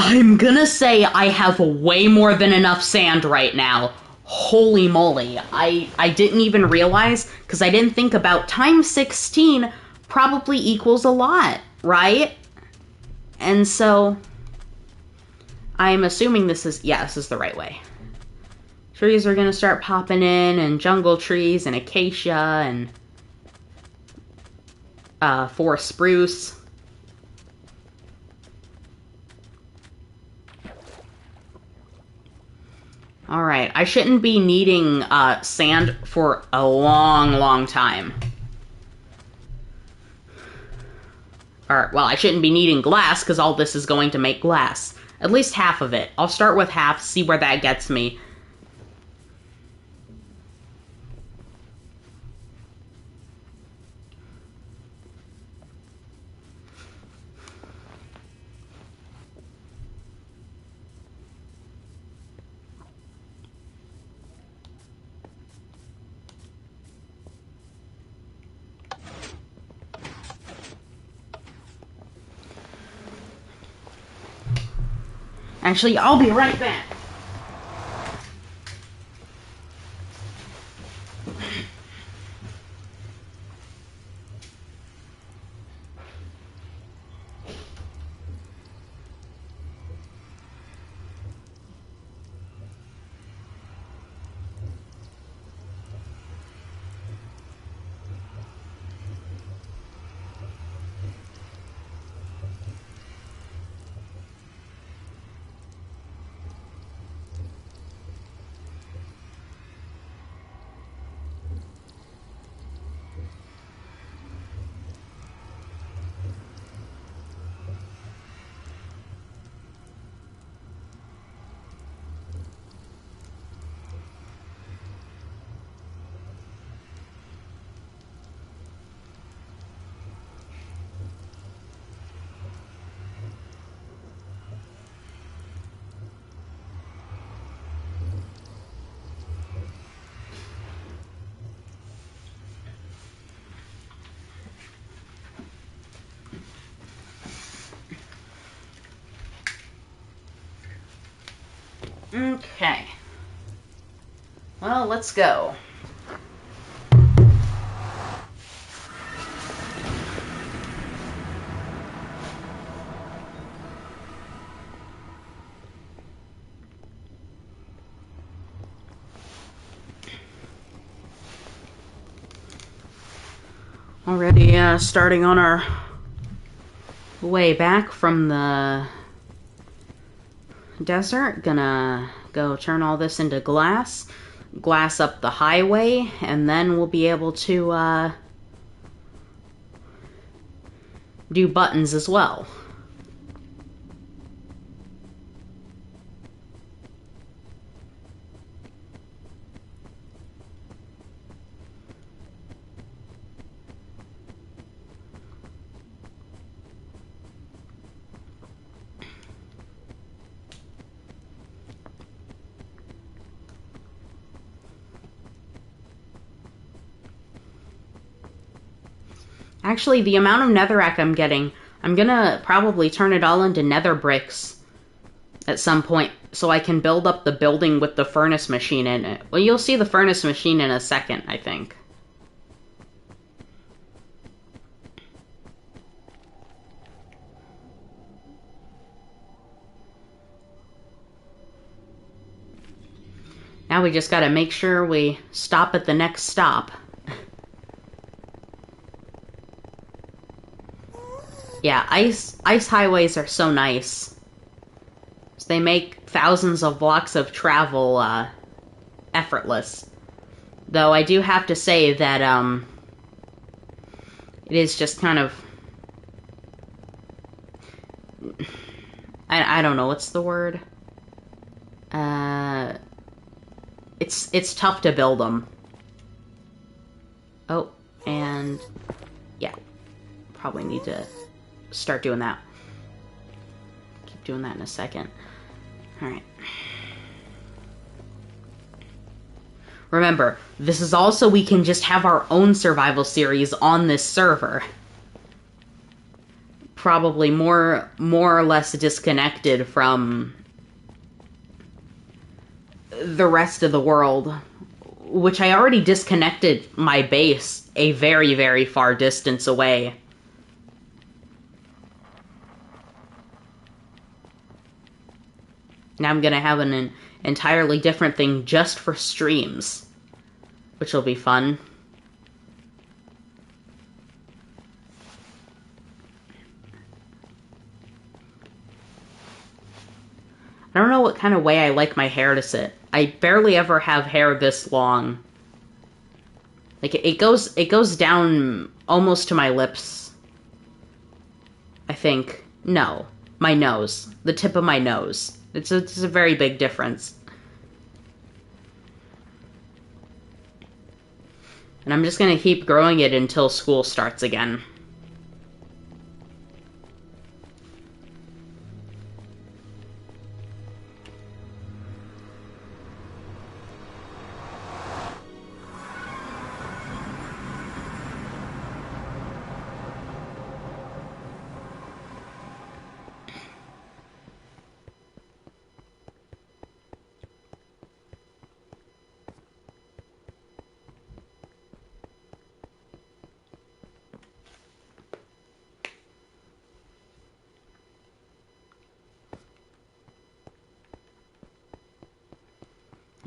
I'm gonna say I have way more than enough sand right now. Holy moly. I didn't even realize, because I didn't think about times 16 probably equals a lot, right? And so, I'm assuming this is, yeah, this is the right way. Trees are gonna start popping in, and jungle trees, and acacia, and forest spruce. Alright, I shouldn't be needing sand for a long, long time. Or, well, I shouldn't be needing glass, because all this is going to make glass. At least half of it. I'll start with half, see where that gets me. Actually, I'll be right back. Okay. Well, let's go. Already starting on our way back from the desert. Gonna go turn all this into glass up the highway, and then we'll be able to do buttons as well. Actually, the amount of netherrack I'm getting, I'm gonna probably turn it all into nether bricks at some point, so I can build up the building with the furnace machine in it. Well, you'll see the furnace machine in a second, I think. Now we just gotta make sure we stop at the next stop. Yeah, ice highways are so nice. They make thousands of blocks of travel effortless. Though I do have to say that it is just kind of, I don't know, what's the word? It's tough to build them. Oh, and yeah, probably need to start doing that. Keep doing that in a second. Alright. Remember, this is also, we can just have our own survival series on this server. Probably more or less disconnected from the rest of the world, which I already disconnected my base a very, very far distance away. Now I'm gonna have an entirely different thing just for streams, which will be fun. I don't know what kind of way I like my hair to sit. I barely ever have hair this long. Like, it goes down almost to my lips. I think. No. My nose. The tip of my nose. It's a very big difference. And I'm just gonna keep growing it until school starts again.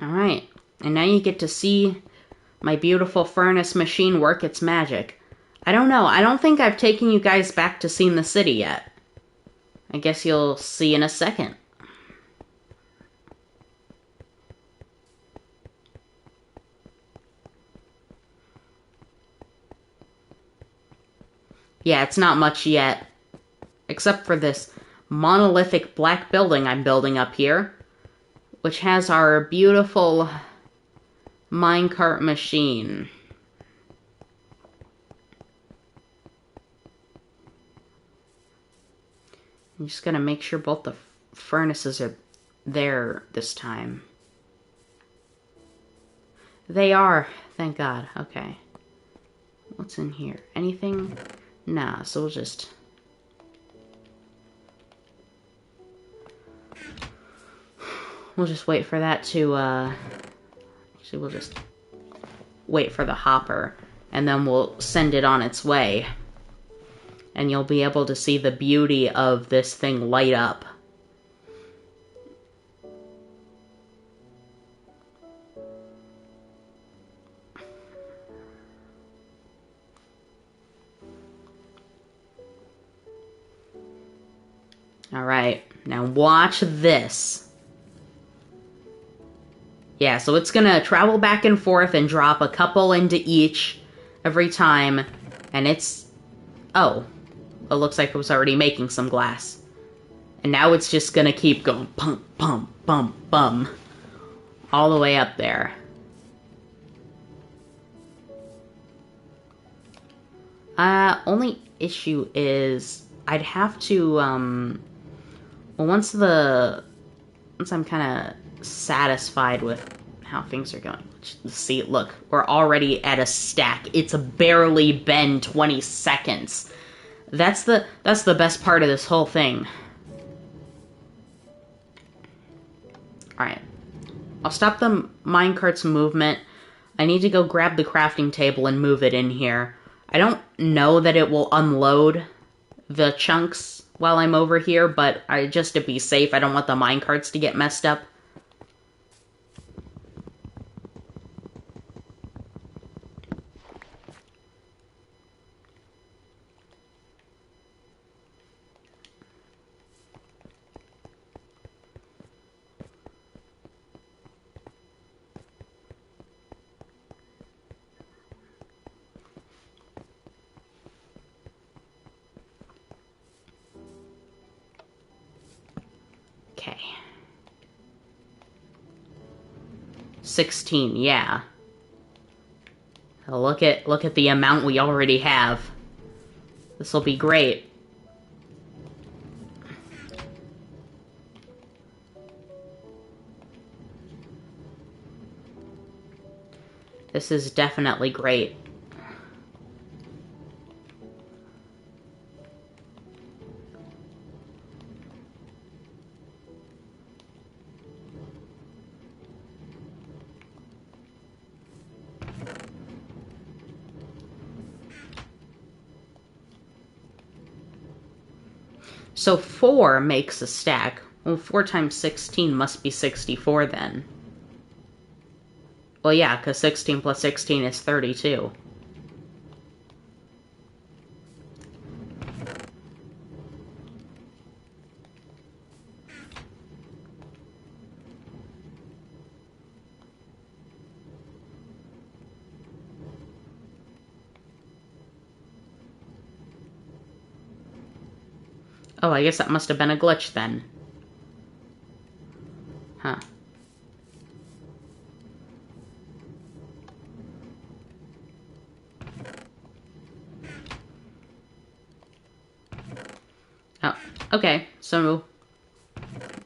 Alright, and now you get to see my beautiful furnace machine work its magic. I don't know, I don't think I've taken you guys back to seeing the city yet. I guess you'll see in a second. Yeah, it's not much yet. Except for this monolithic black building I'm building up here, which has our beautiful minecart machine. I'm just gonna make sure both the furnaces are there this time. They are, thank God. Okay. What's in here? Anything? Nah, so we'll just... we'll just wait for that to, actually, we'll just wait for the hopper, and then we'll send it on its way. And you'll be able to see the beauty of this thing light up. Alright, now watch this. Yeah, so it's gonna travel back and forth and drop a couple into each every time. And it's... Oh. It looks like it was already making some glass. And now it's just gonna keep going pump, pump, pump, bum. All the way up there. Only issue is... I'd have to, well, once I'm kind of satisfied with how things are going. See, look, we're already at a stack. It's barely been 20 seconds. That's the best part of this whole thing. Alright. I'll stop the minecart's movement. I need to go grab the crafting table and move it in here. I don't know that it will unload the chunks while I'm over here, but just to be safe, I don't want the minecarts to get messed up. Okay. 16, yeah. Look at the amount we already have. This'll be great. This is definitely great. So 4 makes a stack. Well, 4 times 16 must be 64 then. Well, yeah, because 16 plus 16 is 32. Oh, I guess that must have been a glitch then. Huh. Oh, okay, so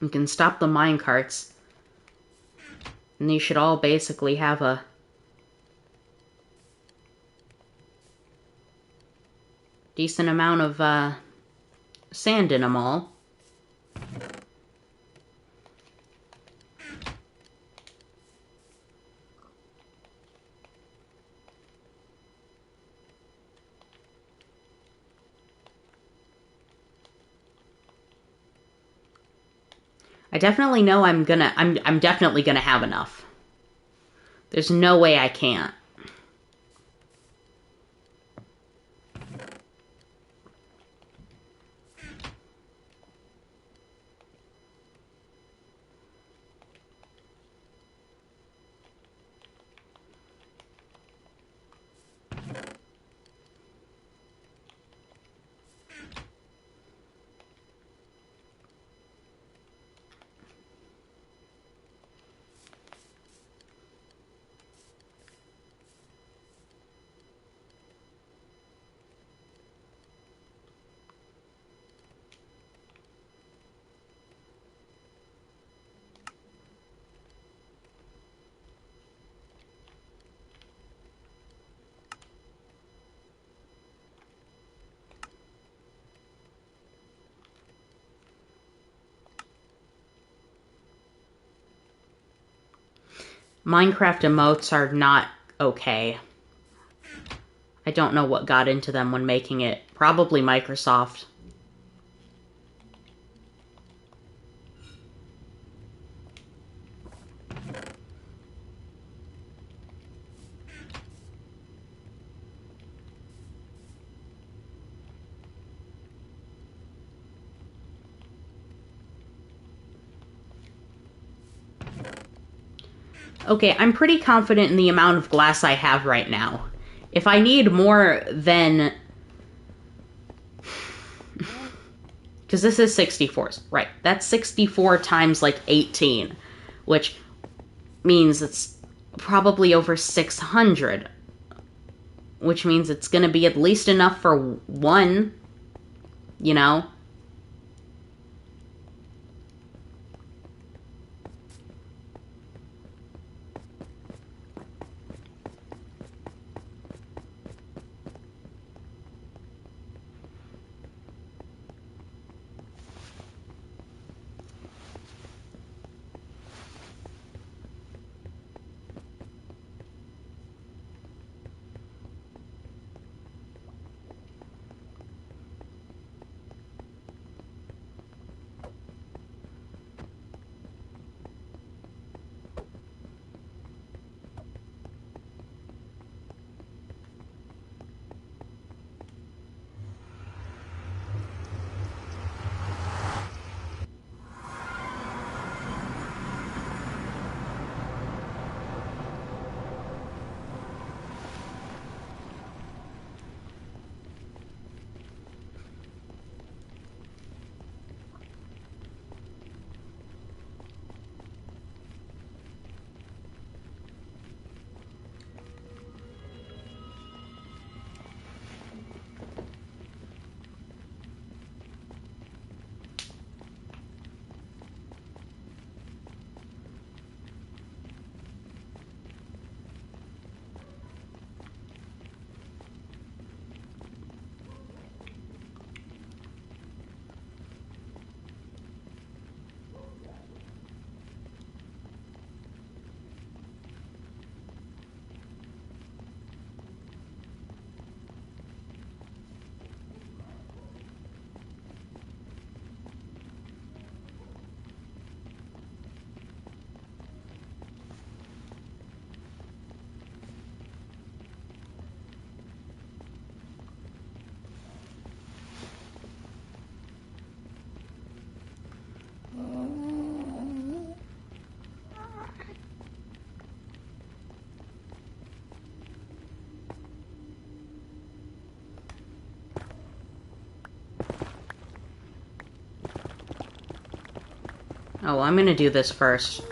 we can stop the minecarts. And these should all basically have a decent amount of sand in them all. I definitely know I'm definitely gonna have enough. There's no way I can't. Minecraft emotes are not okay. I don't know what got into them when making it. Probably Microsoft. Okay, I'm pretty confident in the amount of glass I have right now. If I need more than... Because this is 64s. Right, that's 64 times, like, 18. Which means it's probably over 600. Which means it's going to be at least enough for one, you know? Oh, I'm gonna do this first.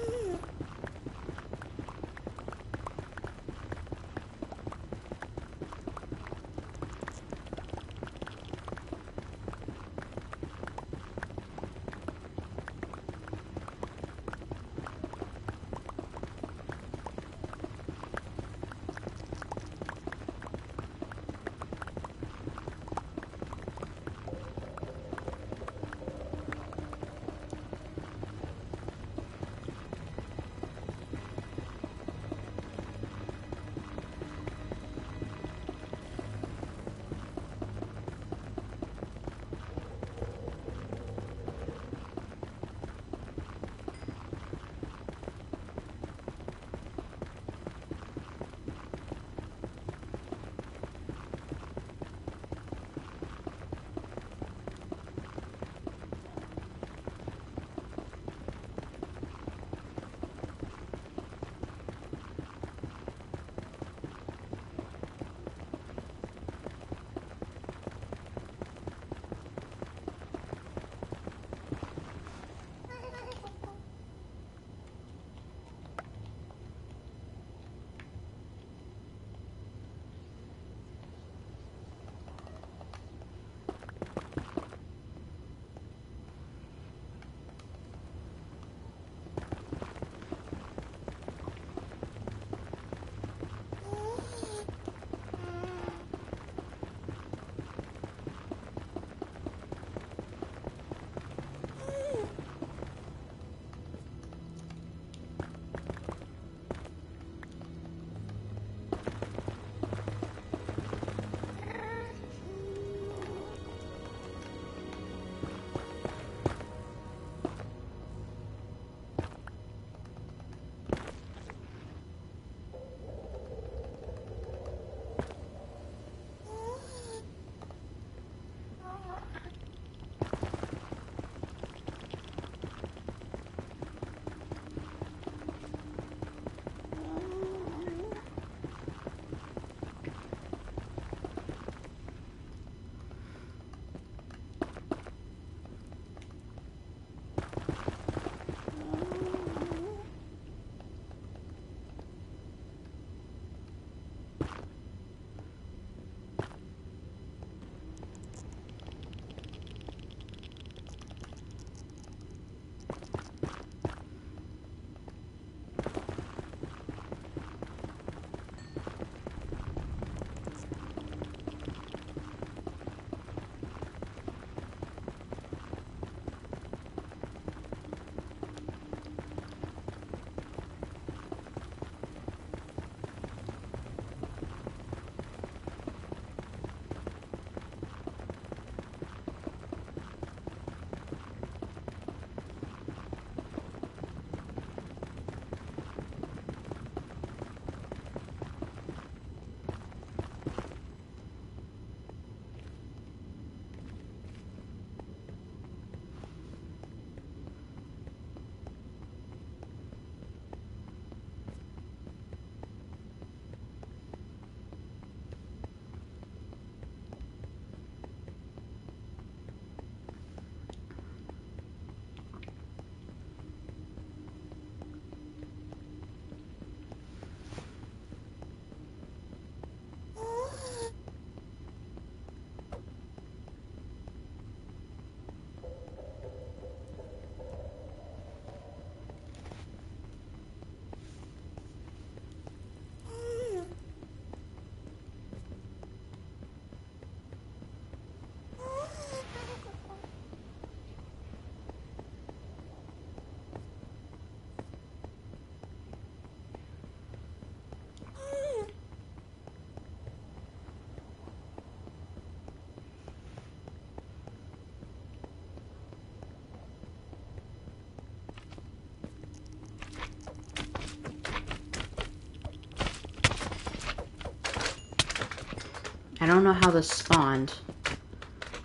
I don't know how this spawned.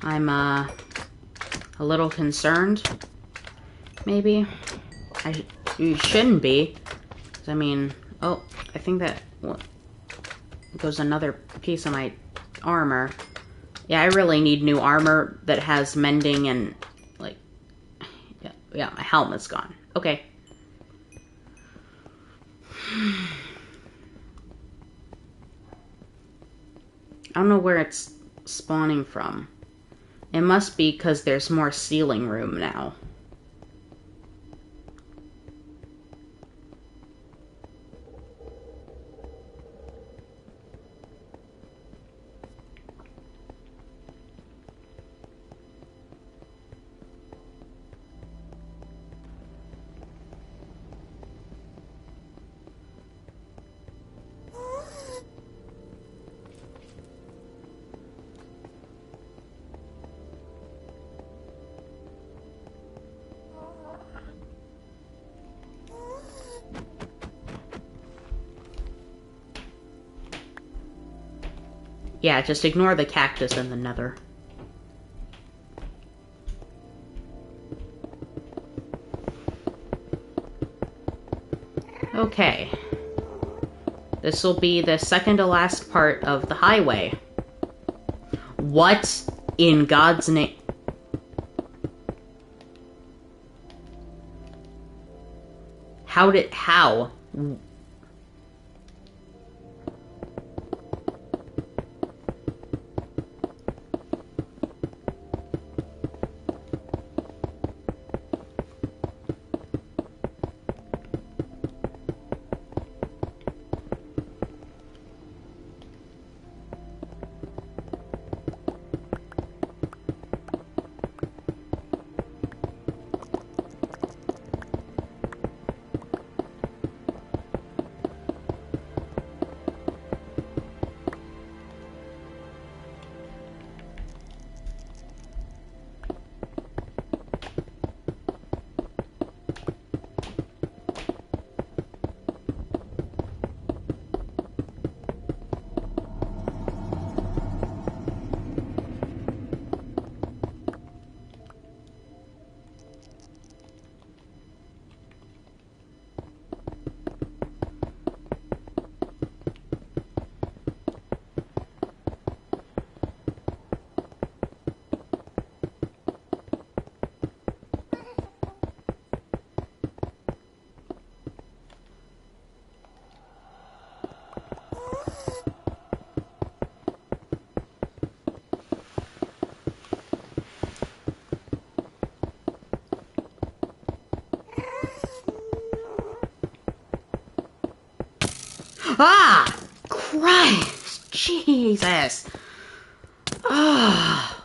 I'm, a little concerned. Maybe. You shouldn't be. I mean, oh, I think that goes another piece of my armor. Yeah, I really need new armor that has mending and, like, yeah, my helmet's gone. Okay. I don't know where it's spawning from. It must be because there's more ceiling room now. Yeah, just ignore the cactus in the nether. Okay. This will be the second to last part of the highway. What in God's name? How? Ah! Christ! Jesus! Ah!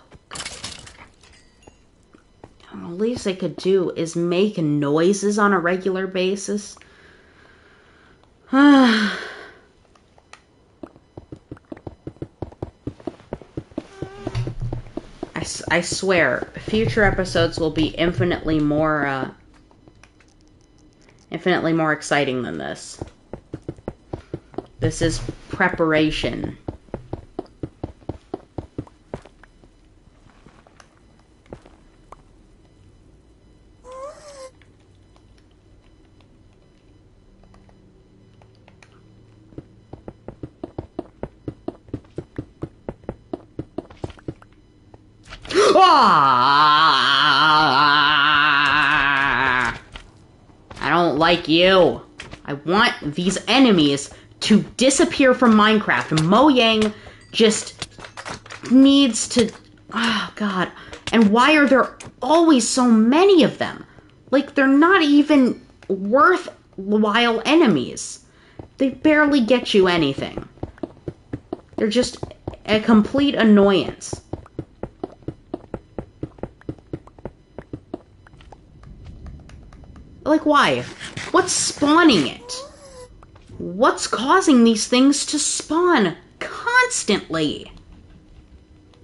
The least I could do is make noises on a regular basis. Ah. I swear, future episodes will be infinitely more exciting than this. This is preparation. Ah! I don't like you. I want these enemies to disappear from Minecraft. Mojang just needs to... Oh, God. And why are there always so many of them? Like, they're not even worthwhile enemies. They barely get you anything. They're just a complete annoyance. Like, why? What's spawning it? What's causing these things to spawn constantly?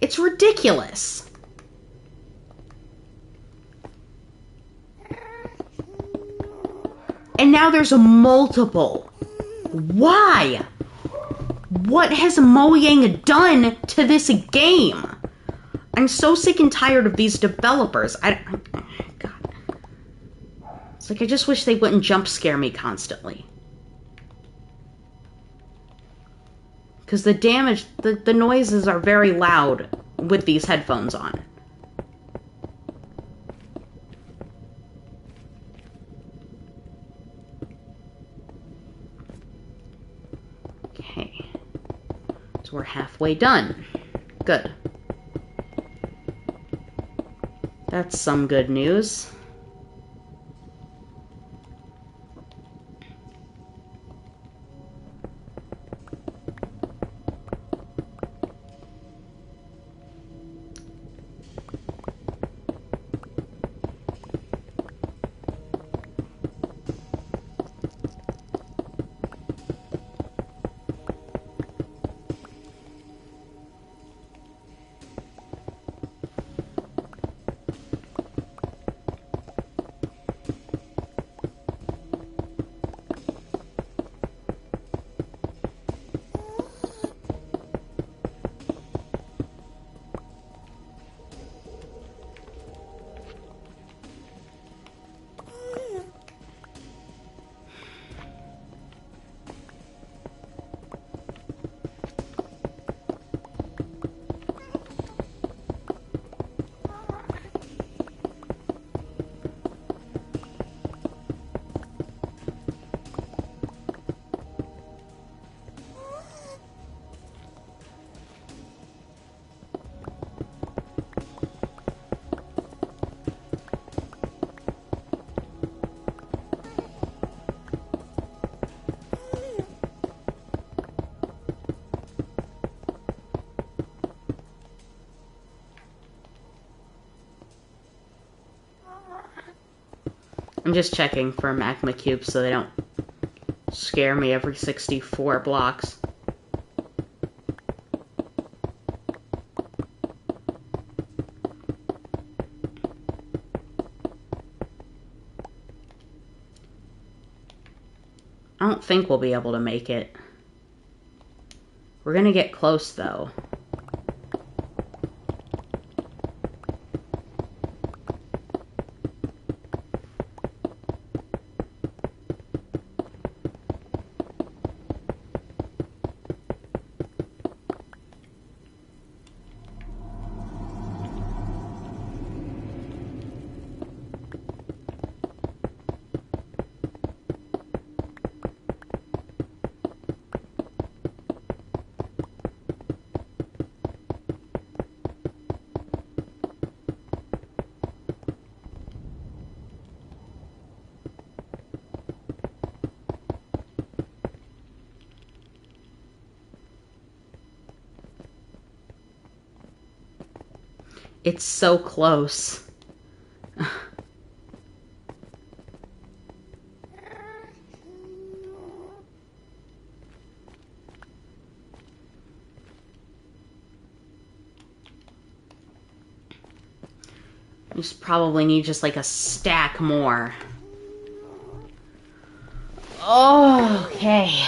It's ridiculous. And now there's a multiple. Why? What has Mojang done to this game? I'm so sick and tired of these developers. God. It's like I just wish they wouldn't jump scare me constantly. Because the damage, the noises are very loud with these headphones on. Okay. So we're halfway done. Good. That's some good news. I'm just checking for magma cubes so they don't scare me every 64 blocks. I don't think we'll be able to make it. We're gonna get close, though. It's so close. You just probably need just like a stack more. Okay.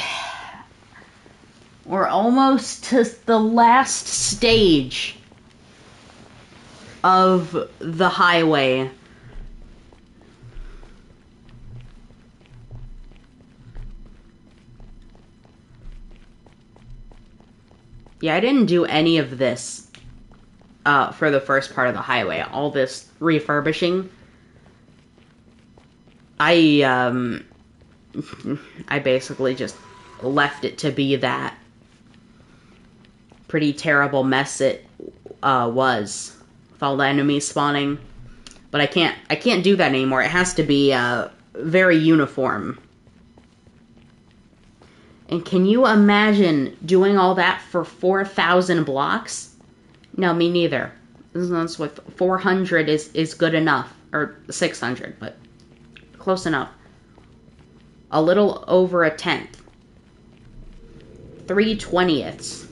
We're almost to the last stage of the highway. Yeah, I didn't do any of this for the first part of the highway. All this refurbishing. I basically just left it to be that pretty terrible mess it was. With all the enemies spawning. But I can't do that anymore. It has to be very uniform. And can you imagine doing all that for 4,000 blocks? No, me neither. That's what 400 is good enough. Or 600, but close enough. A little over a tenth. 3/20ths.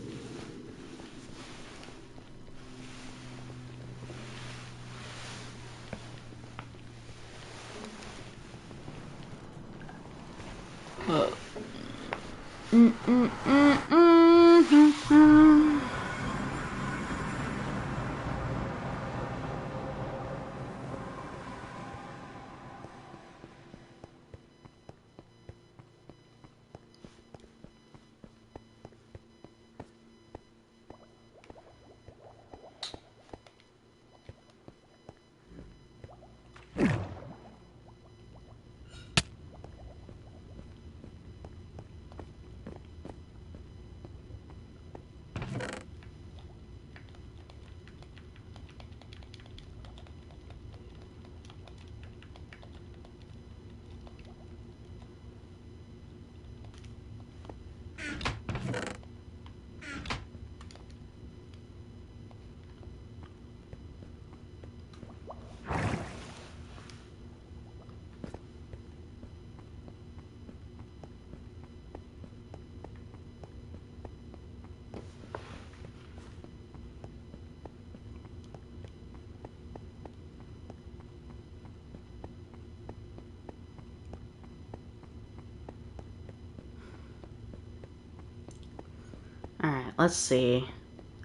let's see.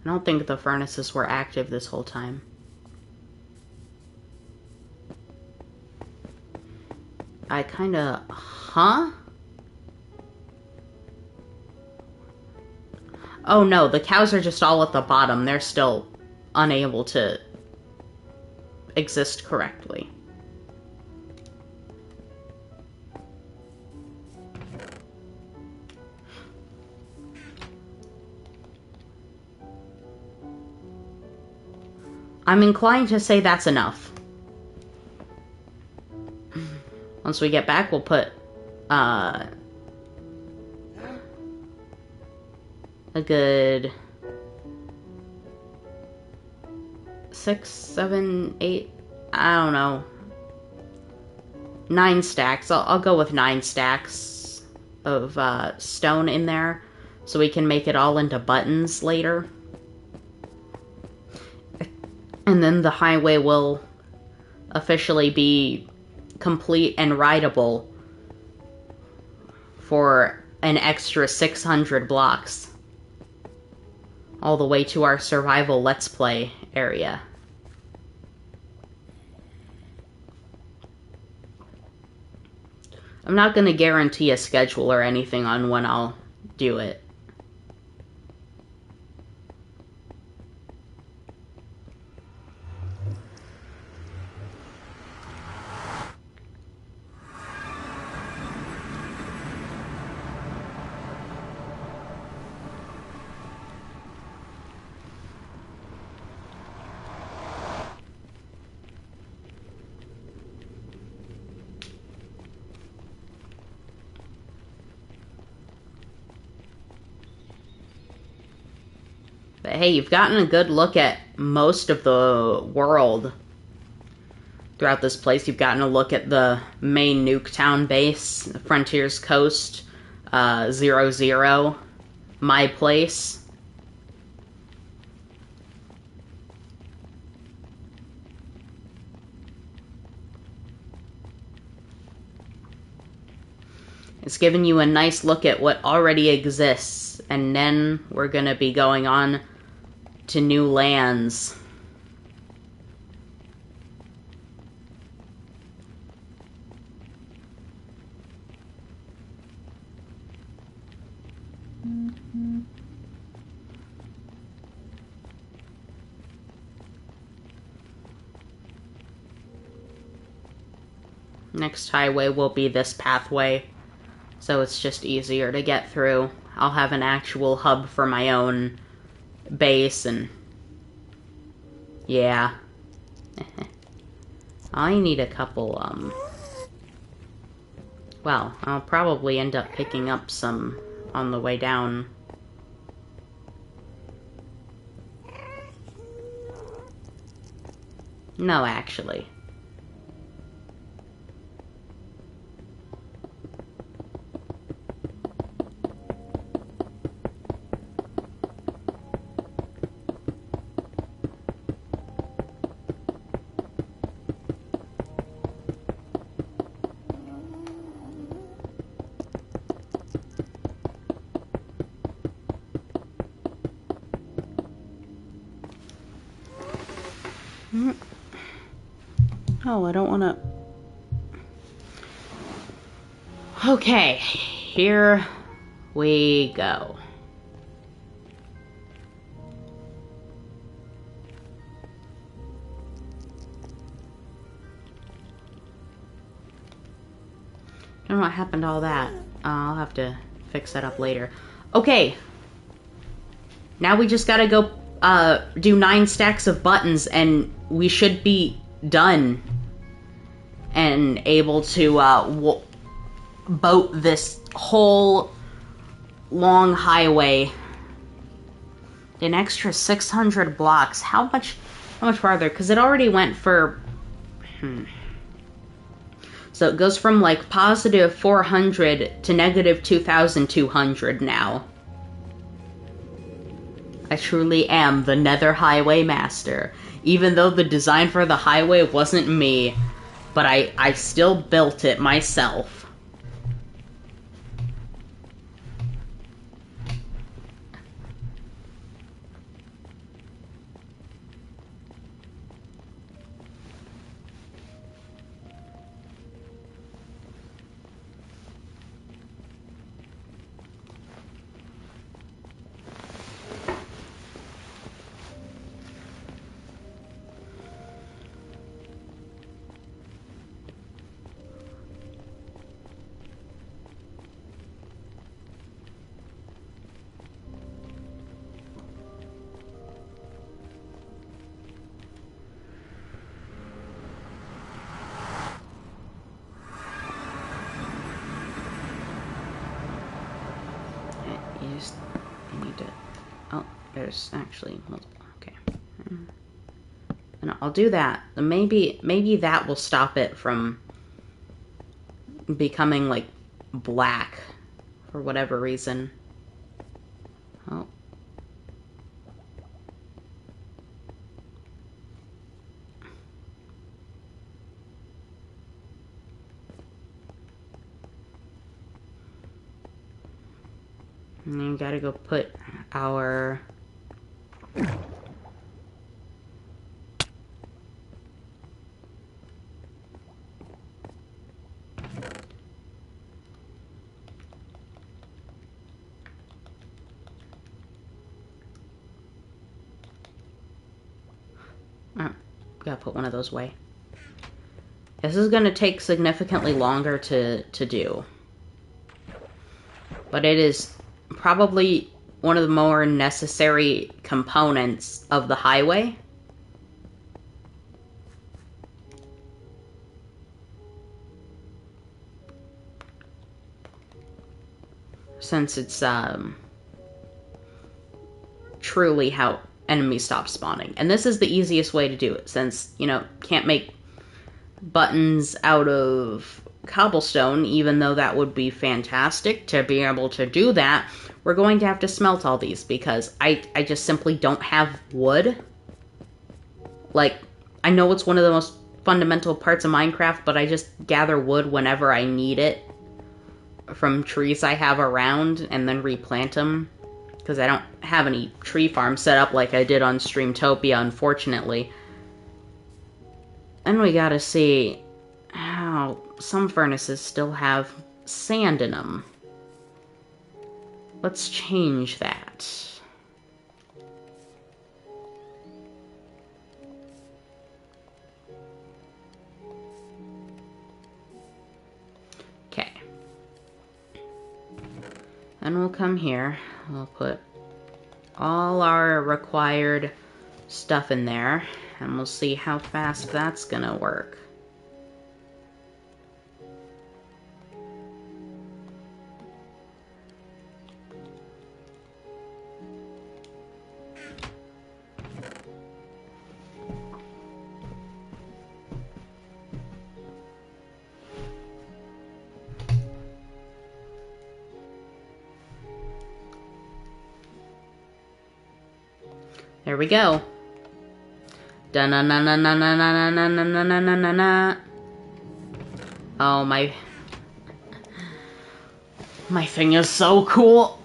I don't think the furnaces were active this whole time. I kinda... Huh? Oh no, the cows are just all at the bottom. They're still unable to exist correctly. I'm inclined to say that's enough. Once we get back, we'll put, a good 6, 7, 8, I don't know, 9 stacks. I'll go with 9 stacks of, stone in there, so we can make it all into buttons later. And then the highway will officially be complete and rideable for an extra 600 blocks. All the way to our survival Let's Play area. I'm not going to guarantee a schedule or anything on when I'll do it. But hey, you've gotten a good look at most of the world throughout this place. You've gotten a look at the main Nuketown base, the Frontiers Coast, 00, my place. It's given you a nice look at what already exists, and then we're gonna be going on to new lands. Next highway will be this pathway, so it's just easier to get through. I'll have an actual hub for my own base, and yeah. I need a couple, well, I'll probably end up picking up some on the way down. No, actually. Oh, I don't want to... Okay, here we go. I don't know what happened to all that. I'll have to fix that up later. Okay. Now we just gotta go do 9 stacks of buttons, and we should be done and able to boat this whole long highway. An extra 600 blocks. How much farther? Because it already went for... So it goes from like positive 400 to negative 2,200 now. I truly am the Nether Highway Master. Even though the design for the highway wasn't me, but I still built it myself. There's actually multiple. Okay. And I'll do that. Maybe that will stop it from becoming, like, black for whatever reason. Oh. And you gotta go put our... Oh, gotta put one of those away. This is gonna take significantly longer to do. But it is probably one of the more necessary components of the highway. Since it's truly how enemies stop spawning. And this is the easiest way to do it, since, you know, can't make buttons out of cobblestone, even though that would be fantastic to be able to do that. We're going to have to smelt all these, because I just simply don't have wood. Like, I know it's one of the most fundamental parts of Minecraft, but I just gather wood whenever I need it from trees I have around and then replant them. Because I don't have any tree farm set up like I did on Streamtopia, unfortunately. And we gotta see how some furnaces still have sand in them. Let's change that. Okay. Then we'll come here. We'll put all our required stuff in there, and we'll see how fast that's gonna work. There we go. Da-na-na-na-na-na-na-na-na-na-na-na-na. Oh, my thing is so cool.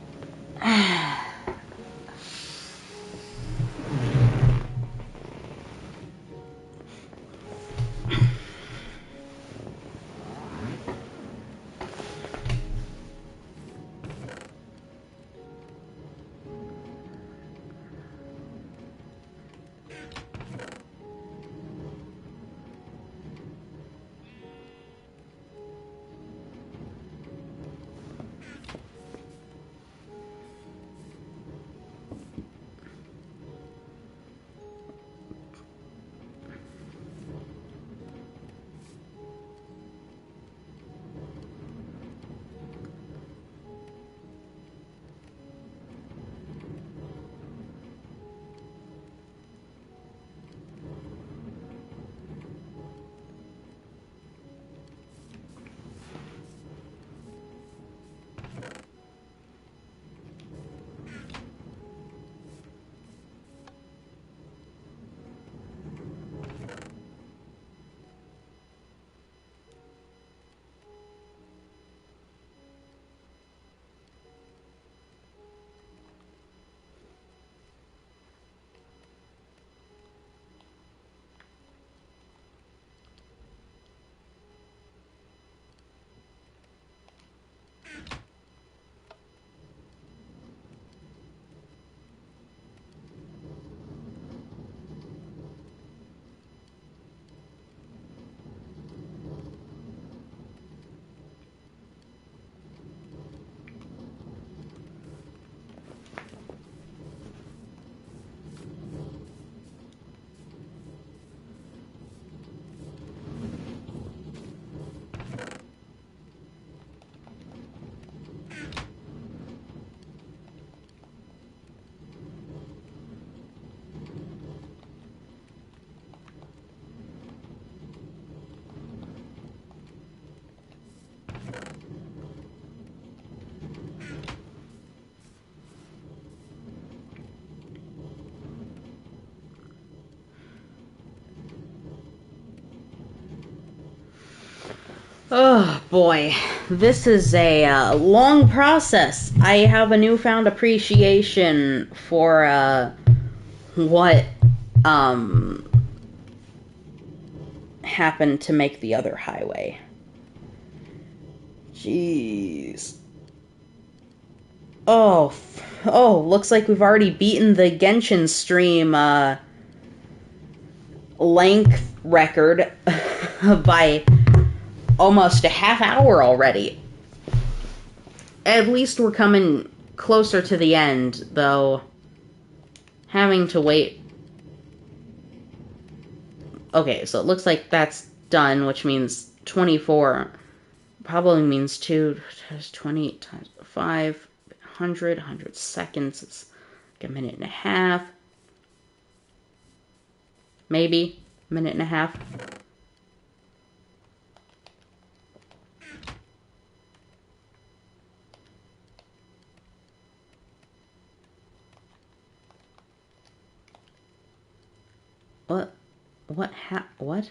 Oh boy, this is a long process. I have a newfound appreciation for what happened to make the other highway. Jeez. Oh, looks like we've already beaten the Genshin stream length record by almost a half hour already. At least we're coming closer to the end, though having to wait. Okay, so it looks like that's done, which means 24 probably means 2 times 20 times 5, 100 seconds. It's like a minute and a half. Maybe a minute and a half. What? What?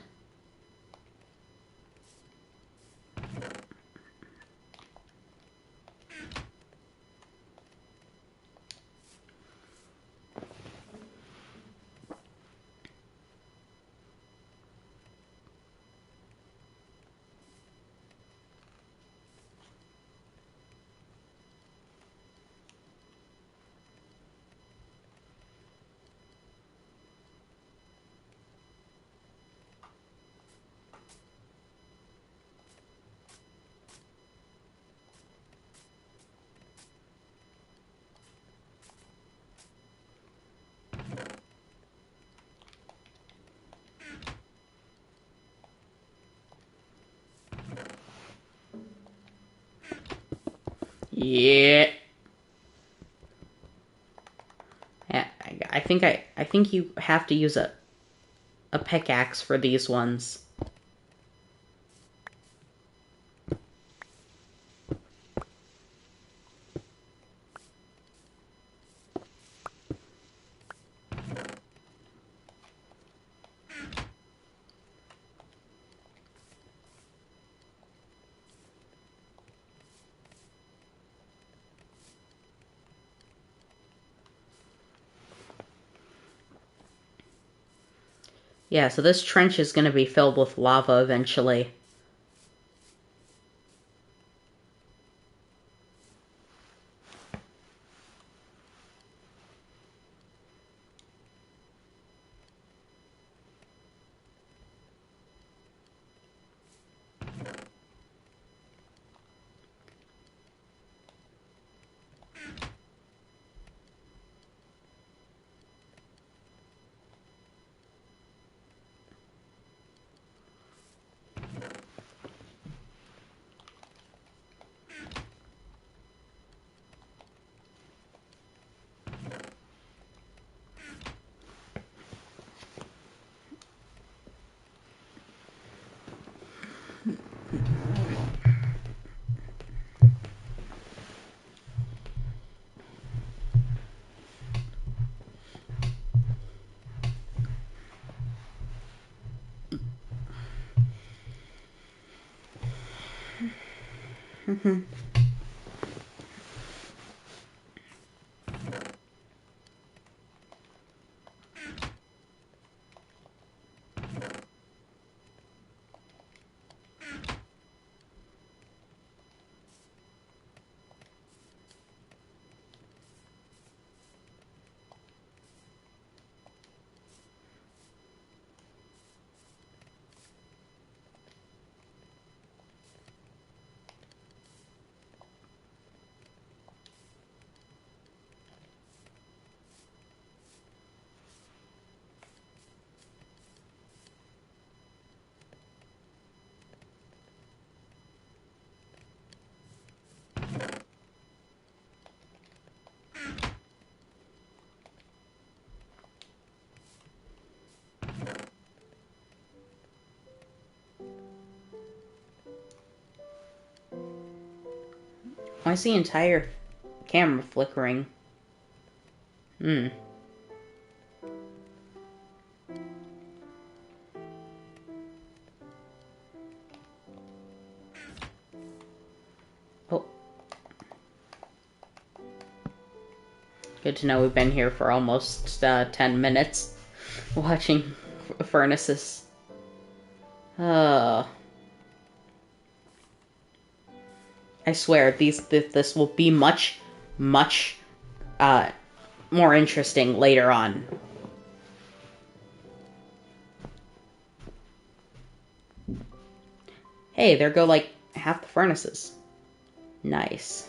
Yeah. Yeah, I think you have to use a pickaxe for these ones. Yeah, so this trench is going to be filled with lava eventually. I see entire camera flickering. Hmm. Oh. Good to know we've been here for almost 10 minutes watching furnaces. I swear, this will be much more interesting later on. Hey, there go, like, half the furnaces. Nice.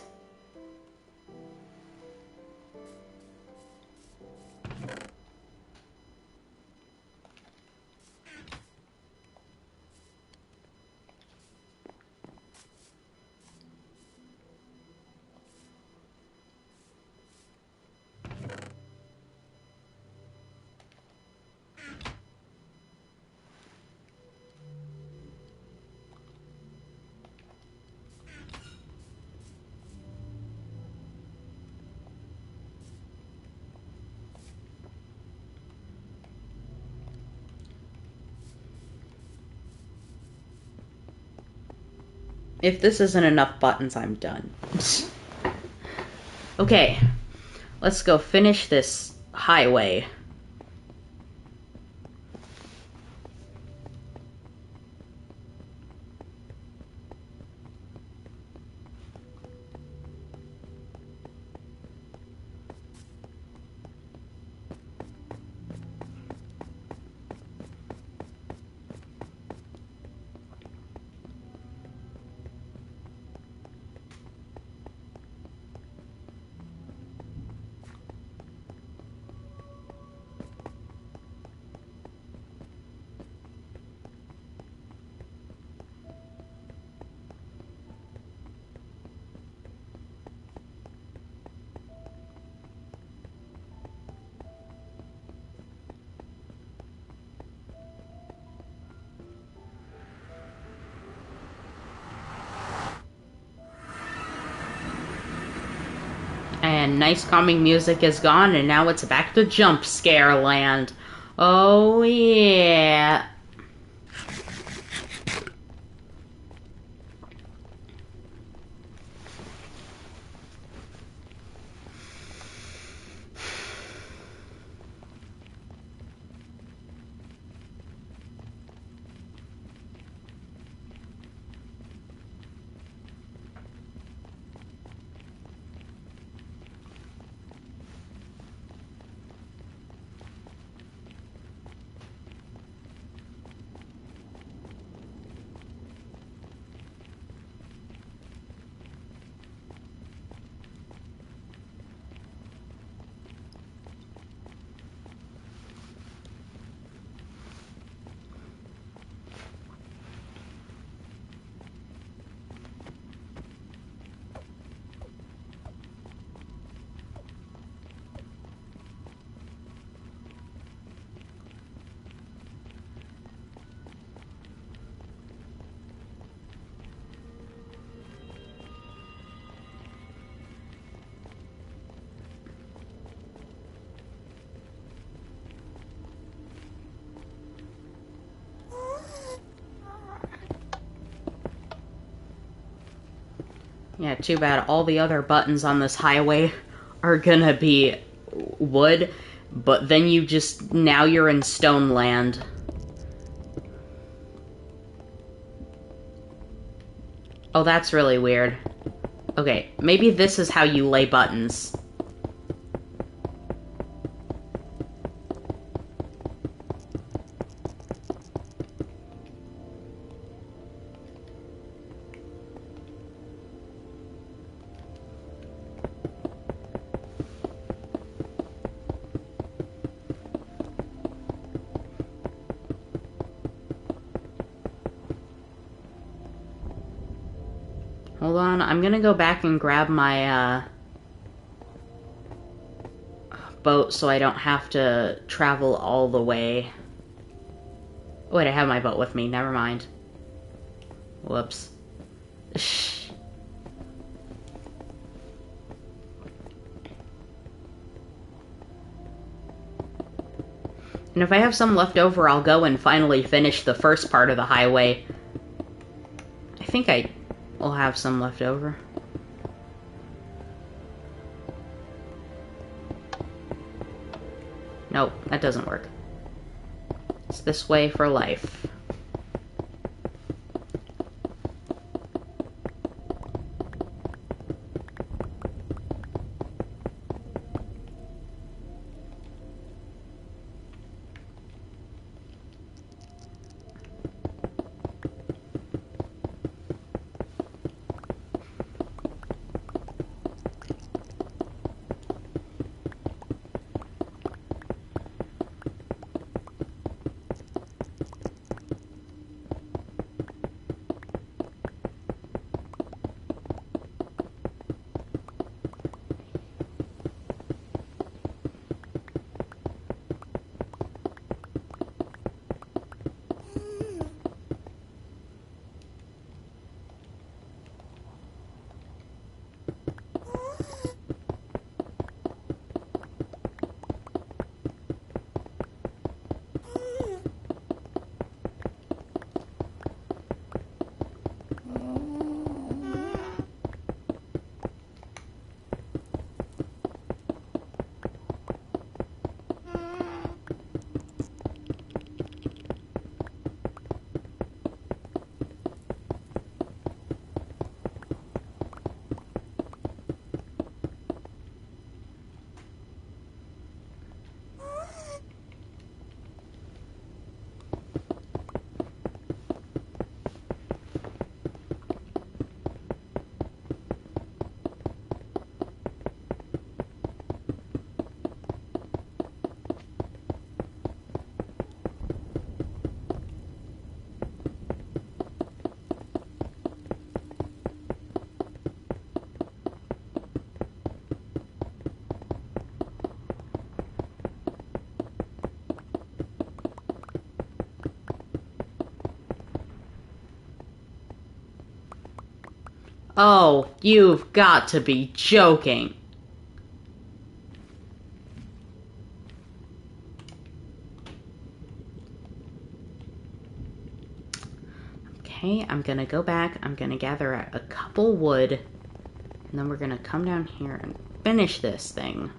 If this isn't enough buttons, I'm done. Okay, let's go finish this highway. And nice calming music is gone, and now it's back to jump scare land. Oh yeah. Yeah, too bad all the other buttons on this highway are gonna be wood, but then now you're in stone land. Oh, that's really weird. Okay, maybe this is how you lay buttons. Hold on, I'm gonna go back and grab my, boat so I don't have to travel all the way. Oh, wait, I have my boat with me, never mind. Whoops. And if I have some left over, I'll go and finally finish the first part of the highway. I think I will have some left over. Nope, that doesn't work. It's this way for life. Oh, you've got to be joking. Okay, I'm gonna go back. I'm gonna gather a couple wood. And then we're gonna come down here and finish this thing.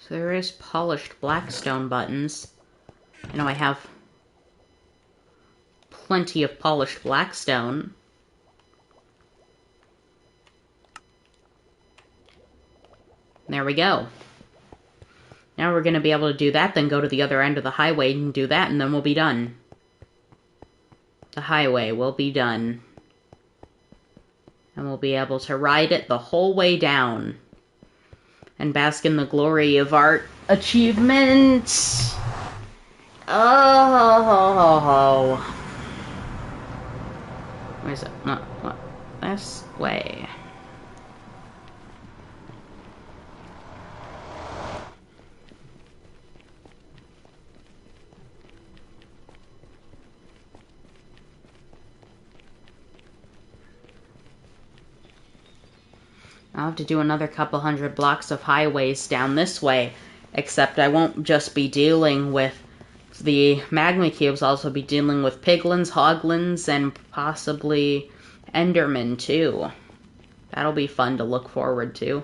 So there is polished blackstone buttons. I know I have plenty of polished blackstone. There we go. Now we're going to be able to do that, then go to the other end of the highway and do that, and then we'll be done. The highway will be done. And we'll be able to ride it the whole way down. And bask in the glory of our achievement. Oh. Where's it? No, what? This way. I'll have to do another couple hundred blocks of highways down this way, except I won't just be dealing with the magma cubes, I'll also be dealing with piglins, hoglins, and possibly endermen too. That'll be fun to look forward to.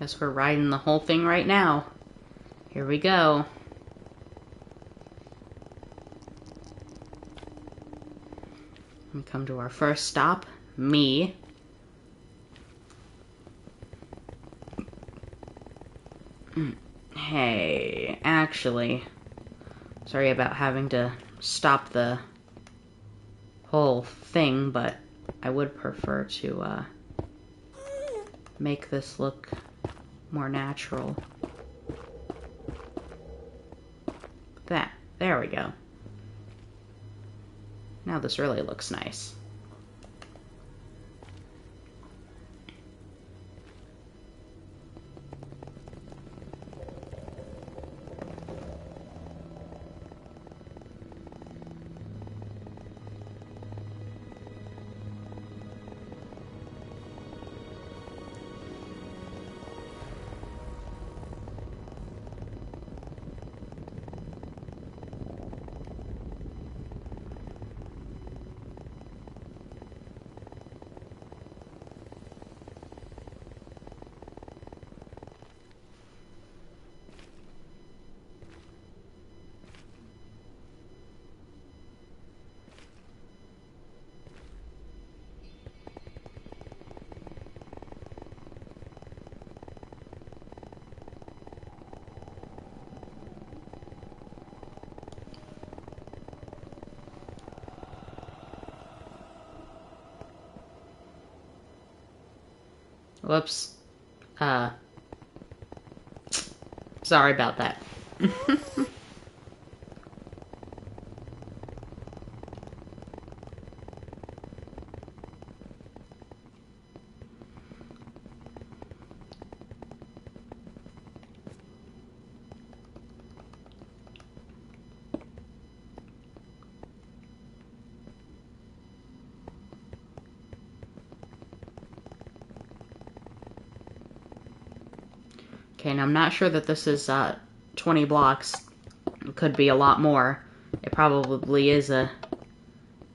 Guess we're riding the whole thing right now. Here we go. We come to our first stop, me. Hey, actually, sorry about having to stop the whole thing, but I would prefer to make this look more natural. There we go. Now this really looks nice. Whoops. Sorry about that. Okay, now I'm not sure that this is 20 blocks. It could be a lot more. It probably is a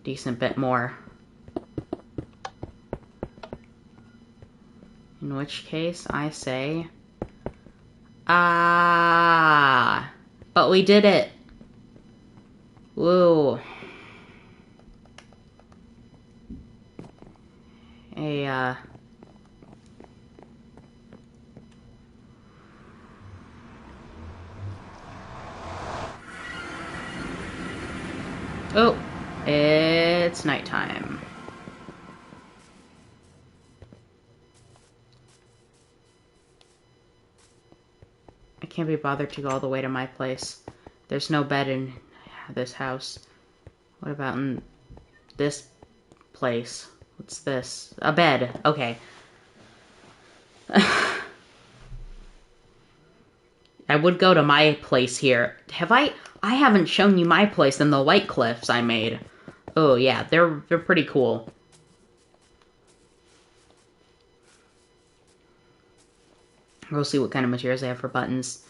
decent bit more. In which case, I say... Ah! But we did it! Woo! Oh! It's nighttime. I can't be bothered to go all the way to my place. There's no bed in this house. What about in this place? What's this? A bed. Okay. I would go to my place here. Have I haven't shown you my place in the White Cliffs I made. Oh yeah, they're pretty cool. We'll see what kind of materials they have for buttons.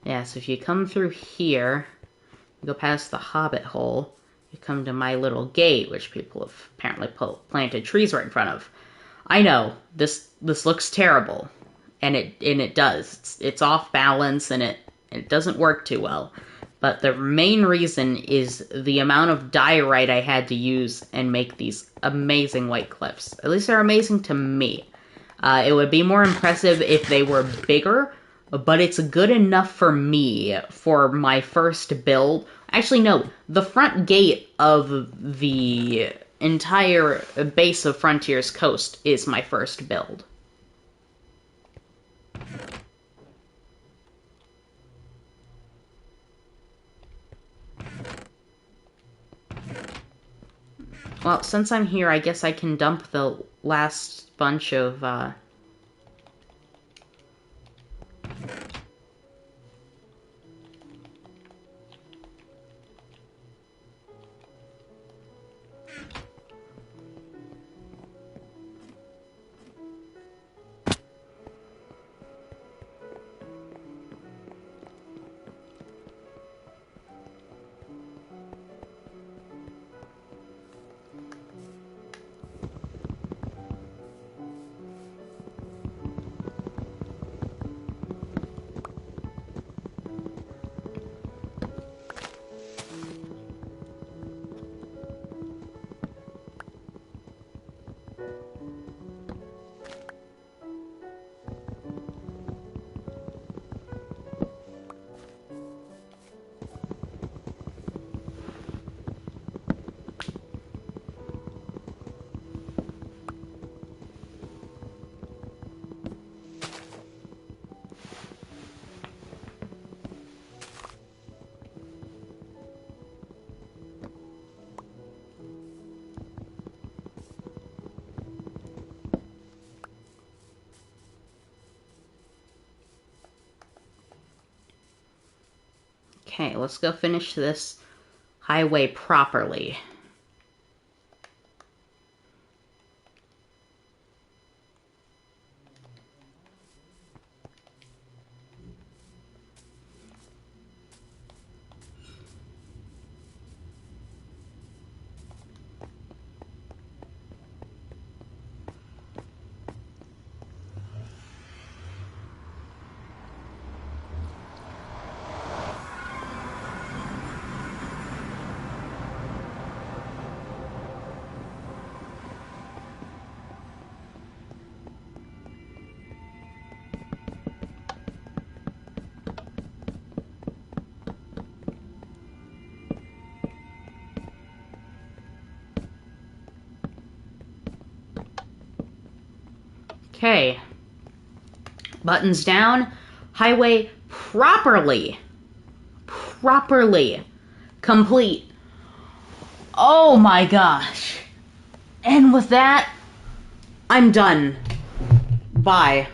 Yeah, so if you come through here, you go past the Hobbit hole, you come to my little gate, which people have apparently planted trees right in front of. I know, this looks terrible, and it does. It's off balance, and it doesn't work too well. But the main reason is the amount of diorite I had to use and make these amazing white cliffs. At least they're amazing to me. It would be more impressive if they were bigger, but it's good enough for me for my first build. Actually, no, the front gate of the entire base of Frontier's Coast is my first build. Well, since I'm here, I guess I can dump the last bunch of, Okay, let's go finish this highway properly. Okay. Buttons down. Highway properly complete. Oh my gosh. And with that, I'm done. Bye.